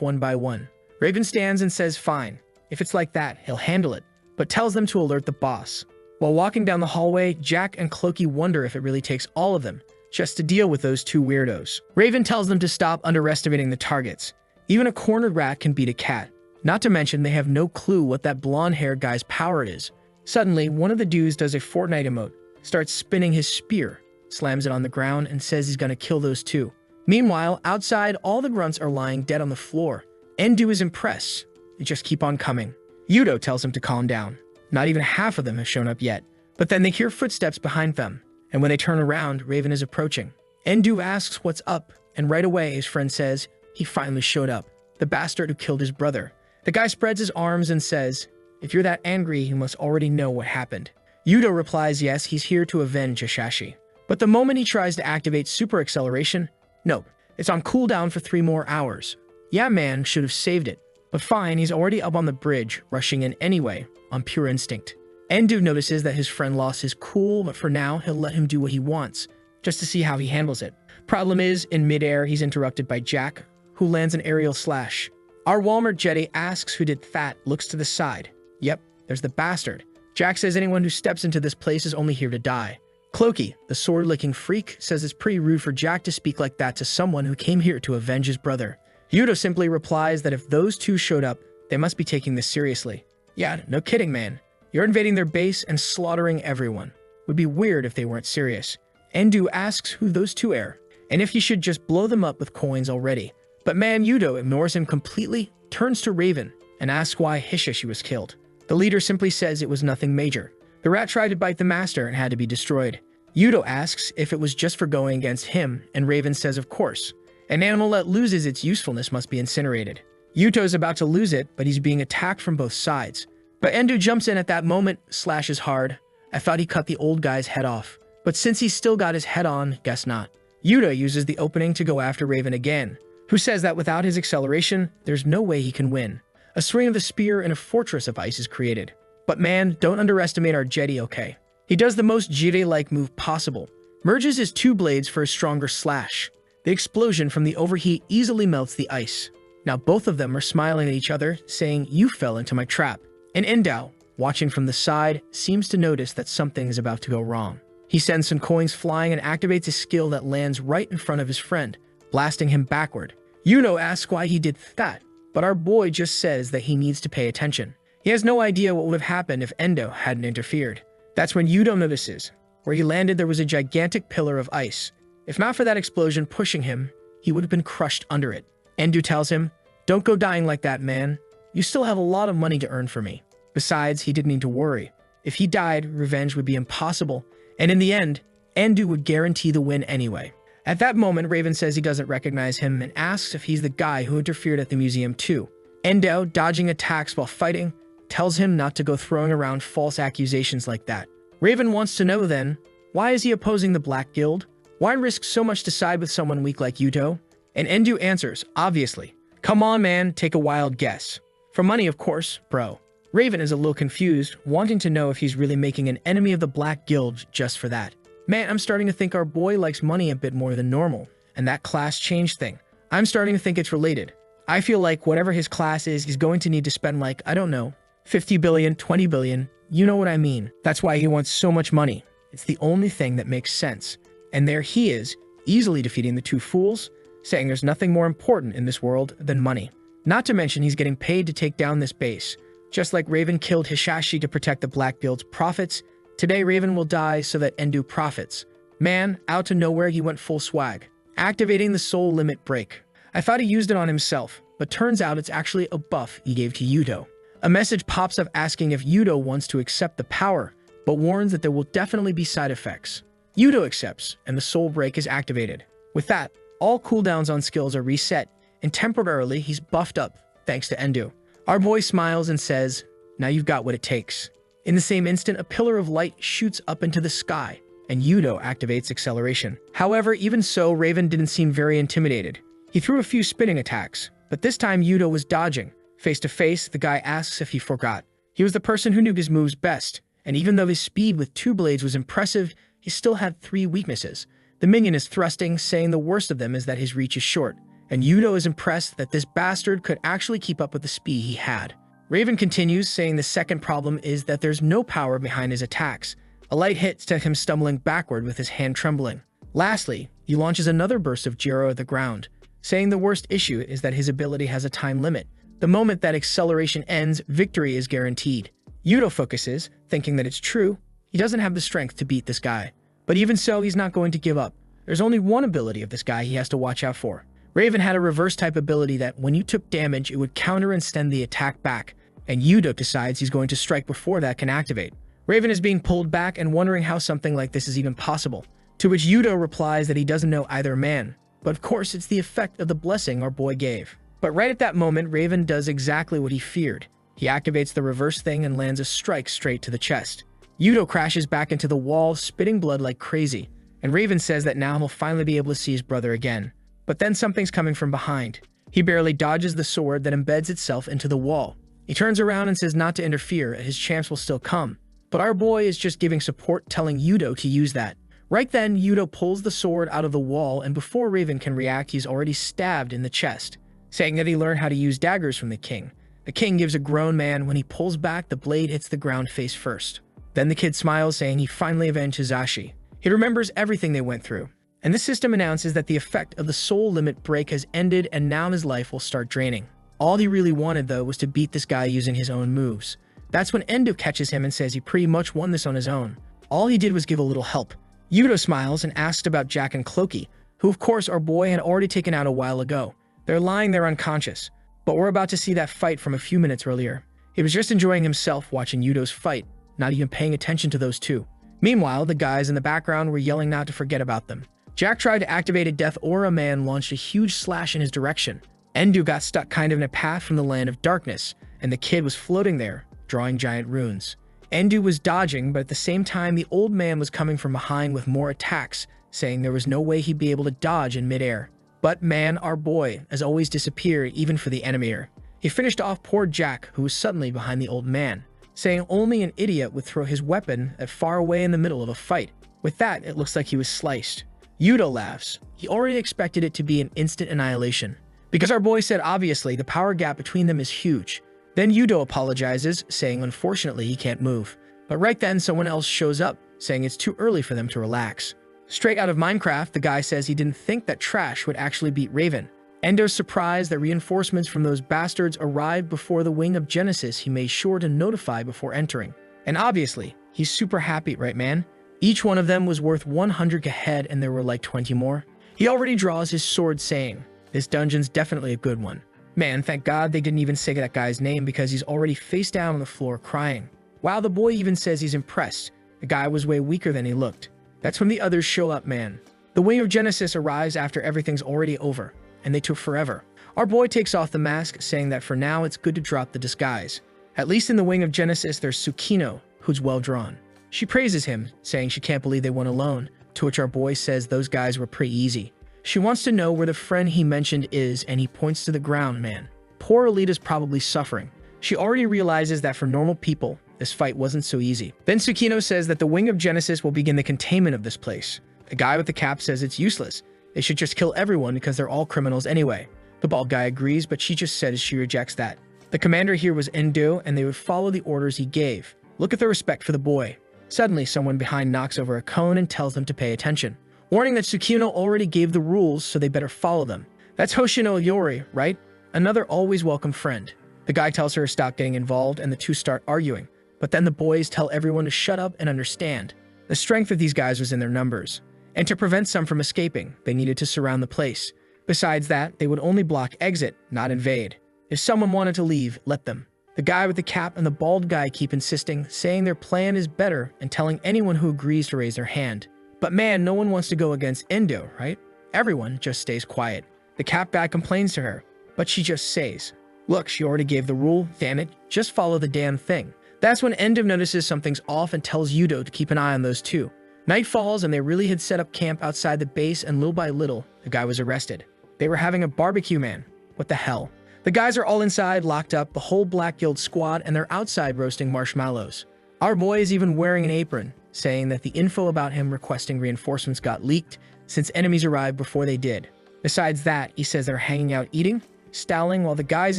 one by one. Raven stands and says fine. If it's like that, he'll handle it, but tells them to alert the boss. While walking down the hallway, Jack and Cloaky wonder if it really takes all of them just to deal with those two weirdos. Raven tells them to stop underestimating the targets. Even a cornered rat can beat a cat. Not to mention they have no clue what that blonde-haired guy's power is. Suddenly, one of the dudes does a Fortnite emote, starts spinning his spear, slams it on the ground, and says he's gonna kill those two. Meanwhile, outside, all the grunts are lying dead on the floor. Endu is impressed. They just keep on coming. Yudo tells him to calm down. Not even half of them have shown up yet. But then they hear footsteps behind them, and when they turn around, Raven is approaching. Endu asks what's up, and right away his friend says he finally showed up. The bastard who killed his brother. The guy spreads his arms and says, if you're that angry, you must already know what happened. Yudo replies yes, he's here to avenge Hishashi. But the moment he tries to activate super acceleration, nope, it's on cooldown for 3 more hours. Yeah, man, should have saved it. But fine, he's already up on the bridge, rushing in anyway, on pure instinct. Endu notices that his friend lost his cool, but for now, he'll let him do what he wants, just to see how he handles it. Problem is, in midair, he's interrupted by Jack, who lands an aerial slash. Our Walmart Jetty asks who did that, looks to the side. Yep, there's the bastard. Jack says anyone who steps into this place is only here to die. Clokey, the sword-licking freak, says it's pretty rude for Jack to speak like that to someone who came here to avenge his brother. Yudo simply replies that if those two showed up, they must be taking this seriously. Yeah, no kidding, man. You're invading their base and slaughtering everyone. Would be weird if they weren't serious. Endu asks who those two are, and if he should just blow them up with coins already. But man, Yudo ignores him completely, turns to Raven, and asks why Hishishi was killed. The leader simply says it was nothing major. The rat tried to bite the master and had to be destroyed. Yudo asks if it was just for going against him, and Raven says of course. An animal that loses its usefulness must be incinerated. Yuto's about to lose it, but he's being attacked from both sides. But Endu jumps in at that moment, slashes hard. I thought he cut the old guy's head off, but since he's still got his head on, guess not. Yudo uses the opening to go after Raven again, who says that without his acceleration, there's no way he can win. A swing of the spear in a fortress of ice is created. But man, don't underestimate our Jetty, okay? He does the most Jirei-like move possible, merges his two blades for a stronger slash. The explosion from the overheat easily melts the ice. Now both of them are smiling at each other, saying, "You fell into my trap." And Endao, watching from the side, seems to notice that something is about to go wrong. He sends some coins flying and activates a skill that lands right in front of his friend, blasting him backward. Yudo asks why he did that, but our boy just says that he needs to pay attention. He has no idea what would have happened if Endo hadn't interfered. That's when Yudo notices. Where he landed, there was a gigantic pillar of ice. If not for that explosion pushing him, he would have been crushed under it. Endu tells him, "Don't go dying like that, man. You still have a lot of money to earn for me." Besides, he didn't need to worry. If he died, revenge would be impossible, and in the end, Endu would guarantee the win anyway. At that moment, Raven says he doesn't recognize him and asks if he's the guy who interfered at the museum too. Endo, dodging attacks while fighting, tells him not to go throwing around false accusations like that. Raven wants to know then, why is he opposing the Black Guild? Why risk so much to side with someone weak like Yudo? And Endu answers, obviously. Come on, man, take a wild guess. For money, of course, bro. Raven is a little confused, wanting to know if he's really making an enemy of the Black Guild just for that. Man, I'm starting to think our boy likes money a bit more than normal, and that class change thing. I'm starting to think it's related. I feel like whatever his class is, he's going to need to spend like, I don't know, 50 billion, 20 billion, you know what I mean. That's why he wants so much money. It's the only thing that makes sense. And there he is, easily defeating the two fools, saying there's nothing more important in this world than money. Not to mention he's getting paid to take down this base. Just like Raven killed Hishishi to protect the Black Guild's profits, today Raven will die so that Endu profits. Man, out of nowhere he went full swag, activating the soul limit break. I thought he used it on himself, but turns out it's actually a buff he gave to Yudo. A message pops up asking if Yudo wants to accept the power, but warns that there will definitely be side effects. Yudo accepts, and the soul break is activated. With that, all cooldowns on skills are reset, and temporarily he's buffed up, thanks to Endu. Our boy smiles and says, now you've got what it takes. In the same instant, a pillar of light shoots up into the sky, and Yudo activates acceleration. However, even so, Raven didn't seem very intimidated. He threw a few spinning attacks, but this time Yudo was dodging. Face to face, the guy asks if he forgot. He was the person who knew his moves best, and even though his speed with two blades was impressive, he still had three weaknesses. The minion is thrusting, saying the worst of them is that his reach is short, and Yudo is impressed that this bastard could actually keep up with the speed he had. Raven continues, saying the second problem is that there's no power behind his attacks. A light hit sent him stumbling backward with his hand trembling. Lastly, he launches another burst of gyro at the ground, saying the worst issue is that his ability has a time limit. The moment that acceleration ends, victory is guaranteed. Yudo focuses, thinking that it's true. He doesn't have the strength to beat this guy. But even so, he's not going to give up. There's only one ability of this guy he has to watch out for. Raven had a reverse type ability that when you took damage, it would counter and send the attack back, and Yudo decides he's going to strike before that can activate. Raven is being pulled back and wondering how something like this is even possible, to which Yudo replies that he doesn't know either man, but of course it's the effect of the blessing our boy gave. But right at that moment, Raven does exactly what he feared. He activates the reverse thing and lands a strike straight to the chest. Yudo crashes back into the wall, spitting blood like crazy, and Raven says that now he'll finally be able to see his brother again. But then something's coming from behind. He barely dodges the sword that embeds itself into the wall. He turns around and says not to interfere, his chance will still come. But our boy is just giving support, telling Yudo to use that. Right then, Yudo pulls the sword out of the wall, and before Raven can react, he's already stabbed in the chest, saying that he learned how to use daggers from the king. The king gives a groan man. When he pulls back, the blade hits the ground face first. Then the kid smiles, saying he finally avenged Hizashi. He remembers everything they went through. And the system announces that the effect of the soul limit break has ended, and now his life will start draining. All he really wanted, though, was to beat this guy using his own moves. That's when Endo catches him and says he pretty much won this on his own. All he did was give a little help. Yudo smiles and asks about Jack and Cloaky, who of course our boy had already taken out a while ago. They're lying there unconscious, but we're about to see that fight from a few minutes earlier. He was just enjoying himself watching Yudo's fight, not even paying attention to those two. Meanwhile, the guys in the background were yelling not to forget about them. Jack tried to activate a death aura. Man launched a huge slash in his direction. Endu got stuck kind of in a path from the land of darkness, and the kid was floating there, drawing giant runes. Endu was dodging, but at the same time, the old man was coming from behind with more attacks, saying there was no way he'd be able to dodge in midair. But man, our boy, as always, disappeared even for the enemy. He finished off poor Jack, who was suddenly behind the old man, saying only an idiot would throw his weapon at far away in the middle of a fight. With that, it looks like he was sliced. Yudo laughs. He already expected it to be an instant annihilation, because our boy said obviously the power gap between them is huge. Then Yudo apologizes, saying unfortunately he can't move. But right then someone else shows up, saying it's too early for them to relax. Straight out of Minecraft, the guy says he didn't think that Trash would actually beat Raven. Endo's surprised that reinforcements from those bastards arrived before the Wing of Genesis. He made sure to notify before entering. And obviously, he's super happy, right man? Each one of them was worth 100 head, and there were like 20 more. He already draws his sword, saying, "This dungeon's definitely a good one." Man, thank God they didn't even say that guy's name, because he's already face down on the floor crying. Wow, the boy even says he's impressed. The guy was way weaker than he looked. That's when the others show up, man. The Wing of Genesis arrives after everything's already over, and they took forever. Our boy takes off the mask, saying that for now it's good to drop the disguise. At least in the Wing of Genesis, there's Tsukino, who's well drawn. She praises him, saying she can't believe they won alone, to which our boy says those guys were pretty easy. She wants to know where the friend he mentioned is, and he points to the ground, man. Poor Alita's probably suffering. She already realizes that for normal people, this fight wasn't so easy. Then Tsukino says that the Wing of Genesis will begin the containment of this place. The guy with the cap says it's useless. They should just kill everyone because they're all criminals anyway. The bald guy agrees, but she just says she rejects that. The commander here was Endo, and they would follow the orders he gave. Look at the respect for the boy. Suddenly, someone behind knocks over a cone and tells them to pay attention, warning that Tsukino already gave the rules, so they better follow them. That's Hoshino Yori, right? Another always welcome friend. The guy tells her to stop getting involved, and the two start arguing. But then the boys tell everyone to shut up and understand. The strength of these guys was in their numbers. And to prevent some from escaping, they needed to surround the place. Besides that, they would only block exit, not invade. If someone wanted to leave, let them. The guy with the cap and the bald guy keep insisting, saying their plan is better and telling anyone who agrees to raise their hand. But man, no one wants to go against Endo, right? Everyone just stays quiet. The cap guy complains to her, but she just says, "Look, she already gave the rule, damn it, just follow the damn thing." That's when Endo notices something's off and tells Yudo to keep an eye on those two. Night falls, and they really had set up camp outside the base, and little by little, the guy was arrested. They were having a barbecue, man. What the hell? The guys are all inside, locked up, the whole Black Guild squad, and they're outside roasting marshmallows. Our boy is even wearing an apron, saying that the info about him requesting reinforcements got leaked since enemies arrived before they did. Besides that, he says they're hanging out eating, stowling, while the guys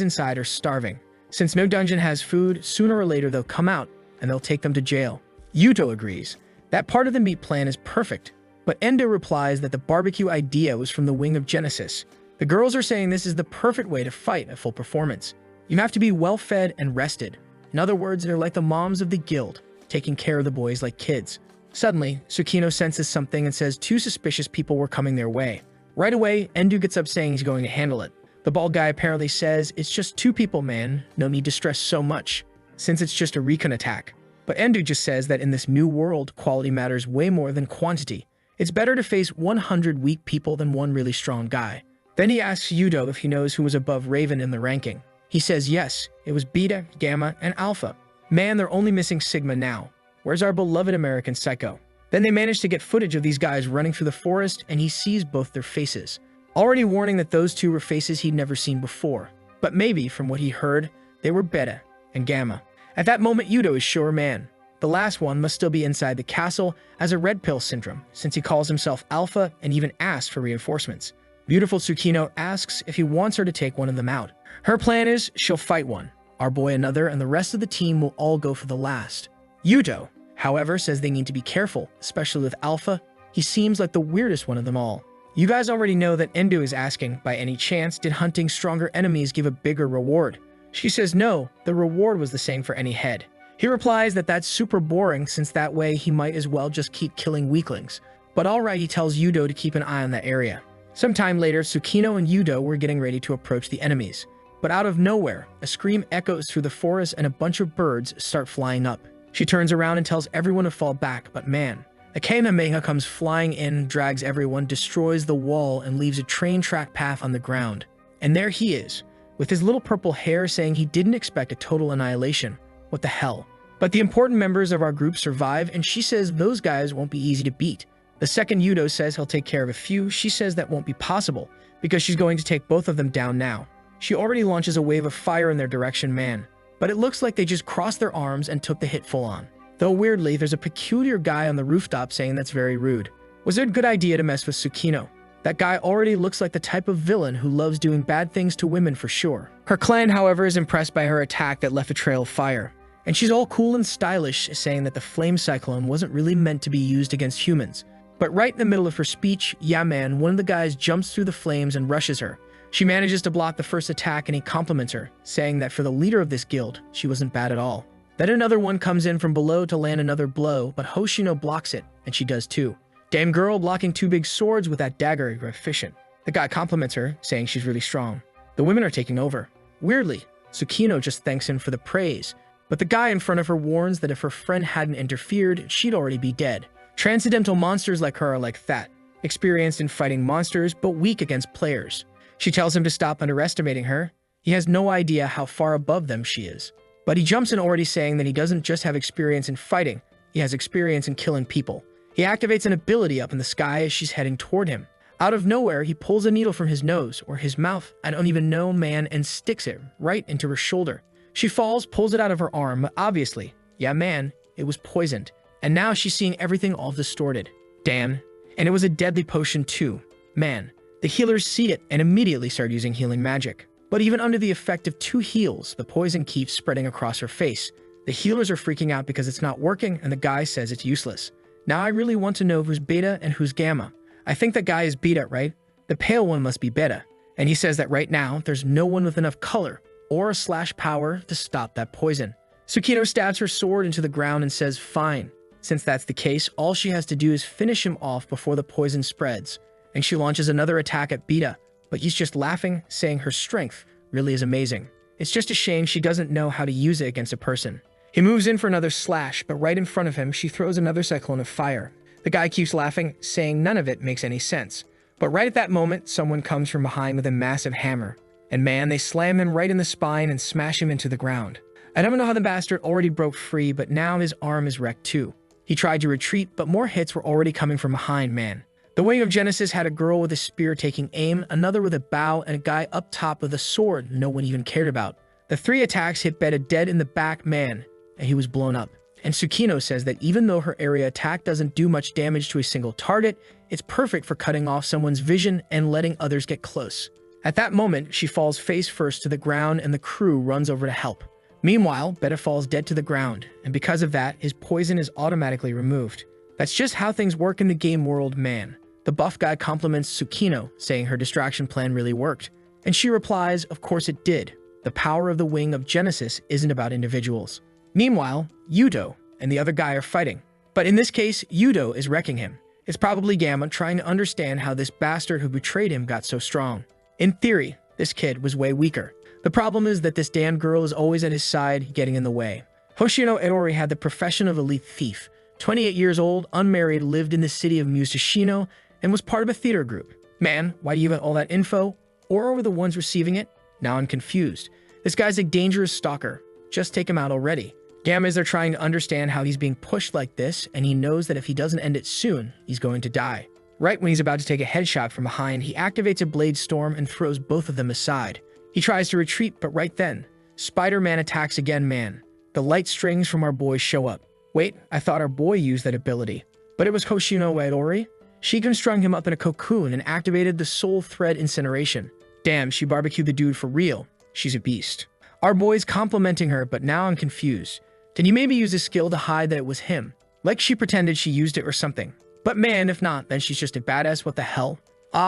inside are starving. Since no dungeon has food, sooner or later they'll come out, and they'll take them to jail. Yuto agrees. That part of the meat plan is perfect, but Endo replies that the barbecue idea was from the Wing of Genesis. The girls are saying this is the perfect way to fight at full performance. You have to be well-fed and rested. In other words, they're like the moms of the guild, taking care of the boys like kids. Suddenly, Tsukino senses something and says two suspicious people were coming their way. Right away, Endo gets up saying he's going to handle it. The bald guy apparently says, "It's just two people, man. No need to stress so much, since it's just a recon attack." But Endo just says that in this new world, quality matters way more than quantity. It's better to face 100 weak people than one really strong guy. Then he asks Yudo if he knows who was above Raven in the ranking. He says yes, it was Beta, Gamma, and Alpha. Man, they're only missing Sigma now. Where's our beloved American Psycho? Then they manage to get footage of these guys running through the forest, and he sees both their faces. already warning that those two were faces he'd never seen before. But maybe, from what he heard, they were Beta and Gamma. At that moment, Yudo is sure man. The last one must still be inside the castle as a red pill syndrome, since he calls himself Alpha and even asks for reinforcements. Beautiful Tsukino asks if he wants her to take one of them out. Her plan is she'll fight one, our boy another, and the rest of the team will all go for the last. Yudo, however, says they need to be careful, especially with Alpha. He seems like the weirdest one of them all. You guys already know that Endo is asking, by any chance, did hunting stronger enemies give a bigger reward? She says no, the reward was the same for any head. He replies that that's super boring since that way he might as well just keep killing weaklings. But alright, he tells Yudo to keep an eye on that area. Sometime later, Tsukino and Yudo were getting ready to approach the enemies. But out of nowhere, a scream echoes through the forest and a bunch of birds start flying up. She turns around and tells everyone to fall back, but man, a Kamehameha comes flying in, drags everyone, destroys the wall, and leaves a train track path on the ground. And there he is, with his little purple hair, saying he didn't expect a total annihilation. What the hell? But the important members of our group survive, and she says those guys won't be easy to beat. The second Yudo says he'll take care of a few. She says that won't be possible, because she's going to take both of them down now. She already launches a wave of fire in their direction, man. But it looks like they just crossed their arms and took the hit full on. Though weirdly, there's a peculiar guy on the rooftop saying that's very rude. Was it a good idea to mess with Tsukino? That guy already looks like the type of villain who loves doing bad things to women for sure. Her clan, however, is impressed by her attack that left a trail of fire. And she's all cool and stylish, saying that the flame cyclone wasn't really meant to be used against humans. But right in the middle of her speech, yeah man, one of the guys jumps through the flames and rushes her. She manages to block the first attack and he compliments her, saying that for the leader of this guild, she wasn't bad at all. Then another one comes in from below to land another blow, but Hoshino blocks it, and she does too. Damn girl, blocking two big swords with that dagger, you're efficient. The guy compliments her, saying she's really strong. The women are taking over. Weirdly, Tsukino just thanks him for the praise, but the guy in front of her warns that if her friend hadn't interfered, she'd already be dead. Transcendental monsters like her are like that, experienced in fighting monsters, but weak against players. She tells him to stop underestimating her. He has no idea how far above them she is. But he jumps in already saying that he doesn't just have experience in fighting, he has experience in killing people. He activates an ability up in the sky as she's heading toward him. Out of nowhere, he pulls a needle from his nose, or his mouth, I don't even know, man, and sticks it right into her shoulder. She falls, pulls it out of her arm, but obviously, yeah man, it was poisoned. And now she's seeing everything all distorted. Damn. And it was a deadly potion too. Man. The healers see it and immediately start using healing magic. But even under the effect of 2 heals, the poison keeps spreading across her face. The healers are freaking out because it's not working, and the guy says it's useless. Now I really want to know who's Beta and who's Gamma. I think that guy is Beta, right? The pale one must be Beta. And he says that right now, there's no one with enough color or / power to stop that poison. Tsukino stabs her sword into the ground and says, fine. Since that's the case, all she has to do is finish him off before the poison spreads. And she launches another attack at Beta, but he's just laughing, saying her strength really is amazing. It's just a shame she doesn't know how to use it against a person. He moves in for another slash, but right in front of him, she throws another cyclone of fire. The guy keeps laughing, saying none of it makes any sense. But right at that moment, someone comes from behind with a massive hammer. And man, they slam him right in the spine and smash him into the ground. I don't know how the bastard already broke free, but now his arm is wrecked too. He tried to retreat, but more hits were already coming from behind, man. The wing of Genesis had a girl with a spear taking aim, another with a bow, and a guy up top with a sword no one even cared about. The 3 attacks hit Beta dead in the back, man, and he was blown up. And Tsukino says that even though her area attack doesn't do much damage to a single target, it's perfect for cutting off someone's vision and letting others get close. At that moment, she falls face first to the ground and the crew runs over to help. Meanwhile, Beta falls dead to the ground, and because of that, his poison is automatically removed. That's just how things work in the game world, man. The buff guy compliments Tsukino, saying her distraction plan really worked. And she replies, of course it did. The power of the wing of Genesis isn't about individuals. Meanwhile, Yudo and the other guy are fighting. But in this case, Yudo is wrecking him. It's probably Gamma trying to understand how this bastard who betrayed him got so strong. In theory, this kid was way weaker. The problem is that this damn girl is always at his side, getting in the way. Hoshino Erori had the profession of elite thief. 28 years old, unmarried, lived in the city of Musashino, and was part of a theater group. Man, why do you have all that info? Or are we the ones receiving it? Now I'm confused. This guy's a dangerous stalker. Just take him out already. Gamma is there trying to understand how he's being pushed like this, and he knows that if he doesn't end it soon, he's going to die. Right when he's about to take a headshot from behind, he activates a blade storm and throws both of them aside. He tries to retreat, but right then, Spider-Man attacks again. The light strings from our boy show up. Wait, I thought our boy used that ability. But it was Hoshino Waidori. She strung him up in a cocoon and activated the soul thread incineration. Damn, she barbecued the dude for real. She's a beast. Our boy's complimenting her, but now I'm confused. Did he maybe use his skill to hide that it was him? Like she pretended she used it or something. But man, if not, then she's just a badass. What the hell?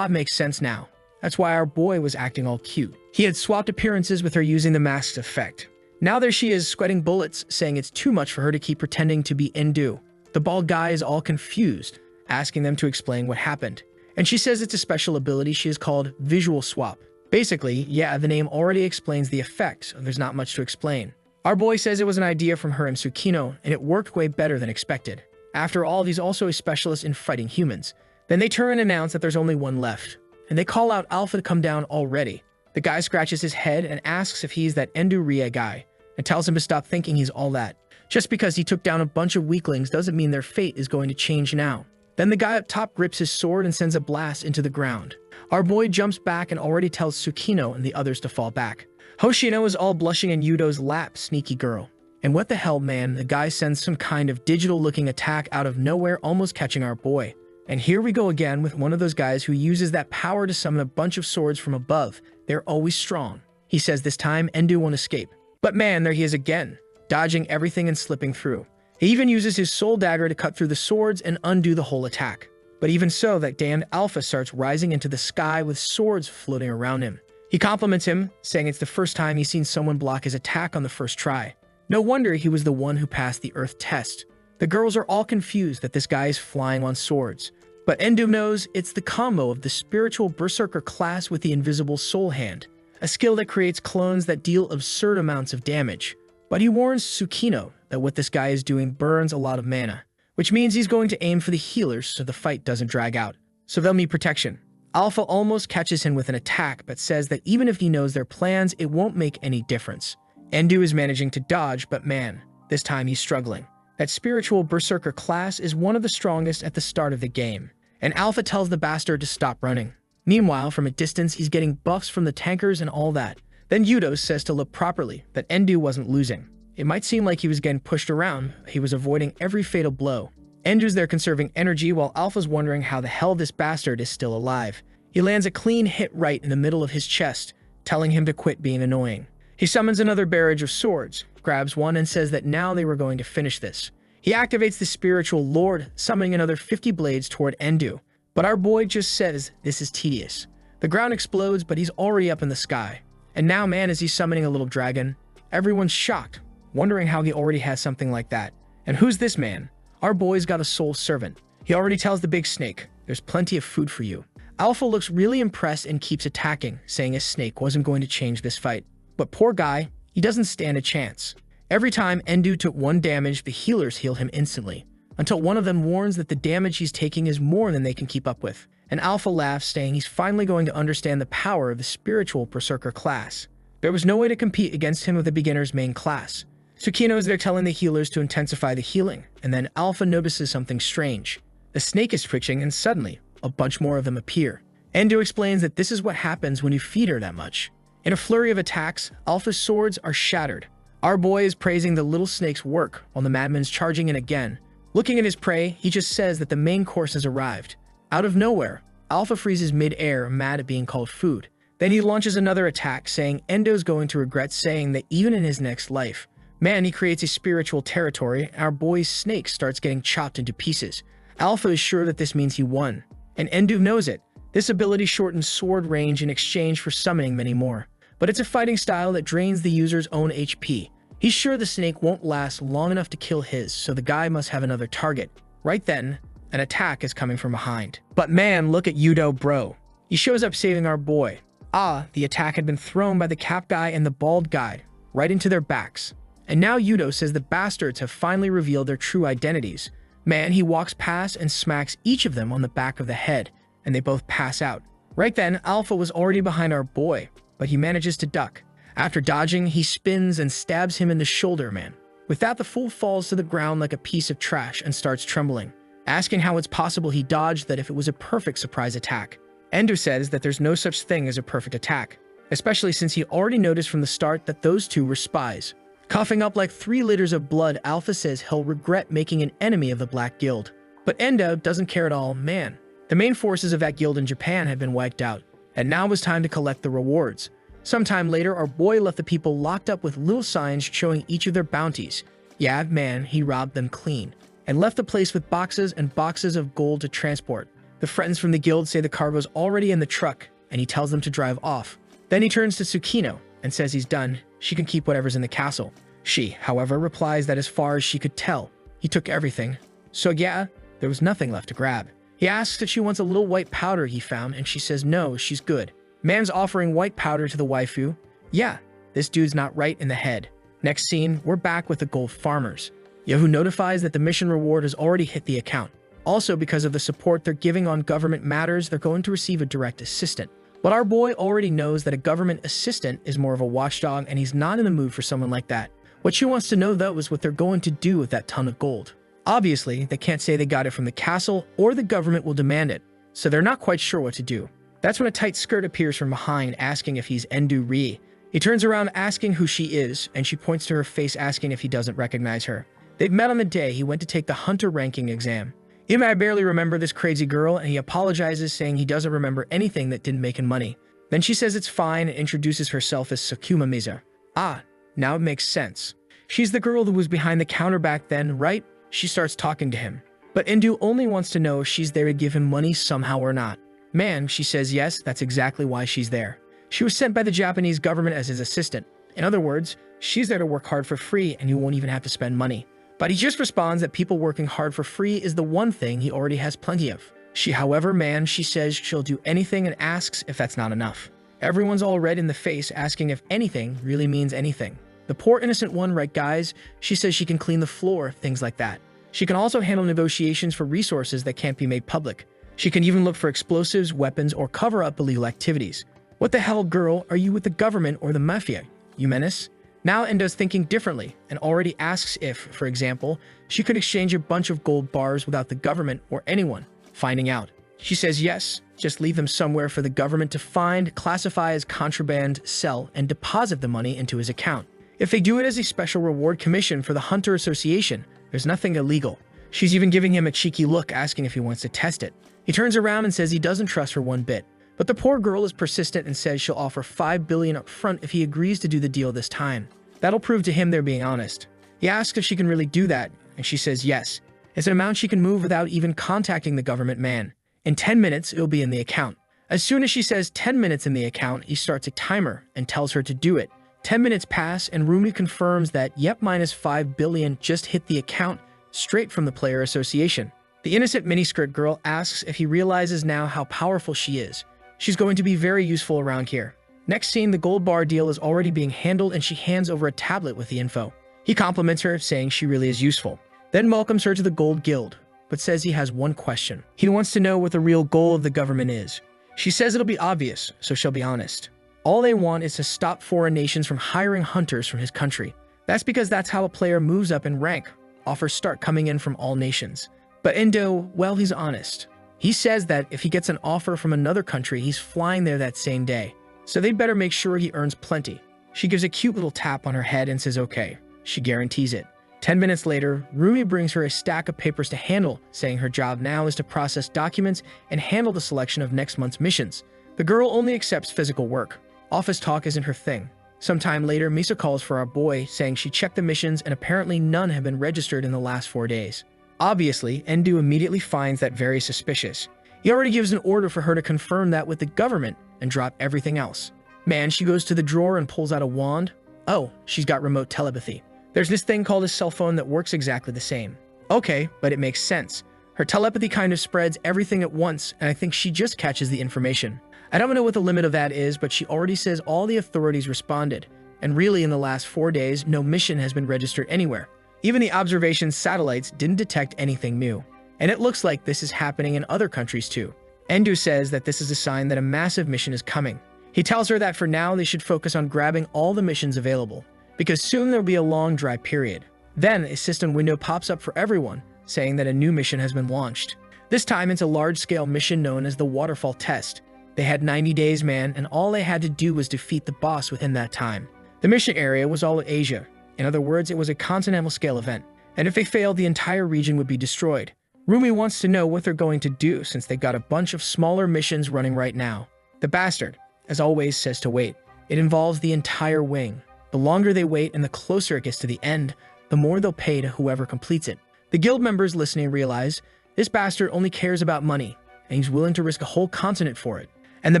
Makes sense now. That's why our boy was acting all cute. He had swapped appearances with her using the mask's effect. Now there she is, sweating bullets, saying it's too much for her to keep pretending to be Endu. The bald guy is all confused, asking them to explain what happened. And she says it's a special ability she is called Visual Swap. Basically, yeah, the name already explains the effect, so there's not much to explain. Our boy says it was an idea from her and Tsukino, and it worked way better than expected. After all, he's also a specialist in fighting humans. Then they turn and announce that there's only one left, and they call out Alpha to come down already. The guy scratches his head and asks if he's that Endu Rie guy, and tells him to stop thinking he's all that. Just because he took down a bunch of weaklings doesn't mean their fate is going to change now. Then the guy up top grips his sword and sends a blast into the ground. Our boy jumps back and already tells Tsukino and the others to fall back. Hoshino is all blushing in Yudo's lap, sneaky girl. And what the hell, man, the guy sends some kind of digital-looking attack out of nowhere, almost catching our boy. And here we go again with one of those guys who uses that power to summon a bunch of swords from above. They're always strong. He says this time Endu won't escape. But man, there he is again, dodging everything and slipping through. He even uses his soul dagger to cut through the swords and undo the whole attack. But even so, that damned Alpha starts rising into the sky with swords floating around him. He compliments him, saying it's the first time he's seen someone block his attack on the first try. No wonder he was the one who passed the Earth test. The girls are all confused that this guy is flying on swords. But Endu knows it's the combo of the spiritual berserker class with the invisible soul hand, a skill that creates clones that deal absurd amounts of damage. But he warns Tsukino that what this guy is doing burns a lot of mana, which means he's going to aim for the healers so the fight doesn't drag out. So they'll need protection. Alpha almost catches him with an attack, but says that even if he knows their plans, it won't make any difference. Endu is managing to dodge, but man, this time he's struggling. That spiritual berserker class is one of the strongest at the start of the game, and Alpha tells the bastard to stop running. Meanwhile, from a distance, he's getting buffs from the tankers and all that. Then Yudo says to look properly, that Endu wasn't losing. It might seem like he was getting pushed around, but he was avoiding every fatal blow. Endu's there conserving energy while Alpha's wondering how the hell this bastard is still alive. He lands a clean hit right in the middle of his chest, telling him to quit being annoying. He summons another barrage of swords, grabs one and says that now they were going to finish this. He activates the spiritual lord, summoning another 50 blades toward Endu. But our boy just says this is tedious. The ground explodes, but he's already up in the sky. And now, man, as he's summoning a little dragon, everyone's shocked, wondering how he already has something like that. And who's this man? Our boy's got a soul servant. He already tells the big snake, there's plenty of food for you. Alpha looks really impressed and keeps attacking, saying a snake wasn't going to change this fight. But poor guy, he doesn't stand a chance. Every time Endu took one damage, the healers healed him instantly, until one of them warns that the damage he's taking is more than they can keep up with. And Alpha laughs, saying he's finally going to understand the power of the spiritual berserker class. There was no way to compete against him with a beginner's main class. Tsukino is there telling the healers to intensify the healing, and then Alpha notices something strange. The snake is twitching, and suddenly, a bunch more of them appear. Endu explains that this is what happens when you feed her that much. In a flurry of attacks, Alpha's swords are shattered. Our boy is praising the little snake's work, while the madman's charging in again. Looking at his prey, he just says that the main course has arrived. Out of nowhere, Alpha freezes mid-air, mad at being called food. Then he launches another attack, saying Endo's going to regret saying that even in his next life. Man, he creates a spiritual territory, and our boy's snake starts getting chopped into pieces. Alpha is sure that this means he won, and Endu knows it. This ability shortens sword range in exchange for summoning many more. But it's a fighting style that drains the user's own HP. He's sure the snake won't last long enough to kill his, so the guy must have another target. Right then, an attack is coming from behind. But man, look at Yudo, bro. He shows up saving our boy. The attack had been thrown by the cap guy and the bald guy, right into their backs. And now Yudo says the bastards have finally revealed their true identities. Man, he walks past and smacks each of them on the back of the head, and they both pass out. Right then, Alpha was already behind our boy, but he manages to duck. After dodging, he spins and stabs him in the shoulder, man. With that, the fool falls to the ground like a piece of trash and starts trembling. asking how it's possible he dodged that if it was a perfect surprise attack. Endo says that there's no such thing as a perfect attack, especially since he already noticed from the start that those two were spies. Coughing up like 3 liters of blood, Alpha says he'll regret making an enemy of the Black Guild. But Endo doesn't care at all. Man, the main forces of that guild in Japan had been wiped out, and now it was time to collect the rewards. Sometime later, our boy left the people locked up with little signs showing each of their bounties. Yeah, man, he robbed them clean, and left the place with boxes and boxes of gold to transport. The friends from the guild say the cargo's already in the truck, and he tells them to drive off. Then he turns to Tsukino and says he's done. She can keep whatever's in the castle. She, however, replies that as far as she could tell, he took everything. So yeah, there was nothing left to grab. He asks if she wants a little white powder he found, and she says no, she's good. Man's offering white powder to the waifu. Yeah, this dude's not right in the head. Next scene, we're back with the gold farmers. Yahoo notifies that the mission reward has already hit the account. Also, because of the support they're giving on government matters, they're going to receive a direct assistant. But our boy already knows that a government assistant is more of a watchdog, and he's not in the mood for someone like that. What she wants to know, though, is what they're going to do with that ton of gold. Obviously, they can't say they got it from the castle, or the government will demand it, so they're not quite sure what to do. That's when a tight skirt appears from behind, asking if he's Endu Ri. He turns around asking who she is, and she points to her face asking if he doesn't recognize her. They've met on the day he went to take the hunter ranking exam. I barely remember this crazy girl, and he apologizes saying he doesn't remember anything that didn't make him money. Then she says it's fine and introduces herself as Sakuma Miza. Ah, now it makes sense. She's the girl who was behind the counter back then, right? She starts talking to him. But Endu only wants to know if she's there to give him money somehow or not. Man, she says yes, that's exactly why she's there. She was sent by the Japanese government as his assistant. In other words, she's there to work hard for free and you won't even have to spend money. But he just responds that people working hard for free is the one thing he already has plenty of. She, however, man, she says she'll do anything and asks if that's not enough. Everyone's all red in the face asking if anything really means anything. The poor innocent one, right guys? She says she can clean the floor, things like that. She can also handle negotiations for resources that can't be made public. She can even look for explosives, weapons, or cover up illegal activities. What the hell, girl? Are you with the government or the mafia? You menace? Now Endo's thinking differently and already asks if, for example, she could exchange a bunch of gold bars without the government or anyone finding out. She says yes, just leave them somewhere for the government to find, classify as contraband, sell, and deposit the money into his account. If they do it as a special reward commission for the Hunter Association, there's nothing illegal. She's even giving him a cheeky look asking if he wants to test it. He turns around and says he doesn't trust her one bit. But the poor girl is persistent and says she'll offer $5 billion up front if he agrees to do the deal this time. That'll prove to him they're being honest. He asks if she can really do that, and she says yes. It's an amount she can move without even contacting the government man. In 10 minutes, it'll be in the account. As soon as she says 10 minutes in the account, he starts a timer and tells her to do it. 10 minutes pass, and Rumi confirms that yep, minus $5 billion just hit the account straight from the player association. The innocent miniskirt girl asks if he realizes now how powerful she is. She's going to be very useful around here. Next scene, the gold bar deal is already being handled and she hands over a tablet with the info. He compliments her, saying she really is useful. Then welcomes her to the Gold Guild, but says he has one question. He wants to know what the real goal of the government is. She says it'll be obvious, so she'll be honest. All they want is to stop foreign nations from hiring hunters from his country. That's because that's how a player moves up in rank. Offers start coming in from all nations. But Endo, well, he's honest. He says that if he gets an offer from another country, he's flying there that same day. So they'd better make sure he earns plenty. She gives a cute little tap on her head and says okay. She guarantees it. 10 minutes later, Rumi brings her a stack of papers to handle, saying her job now is to process documents and handle the selection of next month's missions. The girl only accepts physical work. Office talk isn't her thing. Sometime later, Misa calls for our boy, saying she checked the missions and apparently none have been registered in the last 4 days. Obviously, Endu immediately finds that very suspicious. He already gives an order for her to confirm that with the government and drop everything else. Man, she goes to the drawer and pulls out a wand. Oh, she's got remote telepathy. There's this thing called a cell phone that works exactly the same. Okay, but it makes sense. Her telepathy kind of spreads everything at once, and I think she just catches the information. I don't know what the limit of that is, but she already says all the authorities responded. And really, in the last 4 days, no mission has been registered anywhere. Even the observation satellites didn't detect anything new. And it looks like this is happening in other countries too. Endu says that this is a sign that a massive mission is coming. He tells her that for now they should focus on grabbing all the missions available, because soon there'll be a long dry period. Then a system window pops up for everyone, saying that a new mission has been launched. This time it's a large-scale mission known as the Waterfall Test. They had 90 days, man, and all they had to do was defeat the boss within that time. The mission area was all of Asia. In other words, it was a continental scale event, and if they failed, the entire region would be destroyed. Rumi wants to know what they're going to do since they got a bunch of smaller missions running right now. The bastard, as always, says to wait. It involves the entire wing. The longer they wait and the closer it gets to the end, the more they'll pay to whoever completes it. The guild members listening realize this bastard only cares about money, and he's willing to risk a whole continent for it. And the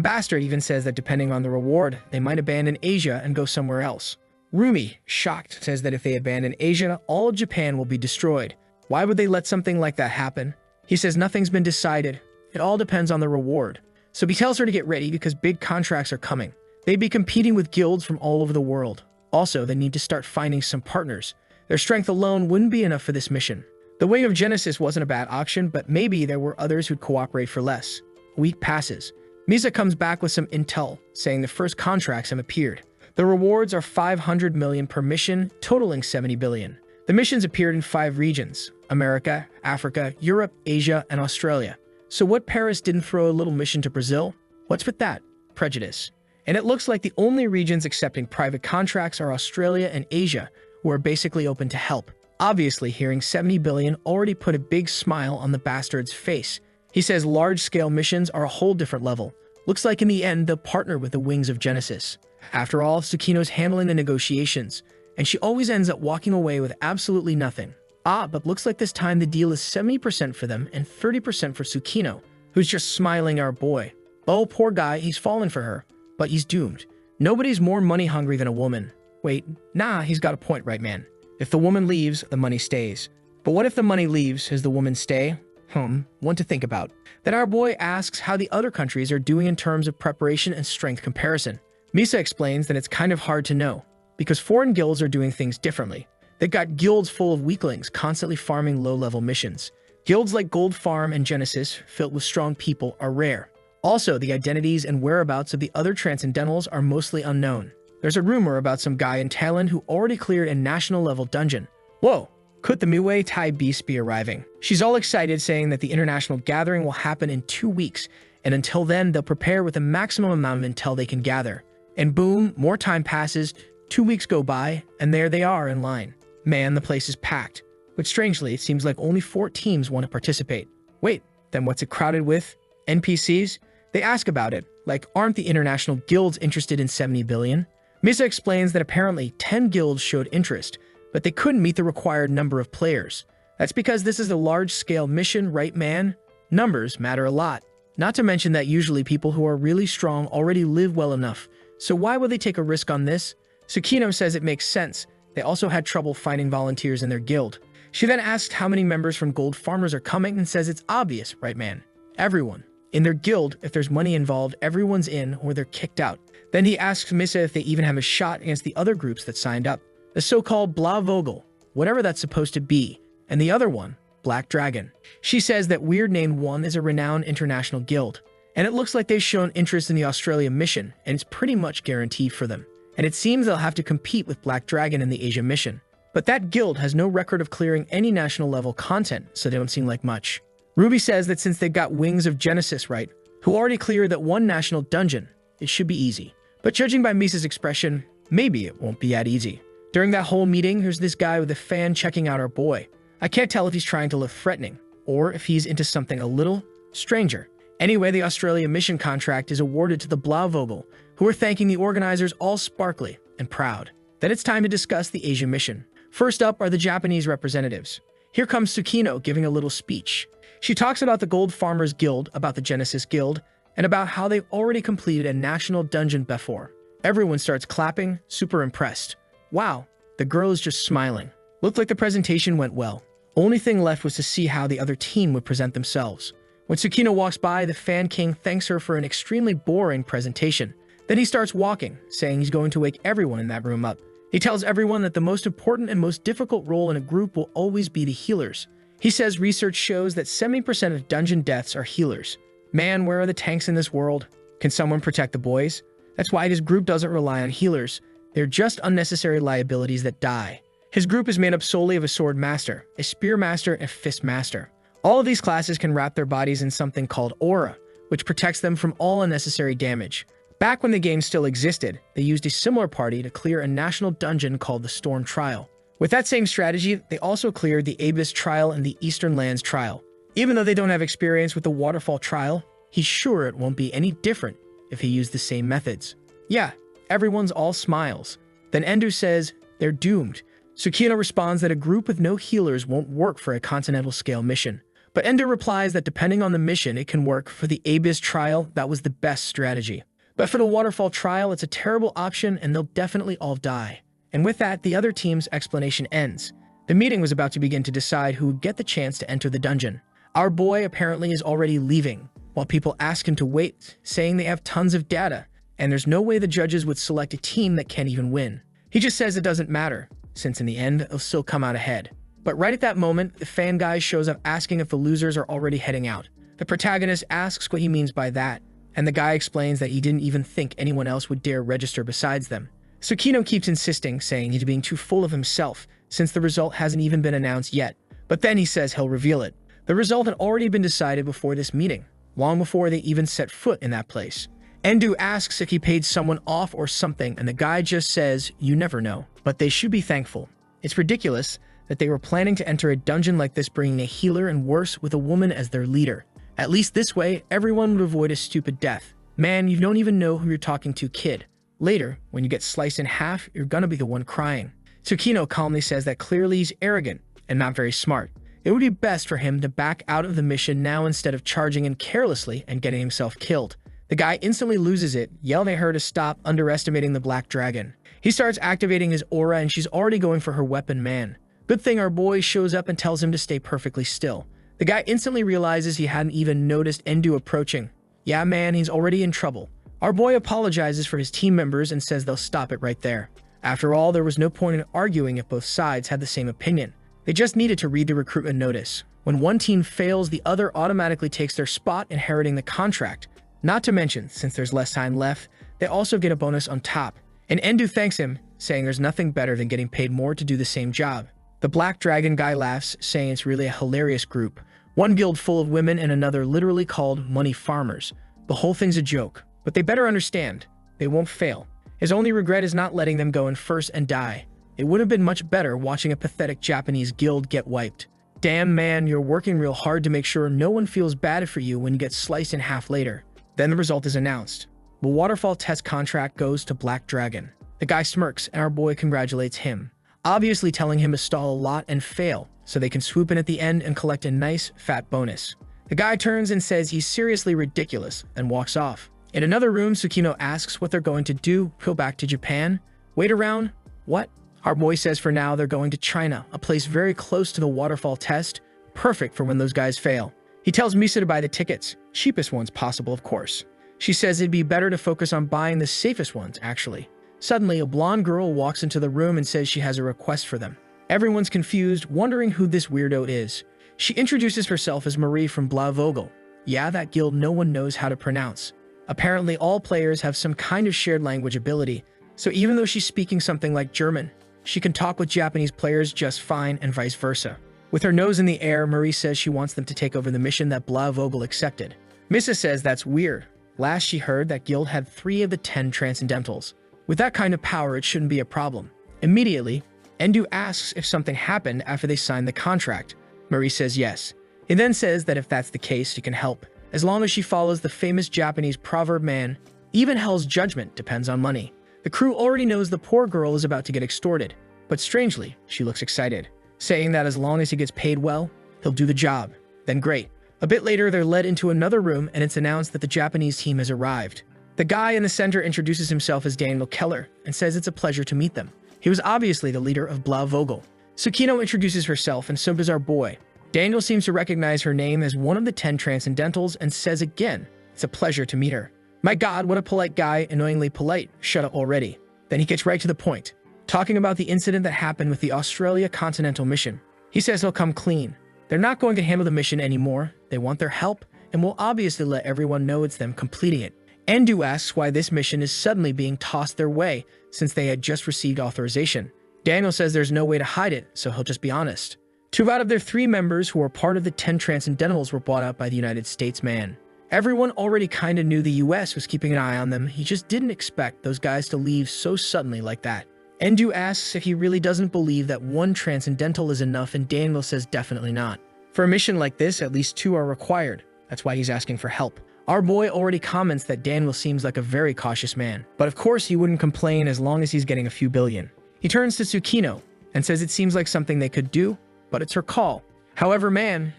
bastard even says that depending on the reward, they might abandon Asia and go somewhere else. Rumi, shocked, says that if they abandon Asia, all of Japan will be destroyed. Why would they let something like that happen? He says nothing's been decided. It all depends on the reward. So he tells her to get ready because big contracts are coming. They'd be competing with guilds from all over the world. Also, they need to start finding some partners. Their strength alone wouldn't be enough for this mission. The Wing of Genesis wasn't a bad option, but maybe there were others who'd cooperate for less. A week passes. Misa comes back with some intel, saying the first contracts have appeared. The rewards are 500 million per mission, totaling 70 billion. The missions appeared in 5 regions: America, Africa, Europe, Asia, and Australia. So what Paris didn't throw a little mission to Brazil? What's with that? Prejudice. And it looks like the only regions accepting private contracts are Australia and Asia, who are basically open to help. Obviously, hearing 70 billion already put a big smile on the bastard's face. He says large-scale missions are a whole different level. Looks like in the end, they'll partner with the Wings of Genesis. After all, Tsukino's handling the negotiations, and she always ends up walking away with absolutely nothing. But looks like this time the deal is 70% for them and 30% for Tsukino, who's just smiling at our boy. Oh, poor guy, he's fallen for her, but he's doomed. Nobody's more money-hungry than a woman. Wait, nah, he's got a point, right, man? If the woman leaves, the money stays. But what if the money leaves? Does the woman stay? One to think about. Then our boy asks how the other countries are doing in terms of preparation and strength comparison. Misa explains that it's kind of hard to know, because foreign guilds are doing things differently. They've got guilds full of weaklings constantly farming low-level missions. Guilds like Gold Farm and Genesis, filled with strong people, are rare. Also, the identities and whereabouts of the other Transcendentals are mostly unknown. There's a rumor about some guy in Thailand who already cleared a national-level dungeon. Whoa! Could the Muay Thai beast be arriving? She's all excited, saying that the international gathering will happen in 2 weeks, and until then, they'll prepare with the maximum amount of intel they can gather. And boom, more time passes, 2 weeks go by, and there they are in line. Man, the place is packed. But strangely, it seems like only 4 teams want to participate. Wait, then what's it crowded with? NPCs? They ask about it, like aren't the international guilds interested in 70 billion? Misa explains that apparently 10 guilds showed interest, but they couldn't meet the required number of players. That's because this is a large-scale mission, right, man? Numbers matter a lot. Not to mention that usually people who are really strong already live well enough, so why would they take a risk on this? Tsukino says it makes sense. They also had trouble finding volunteers in their guild. She then asks how many members from Gold Farmers are coming and says it's obvious, right, man? Everyone. In their guild, if there's money involved, everyone's in or they're kicked out. Then he asks Misa if they even have a shot against the other groups that signed up. The so-called Blau Vogle, whatever that's supposed to be, and the other one, Black Dragon. She says that weird named one is a renowned international guild, and it looks like they've shown interest in the Australia mission, and it's pretty much guaranteed for them. And it seems they'll have to compete with Black Dragon in the Asia mission. But that guild has no record of clearing any national level content, so they don't seem like much. Ruby says that since they've got Wings of Genesis, right, who already cleared that one national dungeon, it should be easy. But judging by Misa's expression, maybe it won't be that easy. During that whole meeting, there's this guy with a fan checking out our boy. I can't tell if he's trying to look threatening, or if he's into something a little stranger. Anyway, the Australia mission contract is awarded to the Blau Vogle, who are thanking the organizers all sparkly and proud. Then it's time to discuss the Asia mission. First up are the Japanese representatives. Here comes Tsukino giving a little speech. She talks about the Gold Farmers Guild, about the Genesis Guild, and about how they've already completed a national dungeon before. Everyone starts clapping, super impressed. Wow, the girl is just smiling. Looked like the presentation went well. Only thing left was to see how the other team would present themselves. When Tsukino walks by, the Fan King thanks her for an extremely boring presentation. Then he starts walking, saying he's going to wake everyone in that room up. He tells everyone that the most important and most difficult role in a group will always be the healers. He says research shows that 70% of dungeon deaths are healers. Man, where are the tanks in this world? Can someone protect the boys? That's why this group doesn't rely on healers. They're just unnecessary liabilities that die. His group is made up solely of a sword master, a spear master, and a fist master. All of these classes can wrap their bodies in something called aura, which protects them from all unnecessary damage. Back when the game still existed, they used a similar party to clear a national dungeon called the Storm Trial. With that same strategy, they also cleared the Abyss Trial and the Eastern Lands Trial. Even though they don't have experience with the Waterfall Trial, he's sure it won't be any different if he used the same methods. Yeah, everyone's all smiles. Then Endo says they're doomed. Tsukino responds that a group with no healers won't work for a Continental scale mission. But Endo replies that depending on the mission, it can work. For the Abyss Trial, that was the best strategy. But for the Waterfall Trial, it's a terrible option and they'll definitely all die. And with that, the other team's explanation ends. The meeting was about to begin to decide who would get the chance to enter the dungeon. Our boy apparently is already leaving, while people ask him to wait, saying they have tons of data, and there's no way the judges would select a team that can't even win. He just says it doesn't matter, since in the end, they'll still come out ahead. But right at that moment, the fan guy shows up asking if the losers are already heading out. The protagonist asks what he means by that, and the guy explains that he didn't even think anyone else would dare register besides them. Tsukino keeps insisting, saying he's being too full of himself, since the result hasn't even been announced yet. But then he says he'll reveal it. The result had already been decided before this meeting, long before they even set foot in that place. Endo asks if he paid someone off or something, and the guy just says, you never know. But they should be thankful. It's ridiculous that they were planning to enter a dungeon like this, bringing a healer, and worse, with a woman as their leader. At least this way, everyone would avoid a stupid death. Man, you don't even know who you're talking to, kid. Later, when you get sliced in half, you're gonna be the one crying. Tsukino calmly says that clearly he's arrogant and not very smart. It would be best for him to back out of the mission now instead of charging in carelessly and getting himself killed. The guy instantly loses it, yelling at her to stop underestimating the Black Dragon. He starts activating his aura and she's already going for her weapon, man. Good thing our boy shows up and tells him to stay perfectly still. The guy instantly realizes he hadn't even noticed Endo approaching. Yeah, man, he's already in trouble. Our boy apologizes for his team members and says they'll stop it right there. After all, there was no point in arguing if both sides had the same opinion. They just needed to read the recruitment notice. When one team fails, the other automatically takes their spot, inheriting the contract. Not to mention, since there's less time left, they also get a bonus on top. And Endo thanks him, saying there's nothing better than getting paid more to do the same job. The Black Dragon guy laughs, saying it's really a hilarious group. One guild full of women and another literally called money farmers. The whole thing's a joke. But they better understand, they won't fail. His only regret is not letting them go in first and die. It would have been much better watching a pathetic Japanese guild get wiped. Damn man, you're working real hard to make sure no one feels bad for you when you get sliced in half later. Then the result is announced. The waterfall test contract goes to Black Dragon. The guy smirks and our boy congratulates him, obviously telling him to stall a lot and fail so they can swoop in at the end and collect a nice fat bonus. The guy turns and says he's seriously ridiculous and walks off. In another room, Tsukino asks what they're going to do. Go back to Japan? Wait around? What? Our boy says for now they're going to China, a place very close to the waterfall test, perfect for when those guys fail. He tells Misa to buy the tickets, cheapest ones possible, of course. She says it'd be better to focus on buying the safest ones, actually. Suddenly, a blonde girl walks into the room and says she has a request for them. Everyone's confused, wondering who this weirdo is. She introduces herself as Marie from Blau Vogle. Yeah, that guild no one knows how to pronounce. Apparently, all players have some kind of shared language ability, so even though she's speaking something like German, she can talk with Japanese players just fine and vice versa. With her nose in the air, Marie says she wants them to take over the mission that Blau Vogle accepted. Misa says that's weird. Last she heard, that guild had 3 of the 10 Transcendentals. With that kind of power, it shouldn't be a problem. Immediately, Endo asks if something happened after they signed the contract. Marie says yes. He then says that if that's the case, she can help, as long as she follows the famous Japanese proverb, man, even hell's judgment depends on money. The crew already knows the poor girl is about to get extorted, but strangely, she looks excited, saying that as long as he gets paid well, he'll do the job. Then great. A bit later, they're led into another room and it's announced that the Japanese team has arrived. The guy in the center introduces himself as Daniel Keller and says it's a pleasure to meet them. He was obviously the leader of Blau Vogle. Tsukino introduces herself and so does our boy. Daniel seems to recognize her name as one of the 10 Transcendentals and says again, it's a pleasure to meet her. My god, what a polite guy, annoyingly polite, shut up already. Then he gets right to the point, talking about the incident that happened with the Australia Continental mission. He says he'll come clean. They're not going to handle the mission anymore, they want their help, and will obviously let everyone know it's them completing it. Endo asks why this mission is suddenly being tossed their way, since they had just received authorization. Daniel says there's no way to hide it, so he'll just be honest. 2 out of their 3 members who are part of the 10 Transcendentals were bought out by the United States man. Everyone already kinda knew the US was keeping an eye on them, he just didn't expect those guys to leave so suddenly like that. Endu asks if he really doesn't believe that 1 Transcendental is enough, and Daniel says definitely not. For a mission like this, at least 2 are required. That's why he's asking for help. Our boy already comments that Daniel seems like a very cautious man, but of course he wouldn't complain as long as he's getting a few billion. He turns to Tsukino and says it seems like something they could do, but it's her call. However,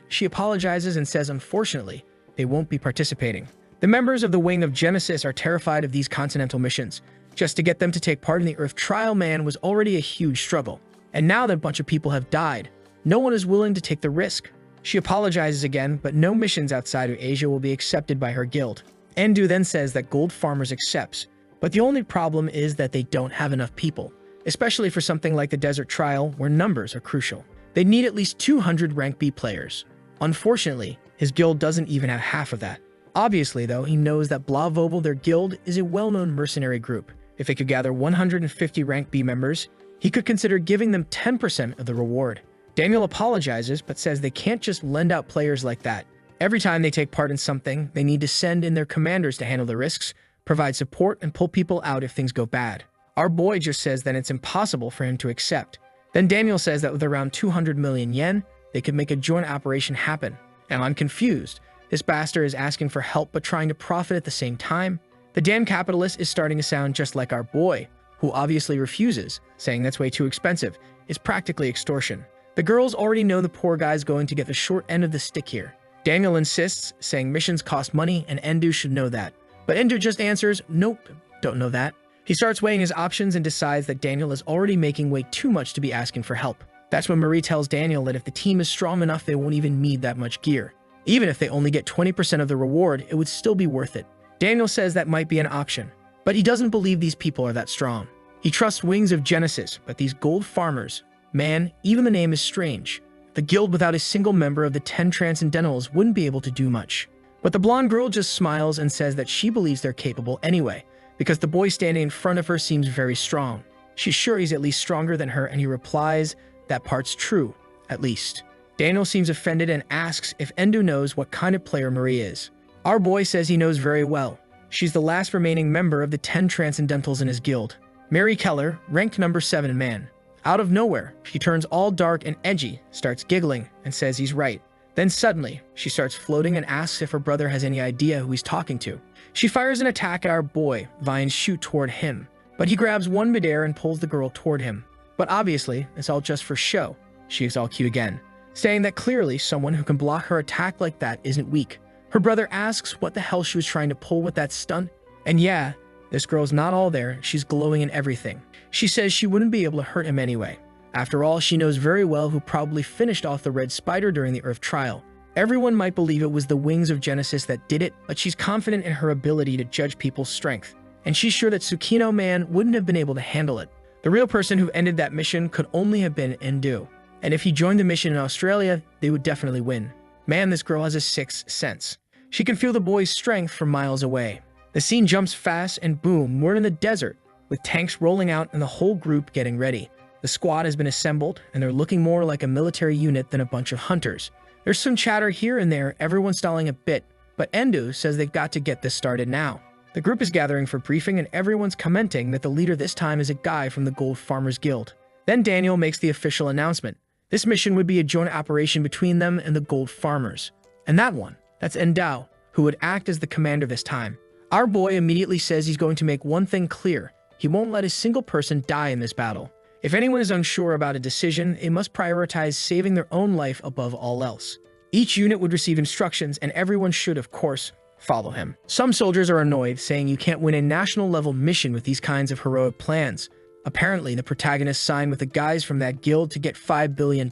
she apologizes and says unfortunately, they won't be participating. The members of the wing of Genesis are terrified of these Continental missions. Just to get them to take part in the Earth trial was already a huge struggle. And now that a bunch of people have died, no one is willing to take the risk. She apologizes again, but no missions outside of Asia will be accepted by her guild. Endu then says that Gold Farmers accepts, but the only problem is that they don't have enough people, especially for something like the Desert Trial where numbers are crucial. They need at least 200 rank B players. Unfortunately, his guild doesn't even have half of that. Obviously though, he knows that Blau Vogle, their guild, is a well-known mercenary group. If they could gather 150 rank B members, he could consider giving them 10% of the reward. Daniel apologizes, but says they can't just lend out players like that. Every time they take part in something, they need to send in their commanders to handle the risks, provide support, and pull people out if things go bad. Our boy just says that it's impossible for him to accept. Then Daniel says that with around 200 million yen, they could make a joint operation happen. And I'm confused. This bastard is asking for help but trying to profit at the same time. The damn capitalist is starting to sound just like our boy, who obviously refuses, saying that's way too expensive. It's practically extortion. The girls already know the poor guy's going to get the short end of the stick here. Daniel insists, saying missions cost money and Endu should know that. But Endu just answers, nope, don't know that. He starts weighing his options and decides that Daniel is already making way too much to be asking for help. That's when Marie tells Daniel that if the team is strong enough, they won't even need that much gear. Even if they only get 20% of the reward, it would still be worth it. Daniel says that might be an option, but he doesn't believe these people are that strong. He trusts Wings of Genesis, but these Gold Farmers, even the name is strange. The guild without a single member of the 10 Transcendentals wouldn't be able to do much. But the blonde girl just smiles and says that she believes they're capable anyway, because the boy standing in front of her seems very strong. She's sure he's at least stronger than her, and he replies, that part's true, at least. Daniel seems offended and asks if Endu knows what kind of player Marie is. Our boy says he knows very well. She's the last remaining member of the 10 Transcendentals in his guild. Mary Keller, ranked number 7 . Out of nowhere, she turns all dark and edgy, starts giggling, and says he's right. Then suddenly, she starts floating and asks if her brother has any idea who he's talking to. She fires an attack at our boy, Vine's shoot toward him, but he grabs one midair and pulls the girl toward him. But obviously, it's all just for show. She is all cute again, saying that clearly someone who can block her attack like that isn't weak. Her brother asks what the hell she was trying to pull with that stunt, and yeah, this girl's not all there, she's glowing in everything. She says she wouldn't be able to hurt him anyway. After all, she knows very well who probably finished off the Red Spider during the Earth trial. Everyone might believe it was the Wings of Genesis that did it, but she's confident in her ability to judge people's strength. And she's sure that Tsukino wouldn't have been able to handle it. The real person who ended that mission could only have been Endu. And if he joined the mission in Australia, they would definitely win. This girl has a sixth sense. She can feel the boy's strength from miles away. The scene jumps fast and boom, we're in the desert, with tanks rolling out and the whole group getting ready. The squad has been assembled, and they're looking more like a military unit than a bunch of hunters. There's some chatter here and there, everyone stalling a bit, but Endu says they've got to get this started now. The group is gathering for briefing and everyone's commenting that the leader this time is a guy from the Gold Farmers Guild. Then Daniel makes the official announcement. This mission would be a joint operation between them and the Gold Farmers. And that's Endao, who would act as the commander this time. Our boy immediately says he's going to make one thing clear. He won't let a single person die in this battle. If anyone is unsure about a decision, they must prioritize saving their own life above all else. Each unit would receive instructions, and everyone should, of course, follow him. Some soldiers are annoyed, saying you can't win a national-level mission with these kinds of heroic plans. Apparently, the protagonist signed with the guys from that guild to get $5 billion,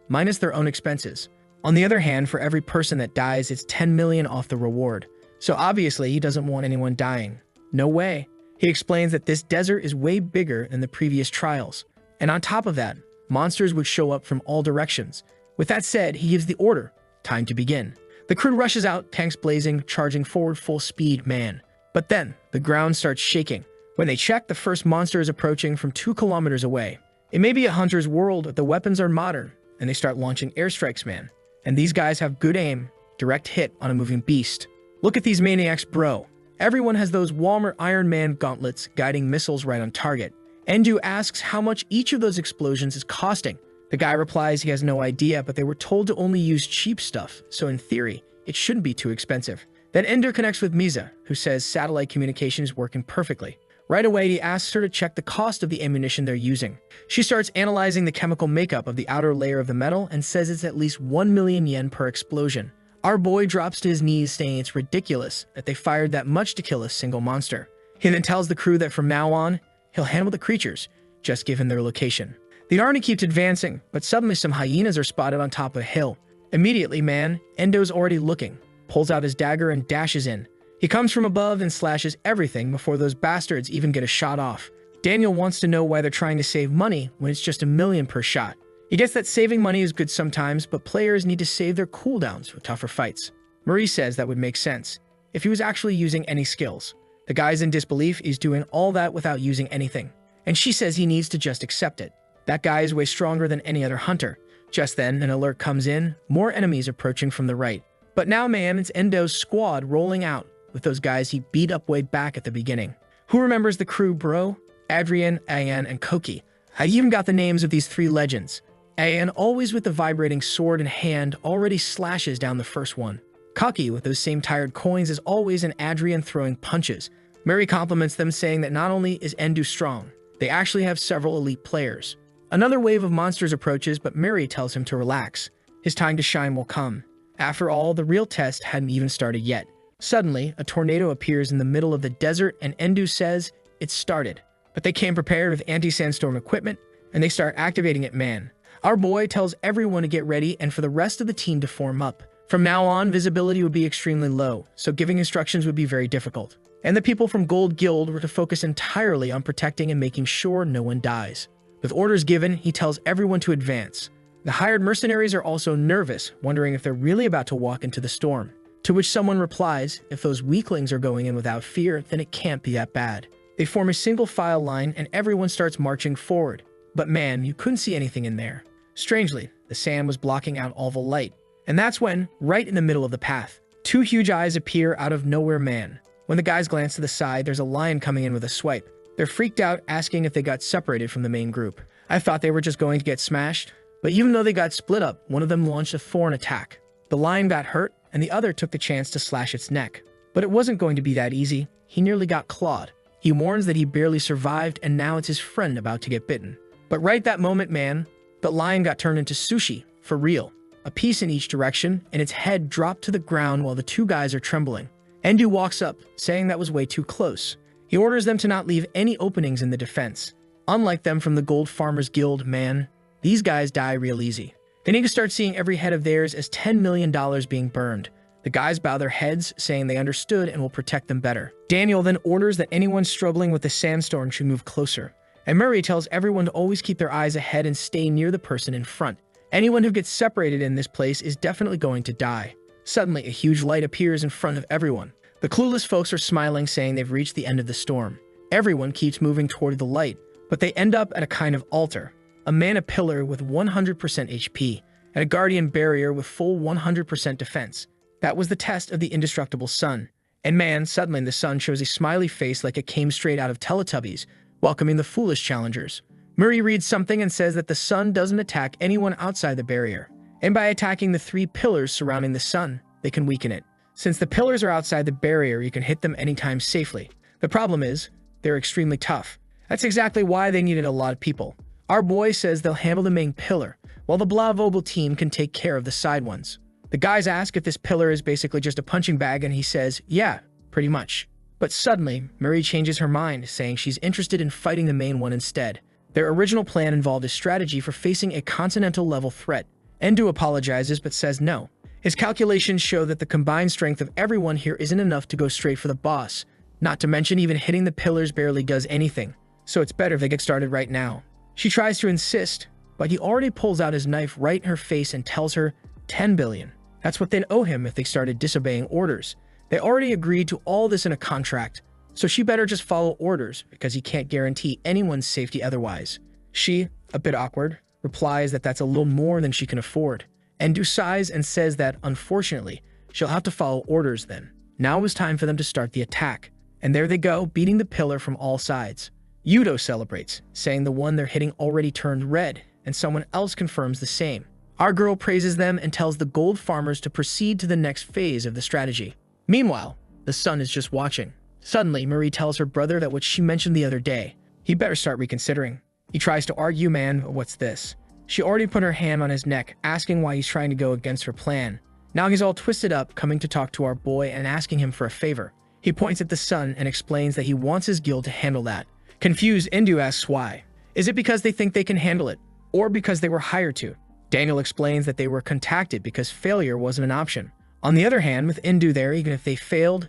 minus their own expenses. On the other hand, for every person that dies, it's 10 million off the reward. So obviously, he doesn't want anyone dying. No way. He explains that this desert is way bigger than the previous trials. And on top of that, monsters would show up from all directions. With that said, he gives the order. Time to begin. The crew rushes out, tanks blazing, charging forward full speed, But then, the ground starts shaking. When they check, the first monster is approaching from 2 kilometers away. It may be a hunter's world, but the weapons are modern, and they start launching airstrikes, man. And these guys have good aim, direct hit on a moving beast. Look at these maniacs, bro. Everyone has those Walmart Iron Man gauntlets guiding missiles right on target. Endu asks how much each of those explosions is costing. The guy replies he has no idea, but they were told to only use cheap stuff, so in theory, it shouldn't be too expensive. Then Ender connects with Misa, who says satellite communication is working perfectly. Right away, he asks her to check the cost of the ammunition they're using. She starts analyzing the chemical makeup of the outer layer of the metal and says it's at least 1 million yen per explosion. Our boy drops to his knees saying it's ridiculous that they fired that much to kill a single monster. He then tells the crew that from now on, he'll handle the creatures, just give him their location. The army keeps advancing, but suddenly some hyenas are spotted on top of a hill. Immediately, man, Endo's already looking, pulls out his dagger and dashes in. He comes from above and slashes everything before those bastards even get a shot off. Daniel wants to know why they're trying to save money when it's just 1 million per shot. He gets that saving money is good sometimes, but players need to save their cooldowns for tougher fights. Marie says that would make sense if he was actually using any skills. The guy's in disbelief he's doing all that without using anything, and she says he needs to just accept it. That guy is way stronger than any other hunter. Just then, an alert comes in, more enemies approaching from the right. But now, man, it's Endo's squad rolling out with those guys he beat up way back at the beginning. Who remembers the crew, bro? Adrian, Ayan, and Koki. I even got the names of these 3 legends. Ayan, always with the vibrating sword in hand, already slashes down the first one. Koki, with those same tired coins, is always, and Adrian throwing punches. Mary compliments them, saying that not only is Endu strong, they actually have several elite players. Another wave of monsters approaches, but Mary tells him to relax. His time to shine will come. After all, the real test hadn't even started yet. Suddenly, a tornado appears in the middle of the desert, and Endu says it's started. But they came prepared with anti-sandstorm equipment, and they start activating it, man. Our boy tells everyone to get ready and for the rest of the team to form up. From now on, visibility would be extremely low, so giving instructions would be very difficult. And the people from Gold Guild were to focus entirely on protecting and making sure no one dies. With orders given, he tells everyone to advance. The hired mercenaries are also nervous, wondering if they're really about to walk into the storm. To which someone replies, if those weaklings are going in without fear, then it can't be that bad. They form a single file line and everyone starts marching forward. But man, you couldn't see anything in there. Strangely, the sand was blocking out all the light. And that's when, right in the middle of the path, 2 huge eyes appear out of nowhere, man. When the guys glance to the side, there's a lion coming in with a swipe. They're freaked out, asking if they got separated from the main group. I thought they were just going to get smashed, but even though they got split up, one of them launched a thorn attack. The lion got hurt, and the other took the chance to slash its neck. But it wasn't going to be that easy. He nearly got clawed. He warns that he barely survived, and now it's his friend about to get bitten. But right that moment, man, the lion got turned into sushi, for real. A piece in each direction, and its head dropped to the ground while the 2 guys are trembling. Endu walks up, saying that was way too close. He orders them to not leave any openings in the defense. Unlike them from the Gold Farmers Guild, man, these guys die real easy. They need to start seeing every head of theirs as $10 million being burned. The guys bow their heads, saying they understood and will protect them better. Daniel then orders that anyone struggling with the sandstorm should move closer. And Murray tells everyone to always keep their eyes ahead and stay near the person in front. Anyone who gets separated in this place is definitely going to die. Suddenly, a huge light appears in front of everyone. The clueless folks are smiling, saying they've reached the end of the storm. Everyone keeps moving toward the light, but they end up at a kind of altar. A mana pillar with 100% HP, and a guardian barrier with full 100% defense. That was the test of the indestructible sun. And man, suddenly the sun shows a smiley face like it came straight out of Teletubbies, welcoming the foolish challengers. Murray reads something and says that the sun doesn't attack anyone outside the barrier. And by attacking the 3 pillars surrounding the sun, they can weaken it. Since the pillars are outside the barrier, you can hit them anytime safely. The problem is, they're extremely tough. That's exactly why they needed a lot of people. Our boy says they'll handle the main pillar, while the Blau Vogle team can take care of the side ones. The guys ask if this pillar is basically just a punching bag, and he says, yeah, pretty much. But suddenly, Murray changes her mind, saying she's interested in fighting the main one instead. Their original plan involved a strategy for facing a Continental-level threat. Endu apologizes but says no. His calculations show that the combined strength of everyone here isn't enough to go straight for the boss. Not to mention even hitting the pillars barely does anything. So it's better if they get started right now. She tries to insist, but he already pulls out his knife right in her face and tells her 10 billion. That's what they'd owe him if they started disobeying orders. They already agreed to all this in a contract, so she better just follow orders because he can't guarantee anyone's safety otherwise. She, a bit awkward, replies that that's a little more than she can afford. Endu sighs and says that, unfortunately, she'll have to follow orders then. Now it was time for them to start the attack. And there they go, beating the pillar from all sides. Yudo celebrates, saying the one they're hitting already turned red, and someone else confirms the same. Our girl praises them and tells the gold farmers to proceed to the next phase of the strategy. Meanwhile, the sun is just watching. Suddenly, Marie tells her brother that what she mentioned the other day, he better start reconsidering. He tries to argue, man, what's this? She already put her hand on his neck, asking why he's trying to go against her plan. Now he's all twisted up, coming to talk to our boy and asking him for a favor. He points at the sun and explains that he wants his guild to handle that. Confused, Endu asks why. Is it because they think they can handle it, or because they were hired to? Daniel explains that they were contacted because failure wasn't an option. On the other hand, with Endu there, even if they failed,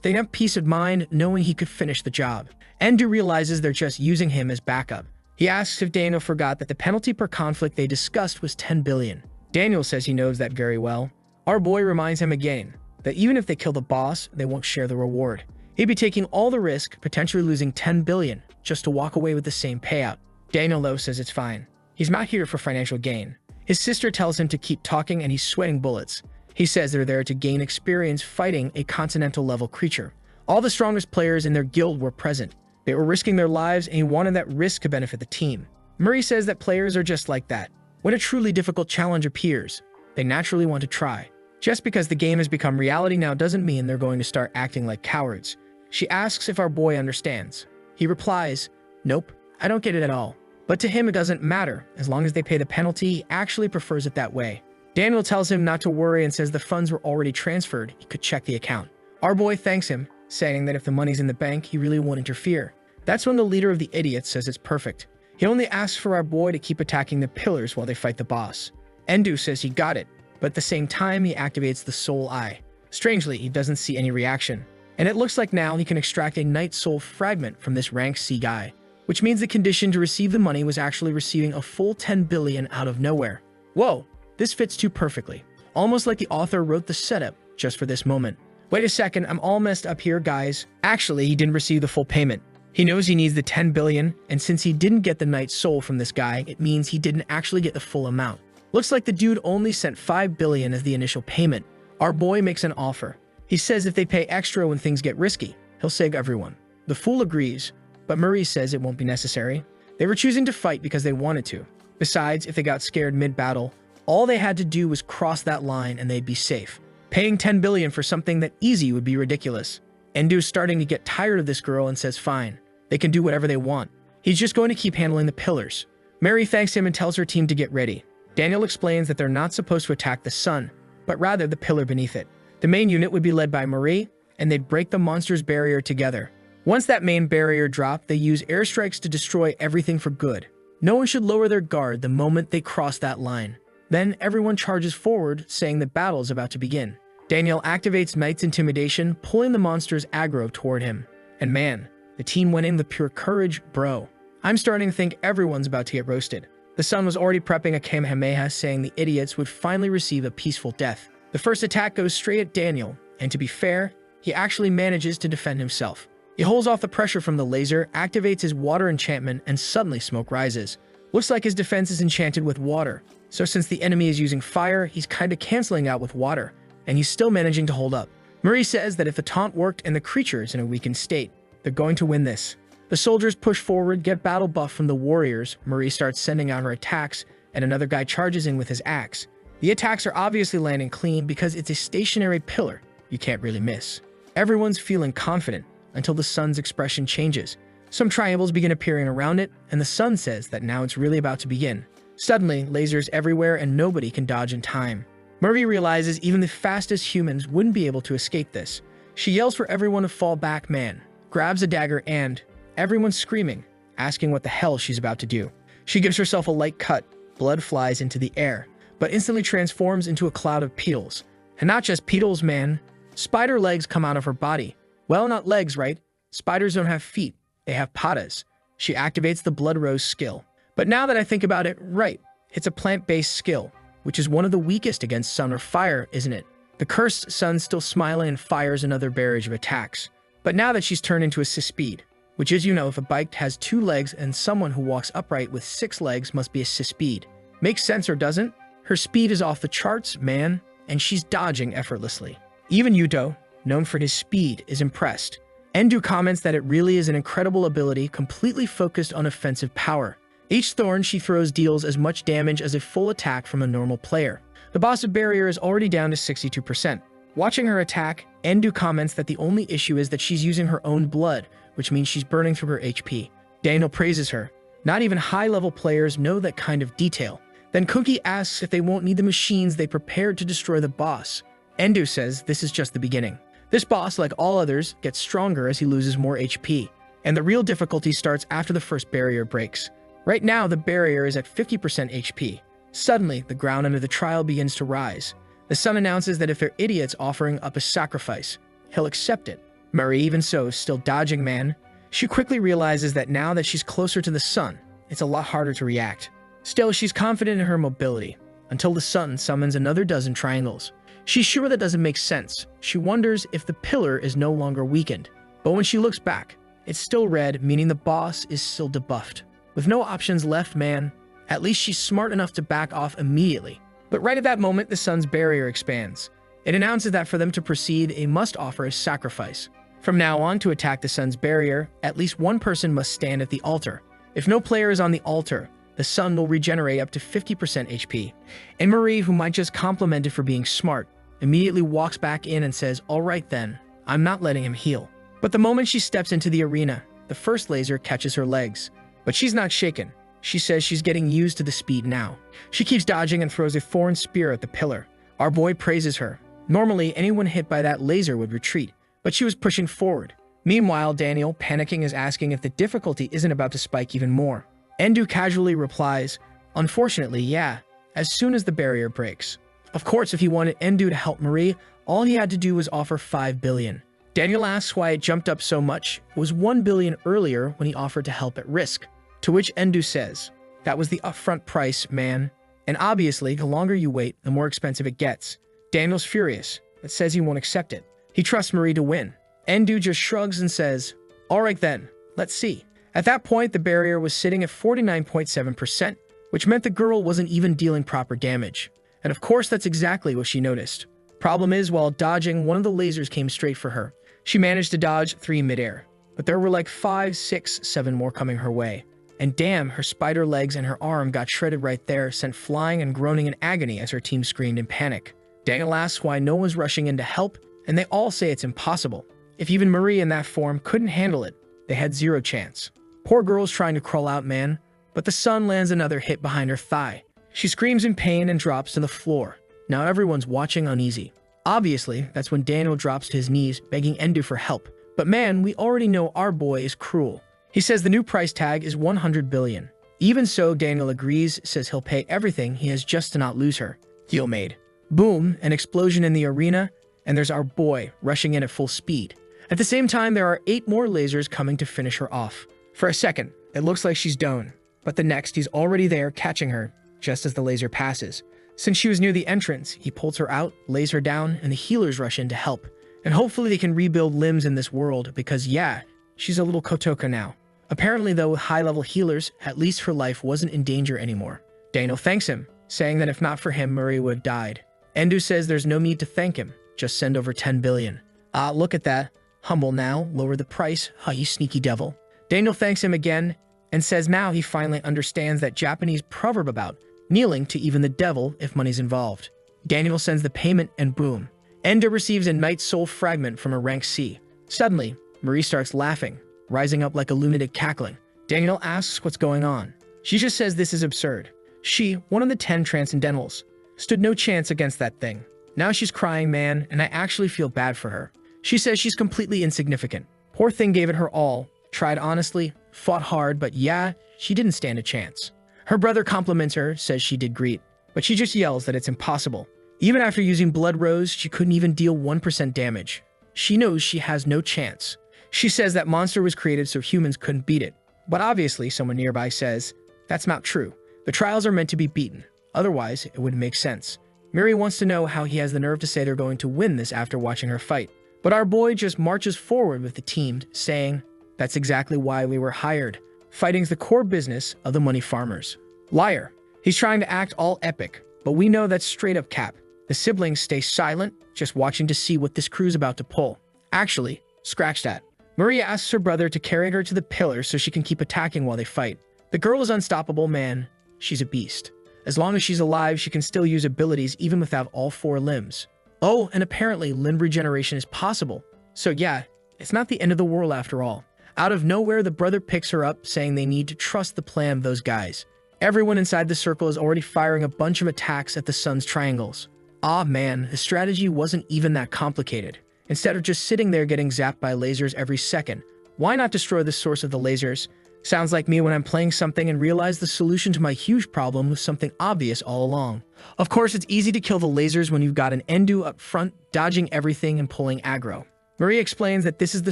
they'd have peace of mind knowing he could finish the job. Endu realizes they're just using him as backup. He asks if Daniel forgot that the penalty per conflict they discussed was 10 billion. Daniel says he knows that very well. Our boy reminds him again that even if they kill the boss, they won't share the reward. He'd be taking all the risk, potentially losing 10 billion, just to walk away with the same payout. Daniel, though, says it's fine. He's not here for financial gain. His sister tells him to keep talking and he's sweating bullets. He says they're there to gain experience fighting a Continental level creature. All the strongest players in their guild were present. They were risking their lives and he wanted that risk to benefit the team. Murray says that players are just like that. When a truly difficult challenge appears, they naturally want to try. Just because the game has become reality now doesn't mean they're going to start acting like cowards. She asks if our boy understands. He replies, nope, I don't get it at all. But to him it doesn't matter. As long as they pay the penalty, he actually prefers it that way. Daniel tells him not to worry and says the funds were already transferred. He could check the account. Our boy thanks him, saying that if the money's in the bank, he really won't interfere. That's when the leader of the idiots says it's perfect. He only asks for our boy to keep attacking the pillars while they fight the boss. Endu says he got it, but at the same time he activates the soul eye. Strangely, he doesn't see any reaction. And it looks like now he can extract a night soul fragment from this rank C guy, which means the condition to receive the money was actually receiving a full 10 billion out of nowhere. Whoa, this fits too perfectly. Almost like the author wrote the setup just for this moment. Wait a second, I'm all messed up here, guys. Actually, he didn't receive the full payment. He knows he needs the 10 billion, and since he didn't get the night soul from this guy, it means he didn't actually get the full amount. Looks like the dude only sent 5 billion as the initial payment. Our boy makes an offer. He says if they pay extra when things get risky, he'll save everyone. The fool agrees, but Marie says it won't be necessary. They were choosing to fight because they wanted to. Besides, if they got scared mid-battle, all they had to do was cross that line and they'd be safe. Paying 10 billion for something that easy would be ridiculous. Endu's starting to get tired of this girl and says fine, they can do whatever they want. He's just going to keep handling the pillars. Mary thanks him and tells her team to get ready. Daniel explains that they're not supposed to attack the sun, but rather the pillar beneath it. The main unit would be led by Marie, and they'd break the monster's barrier together. Once that main barrier dropped, they use airstrikes to destroy everything for good. No one should lower their guard the moment they cross that line. Then everyone charges forward, saying the battle is about to begin. Daniel activates Knight's intimidation, pulling the monster's aggro toward him. And man, the team went in with pure courage, bro. I'm starting to think everyone's about to get roasted. The sun was already prepping a Kamehameha, saying the idiots would finally receive a peaceful death. The first attack goes straight at Daniel, and to be fair, he actually manages to defend himself. He holds off the pressure from the laser, activates his water enchantment, and suddenly smoke rises. Looks like his defense is enchanted with water, so since the enemy is using fire, he's kinda canceling out with water, and he's still managing to hold up. Marie says that if the taunt worked and the creature is in a weakened state, they're going to win this. The soldiers push forward, get battle buff from the warriors. Marie starts sending out her attacks, and another guy charges in with his axe. The attacks are obviously landing clean because it's a stationary pillar. You can't really miss. Everyone's feeling confident until the sun's expression changes. Some triangles begin appearing around it, and the sun says that now it's really about to begin. Suddenly, lasers everywhere and nobody can dodge in time. Marie realizes even the fastest humans wouldn't be able to escape this. She yells for everyone to fall back, man, grabs a dagger and, everyone's screaming, asking what the hell she's about to do. She gives herself a light cut, blood flies into the air, but instantly transforms into a cloud of petals. And not just petals, man. Spider legs come out of her body. Well, not legs, right? Spiders don't have feet. They have patas. She activates the Blood Rose skill. But now that I think about it, right, it's a plant-based skill, which is one of the weakest against sun or fire, isn't it? The cursed sun's still smiling and fires another barrage of attacks. But now that she's turned into assist speed, which is, if a bike has 2 legs and someone who walks upright with 6 legs must be assist speed. Makes sense or doesn't? Her speed is off the charts, man, and she's dodging effortlessly. Even Yudo, known for his speed, is impressed. Endu comments that it really is an incredible ability completely focused on offensive power. Each thorn she throws deals as much damage as a full attack from a normal player. The boss of Barrier is already down to 62%. Watching her attack, Endu comments that the only issue is that she's using her own blood, which means she's burning through her HP. Daniel praises her. Not even high-level players know that kind of detail. Then Cookie asks if they won't need the machines they prepared to destroy the boss. Endu says this is just the beginning. This boss, like all others, gets stronger as he loses more HP, and the real difficulty starts after the first barrier breaks. Right now, the barrier is at 50% HP. Suddenly, the ground under the trial begins to rise. The sun announces that if they're idiots offering up a sacrifice, he'll accept it. Marie, even so, is still dodging man. She quickly realizes that now that she's closer to the sun, it's a lot harder to react. Still, she's confident in her mobility, until the sun summons another dozen triangles. She's sure that doesn't make sense. She wonders if the pillar is no longer weakened. But when she looks back, it's still red, meaning the boss is still debuffed. With no options left, man, at least she's smart enough to back off immediately. But right at that moment, the sun's barrier expands. It announces that for them to proceed, they must offer a sacrifice. From now on, to attack the sun's barrier, at least one person must stand at the altar. If no player is on the altar, the sun will regenerate up to 50% HP. And Marie, who might just compliment it for being smart, immediately walks back in and says, "All right then, I'm not letting him heal." But the moment she steps into the arena, the first laser catches her legs. But she's not shaken. She says she's getting used to the speed now. She keeps dodging and throws a thorn spear at the pillar. Our boy praises her. Normally, anyone hit by that laser would retreat, but she was pushing forward. Meanwhile, Daniel, panicking, is asking if the difficulty isn't about to spike even more. Endu casually replies, "Unfortunately, yeah, as soon as the barrier breaks." Of course, if he wanted Endu to help Marie, all he had to do was offer 5 billion. Daniel asks why it jumped up so much. It was 1 billion earlier when he offered to help at risk. To which Endu says, "That was the upfront price, man. And obviously, the longer you wait, the more expensive it gets." Daniel's furious, but says he won't accept it. He trusts Marie to win. Endu just shrugs and says, "All right then, let's see." At that point, the barrier was sitting at 49.7%, which meant the girl wasn't even dealing proper damage. And of course, that's exactly what she noticed. Problem is, while dodging, one of the lasers came straight for her. She managed to dodge 3 midair, but there were like 5, 6, 7 more coming her way. And damn, her spider legs and her arm got shredded right there, sent flying and groaning in agony as her team screamed in panic. Daniel asks why no one's rushing in to help, and they all say it's impossible. If even Marie in that form couldn't handle it, they had 0 chance. Poor girl's trying to crawl out, man, but the sun lands another hit behind her thigh. She screams in pain and drops to the floor. Now everyone's watching uneasy. Obviously, that's when Daniel drops to his knees, begging Endu for help. But man, we already know our boy is cruel. He says the new price tag is 100 billion. Even so, Daniel agrees, says he'll pay everything he has just to not lose her. Deal made. Boom, an explosion in the arena, and there's our boy rushing in at full speed. At the same time, there are 8 more lasers coming to finish her off. For a second, it looks like she's done, but the next, he's already there catching her, just as the laser passes. Since she was near the entrance, he pulls her out, lays her down, and the healers rush in to help. And hopefully they can rebuild limbs in this world, because yeah, she's a little Kotoka now. Apparently though, with high-level healers, at least her life wasn't in danger anymore. Daniel thanks him, saying that if not for him, Marie would have died. Endu says there's no need to thank him, just send over 10 billion. Ah, look at that. Humble now, lower the price, huh, you sneaky devil. Daniel thanks him again, and says now he finally understands that Japanese proverb about kneeling to even the devil if money's involved. Daniel sends the payment and boom. Endu receives a Night Soul fragment from a rank C. Suddenly, Marie starts laughing, rising up like a lunatic cackling. Daniel asks what's going on. She just says this is absurd. She, one of the 10 Transcendentals, stood no chance against that thing. Now she's crying, man, and I actually feel bad for her. She says she's completely insignificant. Poor thing gave it her all, tried honestly, fought hard, but yeah, she didn't stand a chance. Her brother compliments her, says she did great, but she just yells that it's impossible. Even after using Blood Rose, she couldn't even deal 1% damage. She knows she has no chance. She says that monster was created so humans couldn't beat it. But obviously, someone nearby says, that's not true. The trials are meant to be beaten. Otherwise, it wouldn't make sense. Miri wants to know how he has the nerve to say they're going to win this after watching her fight. But our boy just marches forward with the team, saying, That's exactly why we were hired. Fighting's the core business of the money farmers. Liar. He's trying to act all epic, but we know that's straight up cap. The siblings stay silent, just watching to see what this crew's about to pull. Actually, scratch that. Maria asks her brother to carry her to the pillar so she can keep attacking while they fight. The girl is unstoppable, man. She's a beast. As long as she's alive, she can still use abilities even without all 4 limbs. Oh, and apparently limb regeneration is possible. So yeah, it's not the end of the world after all. Out of nowhere, the brother picks her up, saying they need to trust the plan of those guys. Everyone inside the circle is already firing a bunch of attacks at the sun's triangles. Ah man, the strategy wasn't even that complicated. Instead of just sitting there getting zapped by lasers every second, why not destroy the source of the lasers? Sounds like me when I'm playing something and realize the solution to my huge problem was something obvious all along. Of course, it's easy to kill the lasers when you've got an Endu up front, dodging everything and pulling aggro. Maria explains that this is the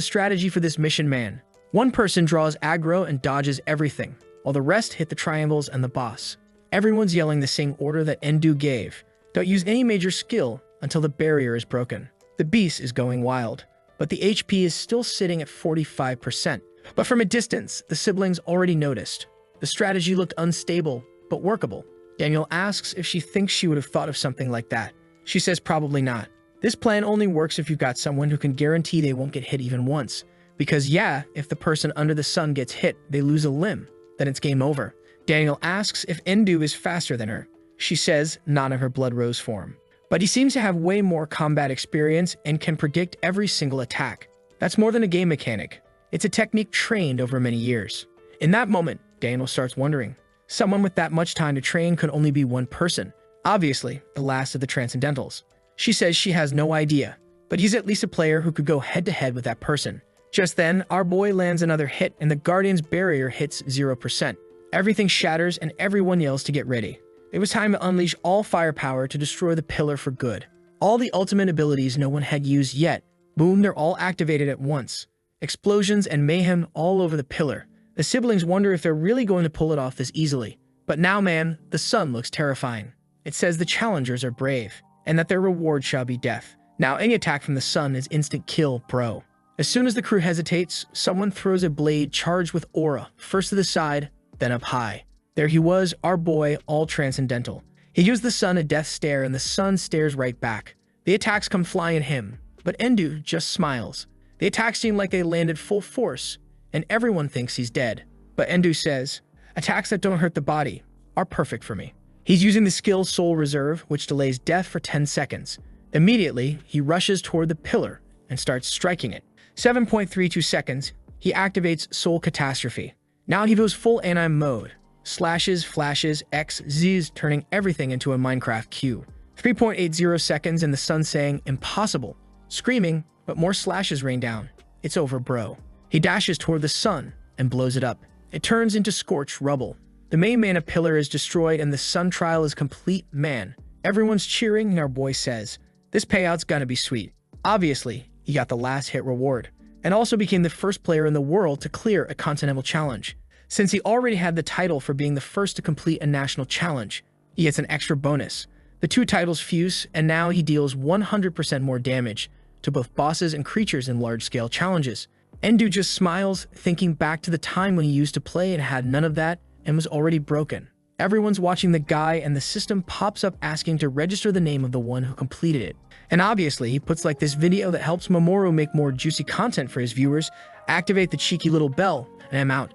strategy for this mission, man. One person draws aggro and dodges everything, while the rest hit the triangles and the boss. Everyone's yelling the same order that Endu gave. Don't use any major skill until the barrier is broken. The beast is going wild, but the HP is still sitting at 45%. But from a distance, the siblings already noticed. The strategy looked unstable, but workable. Daniel asks if she thinks she would have thought of something like that. She says probably not. This plan only works if you've got someone who can guarantee they won't get hit even once. Because yeah, if the person under the sun gets hit, they lose a limb, then it's game over. Daniel asks if Endu is faster than her. She says not in her blood rose form. But he seems to have way more combat experience and can predict every single attack. That's more than a game mechanic. It's a technique trained over many years. In that moment, Daniel starts wondering. Someone with that much time to train could only be one person. Obviously, the last of the Transcendentals. She says she has no idea, but he's at least a player who could go head-to-head with that person. Just then, our boy lands another hit and the Guardian's barrier hits 0%. Everything shatters and everyone yells to get ready. It was time to unleash all firepower to destroy the pillar for good. All the ultimate abilities no one had used yet. Boom, they're all activated at once. Explosions and mayhem all over the pillar. The siblings wonder if they're really going to pull it off this easily. But now, man, the sun looks terrifying. It says the challengers are brave, and that their reward shall be death. Now, any attack from the sun is instant kill, bro. As soon as the crew hesitates, someone throws a blade charged with aura, first to the side, then up high. There he was, our boy, all transcendental. He gives the sun a death stare, and the sun stares right back. The attacks come flying at him, but Endu just smiles. The attacks seem like they landed full force, and everyone thinks he's dead. But Endu says, attacks that don't hurt the body are perfect for me. He's using the skill Soul Reserve, which delays death for 10 seconds. Immediately, he rushes toward the pillar and starts striking it. 7.32 seconds, he activates Soul Catastrophe. Now he goes full anime mode. Slashes, flashes, X, Z's, turning everything into a Minecraft queue. 3.80 seconds and the sun saying, impossible. Screaming, but more slashes rain down. It's over, bro. He dashes toward the sun and blows it up. It turns into scorched rubble. The main mana pillar is destroyed and the sun trial is complete, man. Everyone's cheering and our boy says, this payout's gonna be sweet. Obviously, he got the last hit reward, and also became the first player in the world to clear a Continental challenge. Since he already had the title for being the first to complete a national challenge, he gets an extra bonus. The 2 titles fuse, and now he deals 100% more damage to both bosses and creatures in large-scale challenges. Endu just smiles, thinking back to the time when he used to play and had none of that and was already broken. Everyone's watching the guy and the system pops up asking to register the name of the one who completed it. And obviously, he puts like this video that helps Mamoru make more juicy content for his viewers. Activate the cheeky little bell, and I'm out.